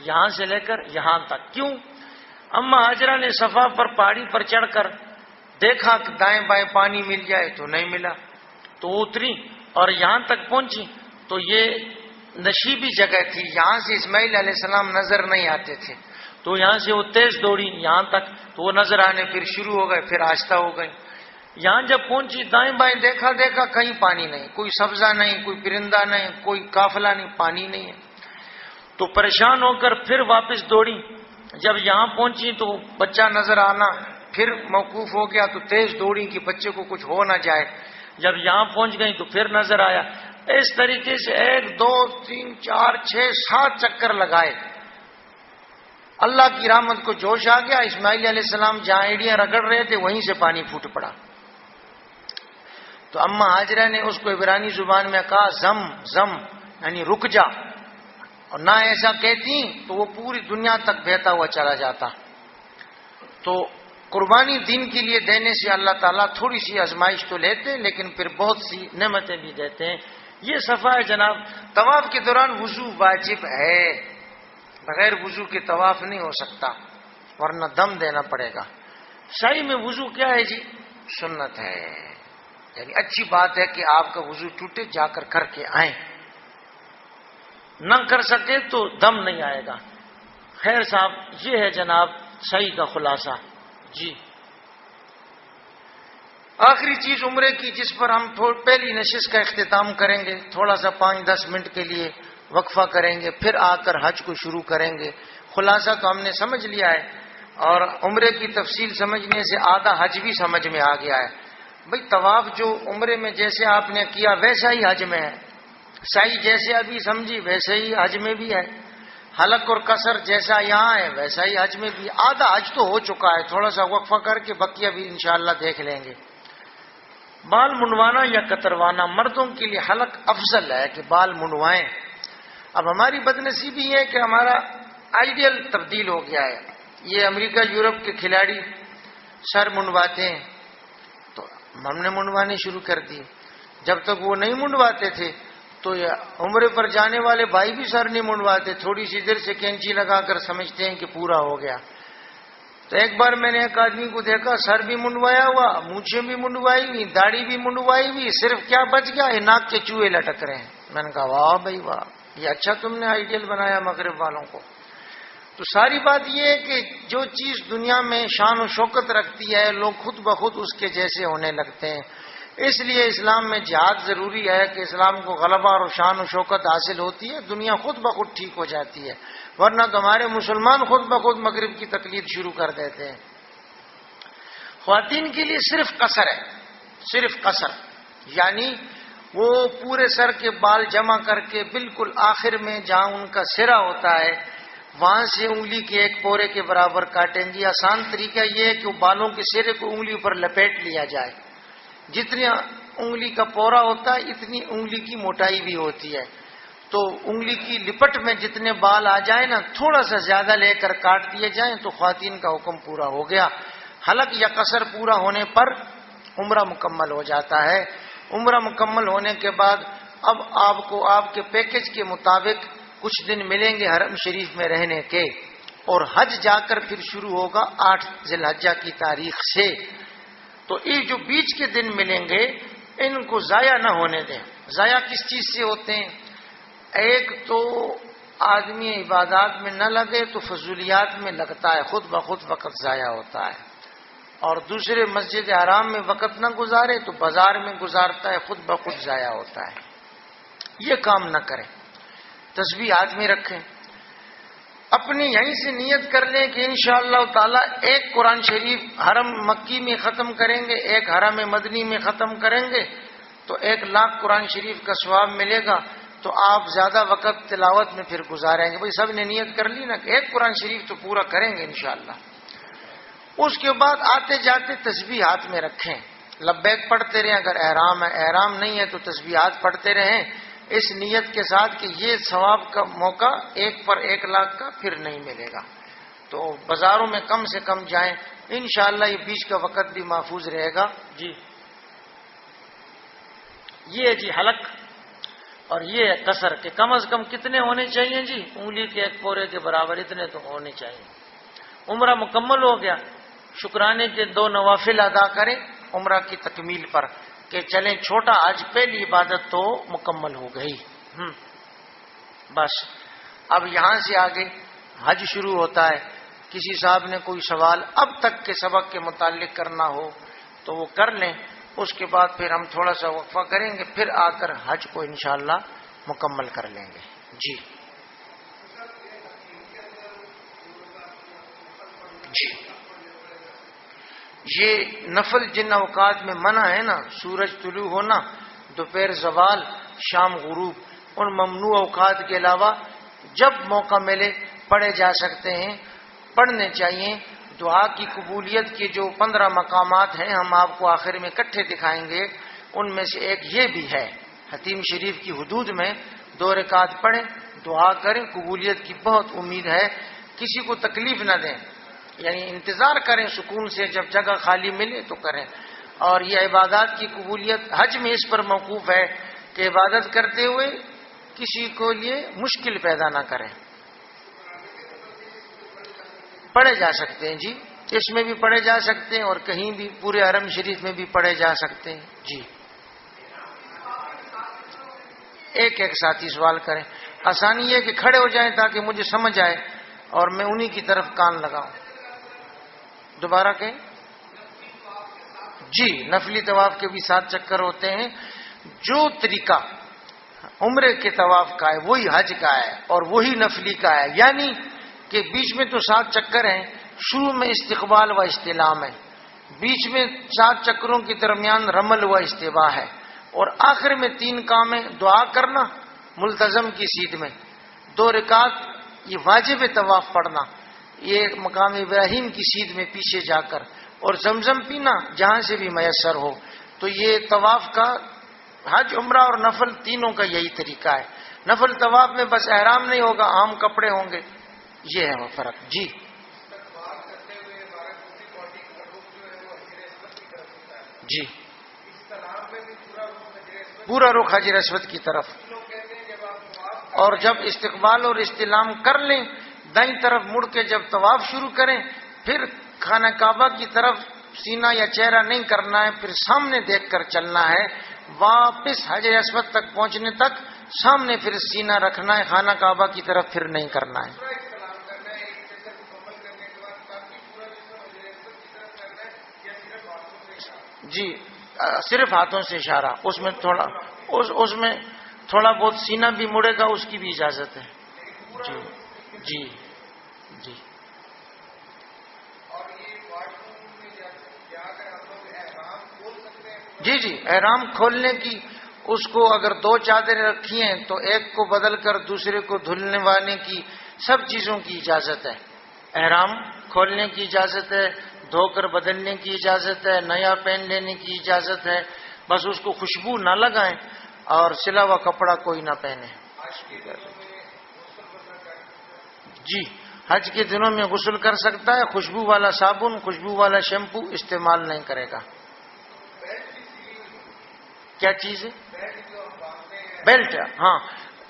یہاں سے لے کر یہاں تک. کیوں؟ اما ہاجرہ نے صفا پر پہاڑی پر چڑھ کر دیکھا کہ دائیں بائیں پانی مل جائے تو نہیں ملا، تو اتری اور یہاں تک پہنچی. تو یہ نشیبی جگہ تھی، یہاں سے اسماعیل علیہ السلام نظر نہیں آتے تھے، تو یہاں سے وہ تیز دوڑی یہاں تک، تو وہ نظر آنے پھر شروع ہو گئے، پھر آہستہ ہو گئی. یہاں جب پہنچی دائیں بائیں دیکھا کہیں پانی نہیں، کوئی سبزہ نہیں، کوئی پرندہ نہیں، کوئی قافلہ نہیں، پانی نہیں ہے. تو پریشان ہو کر پھر واپس دوڑی جب یہاں پہنچی تو بچہ نظر آنا، پھر موقوف ہو گیا تو تیز دوڑی کہ بچے کو کچھ ہو نہ جائے، جب یہاں پہنچ گئی تو پھر نظر آیا. اس طریقے سے 1 2 3 4 6 7 چکر لگائے. اللہ کی رحمت کو جوش آ گیا. اسماعیل علیہ السلام جہاں ایڑیاں رگڑ رہے تھے وہیں سے پانی پھوٹ پڑا. تو اما ہاجرہ نے اس کو عبرانی زبان میں کہا زم زم، یعنی رک جا، اور نہ ایسا کہتی تو وہ پوری دنیا تک بہتا ہوا چلا جاتا. تو قربانی دین کے لیے دینے سے اللہ تعالیٰ تھوڑی سی آزمائش تو لیتے ہیں لیکن پھر بہت سی نعمتیں بھی دیتے ہیں. یہ صفا ہے جناب. طواف کے دوران وضو واجب ہے، بغیر وضو کے طواف نہیں ہو سکتا، ورنہ دم دینا پڑے گا. سعی میں وضو کیا ہے جی؟ سنت ہے، یعنی اچھی بات ہے کہ آپ کا وضو ٹوٹے جا کر کے آئیں، نہ کر سکے تو دم نہیں آئے گا. خیر صاحب، یہ ہے جناب صحیح کا خلاصہ. جی آخری چیز عمرے کی، جس پر ہم پہلی نشست کا اختتام کریں گے، تھوڑا سا 5-10 منٹ کے لیے وقفہ کریں گے، پھر آ کر حج کو شروع کریں گے. خلاصہ تو ہم نے سمجھ لیا ہے، اور عمرے کی تفصیل سمجھنے سے آدھا حج بھی سمجھ میں آ گیا ہے. بھئی طواف جو عمرے میں جیسے آپ نے کیا ویسا ہی حج میں ہے، سعی جیسے ابھی سمجھی ویسے ہی حج میں بھی ہے، حلق اور قصر جیسا یہاں ہے ویسا ہی حج میں بھی. آدھا حج تو ہو چکا ہے، تھوڑا سا وقفہ کر کے بقیہ بھی انشاءاللہ دیکھ لیں گے. بال منڈوانا یا کتروانا، مردوں کے لیے حلق افضل ہے کہ بال منڈوائیں. اب ہماری بدنصیبی ہے کہ ہمارا آئیڈیل تبدیل ہو گیا ہے. یہ امریکہ یورپ کے کھلاڑی سر منڈواتے ہیں تو ہم نے منڈوانے شروع کر دی. جب تک وہ نہیں منڈواتے تھے تو عمرے پر جانے والے بھائی بھی سر نہیں منڈواتے، تھوڑی سی دیر سے کینچی لگا کر سمجھتے ہیں کہ پورا ہو گیا. تو ایک بار میں نے ایک آدمی کو دیکھا، سر بھی منڈوایا ہوا، مونچھیں بھی منڈوائی ہوئی، داڑھی بھی منڈوائی ہوئی، صرف کیا بچ گیا ہے، ناک کے چوہے لٹک رہے ہیں. میں نے کہا واہ بھائی واہ، یہ اچھا تم نے آئیڈیل بنایا مغرب والوں کو. تو ساری بات یہ ہے کہ جو چیز دنیا میں شان و شوکت رکھتی ہے لوگ خود بخود اس کے جیسے ہونے لگتے ہیں. اس لیے اسلام میں جہاد ضروری ہے کہ اسلام کو غلبہ اور شان و شوکت حاصل ہوتی ہے، دنیا خود بخود ٹھیک ہو جاتی ہے. ورنہ تو ہمارے مسلمان خود بخود مغرب کی تقلید شروع کر دیتے ہیں. خواتین کے لیے صرف قصر ہے، صرف قصر، یعنی وہ پورے سر کے بال جمع کر کے بالکل آخر میں جہاں ان کا سرا ہوتا ہے وہاں سے انگلی کے 1 پورے کے برابر کاٹیں گی. آسان طریقہ یہ ہے کہ وہ بالوں کے سرے کو انگلی پر لپیٹ لیا جائے. جتنی انگلی کا پورا ہوتا ہے اتنی انگلی کی موٹائی بھی ہوتی ہے. تو انگلی کی لپٹ میں جتنے بال آ جائیں نا، تھوڑا سا زیادہ لے کر کاٹ دیے جائیں تو خواتین کا حکم پورا ہو گیا. حلق یا قصر پورا ہونے پر عمرہ مکمل ہو جاتا ہے. عمرہ مکمل ہونے کے بعد اب آپ کو آپ کے پیکج کے مطابق کچھ دن ملیں گے حرم شریف میں رہنے کے، اور حج جا کر پھر شروع ہوگا 8 ذی الحجہ کی تاریخ سے. تو یہ جو بیچ کے دن ملیں گے ان کو ضائع نہ ہونے دیں. ضائع کس چیز سے ہوتے ہیں؟ ایک تو آدمی عبادات میں نہ لگے تو فضولیات میں لگتا ہے، خود بخود وقت ضائع ہوتا ہے. اور دوسرے مسجد حرام میں وقت نہ گزارے تو بازار میں گزارتا ہے، خود بخود ضائع ہوتا ہے. یہ کام نہ کریں. تسبیح ہاتھ میں رکھیں، اپنی یہیں سے نیت کر لیں کہ انشاءاللہ تعالی ایک قرآن شریف حرم مکی میں ختم کریں گے، ایک حرم مدنی میں ختم کریں گے تو 1,00,000 قرآن شریف کا ثواب ملے گا. تو آپ زیادہ وقت تلاوت میں پھر گزاریں گے. بھائی سب نے نیت کر لی نا کہ ایک قرآن شریف تو پورا کریں گے انشاءاللہ. اس کے بعد آتے جاتے تسبیح ہاتھ میں رکھیں، لبیک پڑھتے رہیں. اگر احرام ہے، احرام نہیں ہے تو تسبیحات پڑھتے رہیں، اس نیت کے ساتھ کہ یہ ثواب کا موقع 1 پر 1,00,000 کا پھر نہیں ملے گا. تو بازاروں میں کم سے کم جائیں، انشاءاللہ یہ بیچ کا وقت بھی محفوظ رہے گا. جی یہ ہے جی حلق، اور یہ ہے قصر کہ کم از کم کتنے ہونے چاہیے جی؟ انگلی کے 1 پورے کے برابر اتنے تو ہونے چاہیے. عمرہ مکمل ہو گیا. شکرانے کے 2 نوافل ادا کریں عمرہ کی تکمیل پر کہ چلیں چھوٹا حج، پہلی عبادت تو مکمل ہو گئی. بس اب یہاں سے آگے حج شروع ہوتا ہے. کسی صاحب نے کوئی سوال اب تک کے سبق کے متعلق کرنا ہو تو وہ کر لیں. اس کے بعد پھر ہم تھوڑا سا وقفہ کریں گے، پھر آ کر حج کو انشاءاللہ مکمل کر لیں گے. جی یہ نفل جن اوقات میں منع ہے نا، سورج طلوع ہونا، دوپہر زوال، شام غروب، ان ممنوع اوقات کے علاوہ جب موقع ملے پڑھے جا سکتے ہیں، پڑھنے چاہیے۔ دعا کی قبولیت کے جو 15 مقامات ہیں ہم آپ کو آخر میں اکٹھے دکھائیں گے، ان میں سے ایک یہ بھی ہے۔ حتیم شریف کی حدود میں 2 رکعت پڑھیں، دعا کریں، قبولیت کی بہت امید ہے۔ کسی کو تکلیف نہ دیں، یعنی انتظار کریں سکون سے، جب جگہ خالی ملے تو کریں۔ اور یہ عبادات کی قبولیت حج میں اس پر موقوف ہے کہ عبادت کرتے ہوئے کسی کو لیے مشکل پیدا نہ کریں۔ پڑھے جا سکتے ہیں جی، اس میں بھی پڑھے جا سکتے ہیں اور کہیں بھی پورے حرم شریف میں بھی پڑھے جا سکتے ہیں جی۔ ایک ایک ساتھی سوال کریں، آسانی یہ کہ کھڑے ہو جائیں تاکہ مجھے سمجھ آئے اور میں انہی کی طرف کان لگاؤں۔ دوبارہ کہیں جی، نفلی طواف کے بھی 7 چکر ہوتے ہیں۔ جو طریقہ عمرے کے طواف کا ہے وہی حج کا ہے اور وہی نفلی کا ہے، یعنی کہ بیچ میں تو 7 چکر ہیں، شروع میں استقبال و استلام ہے، بیچ میں 7 چکروں کے درمیان رمل و استوا ہے، اور آخر میں 3 کام ہے، دعا کرنا ملتزم کی سیدھ میں، 2 رکعت یہ واجب طواف پڑھنا یہ مقام ابراہیم کی سیدھ میں پیچھے جا کر، اور زمزم پینا جہاں سے بھی میسر ہو۔ تو یہ طواف کا حج عمرہ اور نفل تینوں کا یہی طریقہ ہے۔ نفل طواف میں بس احرام نہیں ہوگا، عام کپڑے ہوں گے، یہ ہے وہ فرق جی۔ جی پورا رخ حجر اسود کی طرف، اور جب استقبال اور استلام کر لیں دائیں طرف مڑ کے جب طواف شروع کریں، پھر خانہ کعبہ کی طرف سینہ یا چہرہ نہیں کرنا ہے، پھر سامنے دیکھ کر چلنا ہے، واپس حجر اسود تک پہنچنے تک سامنے پھر سینہ رکھنا ہے، خانہ کعبہ کی طرف پھر نہیں کرنا ہے جی۔ صرف ہاتھوں سے اشارہ، اس میں تھوڑا بہت سینہ بھی مڑے گا، اس کی بھی اجازت ہے جی جی جی۔ جی جی احرام کھولنے کی، اس کو اگر 2 چادریں رکھی ہیں تو ایک کو بدل کر دوسرے کو دھلنے وانے کی سب چیزوں کی اجازت ہے۔ احرام کھولنے کی اجازت ہے، دھو کر بدلنے کی اجازت ہے، نیا پہن لینے کی اجازت ہے، بس اس کو خوشبو نہ لگائیں اور سلا ہوا کپڑا کوئی نہ پہنے جی۔ حج کے دنوں میں غسل کر سکتا ہے، خوشبو والا صابن، خوشبو والا شیمپو استعمال نہیں کرے گا۔ کیا چیز ہے؟ بیلٹ، ہاں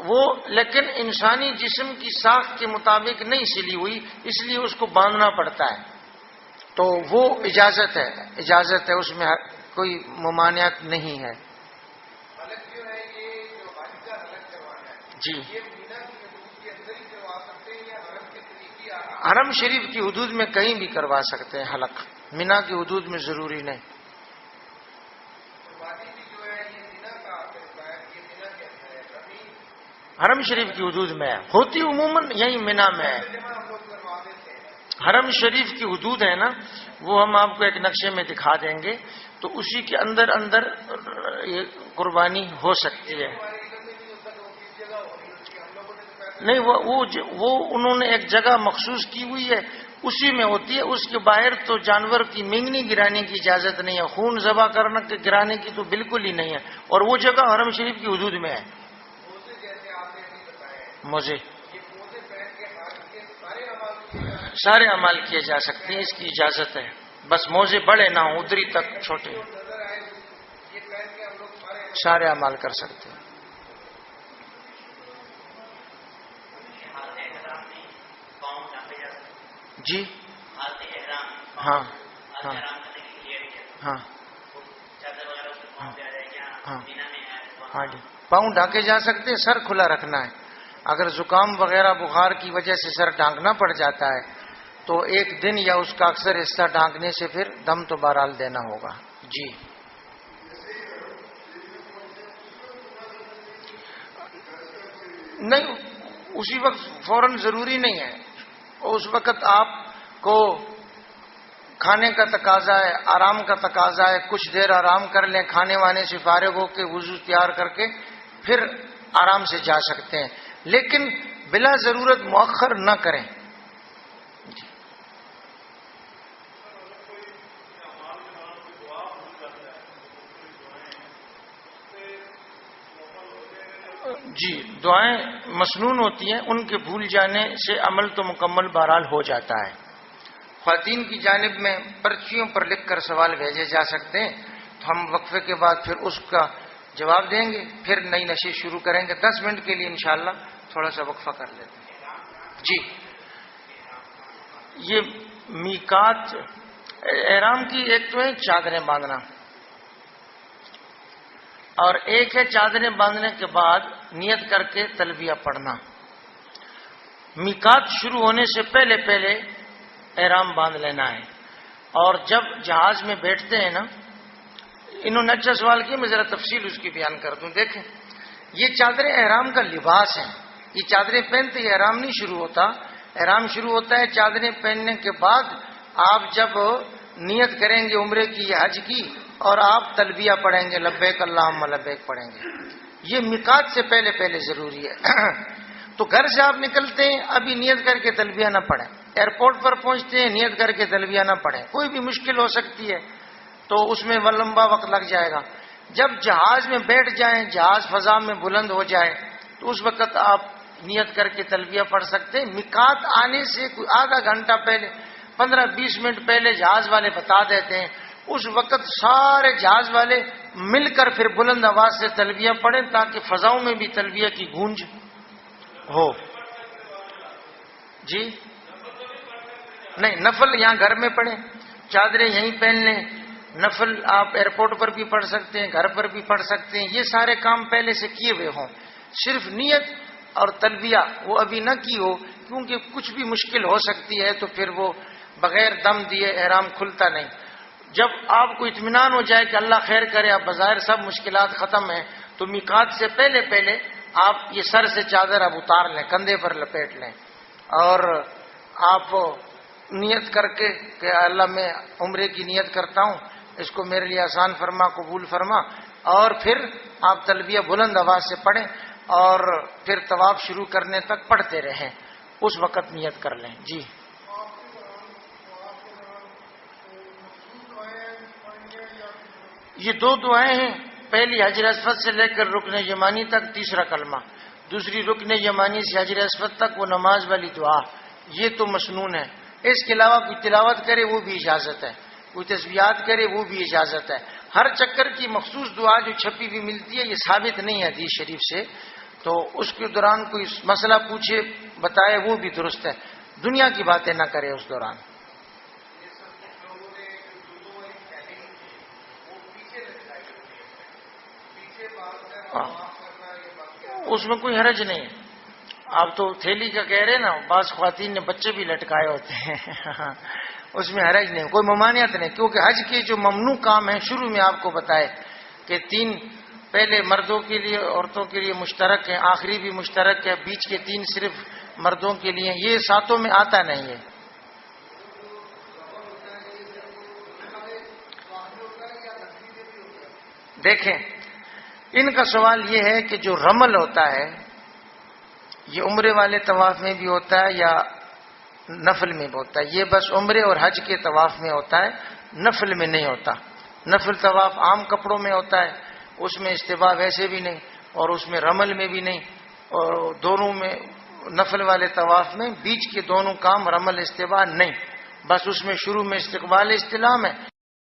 وہ لیکن انسانی جسم کی ساخت کے مطابق نہیں سلی ہوئی، اس لیے اس کو باندھنا پڑتا ہے، تو وہ اجازت ہے، اس میں کوئی ممانعت نہیں ہے جی۔ حرم شریف کی حدود میں کہیں بھی کروا سکتے ہیں حلق، مینا کی حدود میں ضروری نہیں۔ حرم شریف کی حدود میں ہے، ہوتی عموماً یہی مینا میں ہے۔ حرم شریف کی حدود ہے نا، وہ ہم آپ کو ایک نقشے میں دکھا دیں گے، تو اسی کے اندر یہ قربانی ہو سکتی ہے۔ نہیں وہ انہوں نے ایک جگہ مخصوص کی ہوئی ہے، اسی میں ہوتی ہے، اس کے باہر تو جانور کی مینگنی گرانے کی اجازت نہیں ہے، خون ذبح کرنے کے گرانے کی تو بالکل ہی نہیں ہے، اور وہ جگہ حرم شریف کی حدود میں ہے۔ موزے سارے اعمال کیے جا سکتے ہیں، اس کی اجازت ہے، بس موزے بڑے نہ ہوں، ادری تک چھوٹے، سارے اعمال کر سکتے ہیں جی۔ ہاں ہاں ہاں ہاں ہاں جی، پاؤں ڈھانکے جا سکتے ہیں، سر کھلا رکھنا ہے۔ اگر زکام وغیرہ بخار کی وجہ سے سر ڈھانکنا پڑ جاتا ہے تو 1 دن یا اس کا اکثر حصہ ڈھانکنے سے پھر دم تو بہرحال دینا ہوگا جی۔ نہیں، اسی وقت فوراً ضروری نہیں ہے، اس وقت آپ کو کھانے کا تقاضا ہے، آرام کا تقاضا ہے، کچھ دیر آرام کر لیں، کھانے وانے سے فارغ ہو کے وضو تیار کر کے پھر آرام سے جا سکتے ہیں، لیکن بلا ضرورت مؤخر نہ کریں۔ جی، دعائیں مسنون ہوتی ہیں، ان کے بھول جانے سے عمل تو مکمل بہرحال ہو جاتا ہے۔ خواتین کی جانب میں پرچیوں پر لکھ کر سوال بھیجے جا سکتے ہیں، تو ہم وقفے کے بعد پھر اس کا جواب دیں گے، پھر نئی نشست شروع کریں گے۔ 10 منٹ کے لیے انشاءاللہ تھوڑا سا وقفہ کر لیتے ہیں۔ جی، یہ میقات احرام کی ایک تو ہے چادریں باندھنا، اور ایک ہے چادریں باندھنے کے بعد نیت کر کے تلبیہ پڑھنا۔ میقات شروع ہونے سے پہلے پہلے احرام باندھ لینا ہے، اور جب جہاز میں بیٹھتے ہیں نا، انہوں نے اچھا سوال کیا، میں ذرا تفصیل اس کی بیان کر دوں۔ دیکھیں، یہ چادریں احرام کا لباس ہیں، یہ چادریں پہنتے ہی احرام نہیں شروع ہوتا، احرام شروع ہوتا ہے چادریں پہننے کے بعد۔ آپ جب نیت کریں گے عمرے کی یا حج کی، اور آپ تلبیہ پڑھیں گے، لبیک اللہم لبیک پڑھیں گے، یہ میقات سے پہلے پہلے ضروری ہے۔ تو گھر سے آپ نکلتے ہیں، ابھی نیت کر کے تلبیہ نہ پڑھیں، ایئرپورٹ پر پہنچتے ہیں، نیت کر کے تلبیہ نہ پڑھیں، کوئی بھی مشکل ہو سکتی ہے تو اس میں لمبا وقت لگ جائے گا۔ جب جہاز میں بیٹھ جائیں، جہاز فضا میں بلند ہو جائے، تو اس وقت آپ نیت کر کے تلبیہ پڑھ سکتے ہیں۔ میقات آنے سے کوئی آدھا گھنٹہ پہلے، 15-20 منٹ پہلے جہاز والے بتا دیتے ہیں، اس وقت سارے جہاز والے مل کر پھر بلند آواز سے تلبیہ پڑھیں، تاکہ فضاؤں میں بھی تلبیہ کی گونج ہو۔ جی نہیں، نفل یہاں گھر میں پڑھیں، چادریں یہیں پہن لیں، نفل آپ ایئرپورٹ پر بھی پڑھ سکتے ہیں، گھر پر بھی پڑھ سکتے ہیں، یہ سارے کام پہلے سے کیے ہوئے ہوں، صرف نیت اور تلبیہ وہ ابھی نہ کی ہو، کیونکہ کچھ بھی مشکل ہو سکتی ہے تو پھر وہ بغیر دم دیے احرام کھلتا نہیں۔ جب آپ کو اطمینان ہو جائے کہ اللہ خیر کرے، اب بظاہر سب مشکلات ختم ہیں، تو میقات سے پہلے پہلے آپ یہ سر سے چادر اب اتار لیں، کندھے پر لپیٹ لیں، اور آپ نیت کر کے کہ اللہ میں عمرے کی نیت کرتا ہوں، اس کو میرے لیے آسان فرما، قبول فرما، اور پھر آپ تلبیہ بلند آواز سے پڑھیں، اور پھر طواف شروع کرنے تک پڑھتے رہیں، اس وقت نیت کر لیں۔ جی یہ 2 دعائیں ہیں، پہلی حجر اسود سے لے کر رکن یمانی تک تیسرا کلمہ، دوسری رکن یمانی سے حجر اسود تک وہ نماز والی دعا، یہ تو مسنون ہے۔ اس کے علاوہ کوئی تلاوت کرے وہ بھی اجازت ہے، کوئی تسبیحات کرے وہ بھی اجازت ہے۔ ہر چکر کی مخصوص دعا جو چھپی ہوئی ملتی ہے، یہ ثابت نہیں ہے حدیث شریف سے، تو اس کے دوران کوئی مسئلہ پوچھے بتائے وہ بھی درست ہے، دنیا کی باتیں نہ کرے اس دوران۔ اس میں کوئی حرج نہیں ہے، آپ تو تھیلی کا کہہ رہے نا، بعض خواتین نے بچے بھی لٹکائے ہوتے ہیں اس میں حرج نہیں، کوئی ممانعت نہیں، کیونکہ حج کے جو ممنوع کام ہیں شروع میں آپ کو بتائے کہ 3 پہلے مردوں کے لیے، عورتوں کے لیے مشترک ہیں، آخری بھی مشترک ہے، بیچ کے 3 صرف مردوں کے لیے، یہ ساتوں میں آتا نہیں ہے۔ دیکھیں، ان کا سوال یہ ہے کہ جو رمل ہوتا ہے یہ عمرے والے طواف میں بھی ہوتا ہے یا نفل میں بھی ہوتا ہے؟ یہ بس عمرے اور حج کے طواف میں ہوتا ہے، نفل میں نہیں ہوتا۔ نفل طواف عام کپڑوں میں ہوتا ہے، اس میں استباح ویسے بھی نہیں، اور اس میں رمل میں بھی نہیں، اور دونوں میں نفل والے طواف میں بیچ کے دونوں کام رمل استباح نہیں، بس اس میں شروع میں استقبال استلام ہے،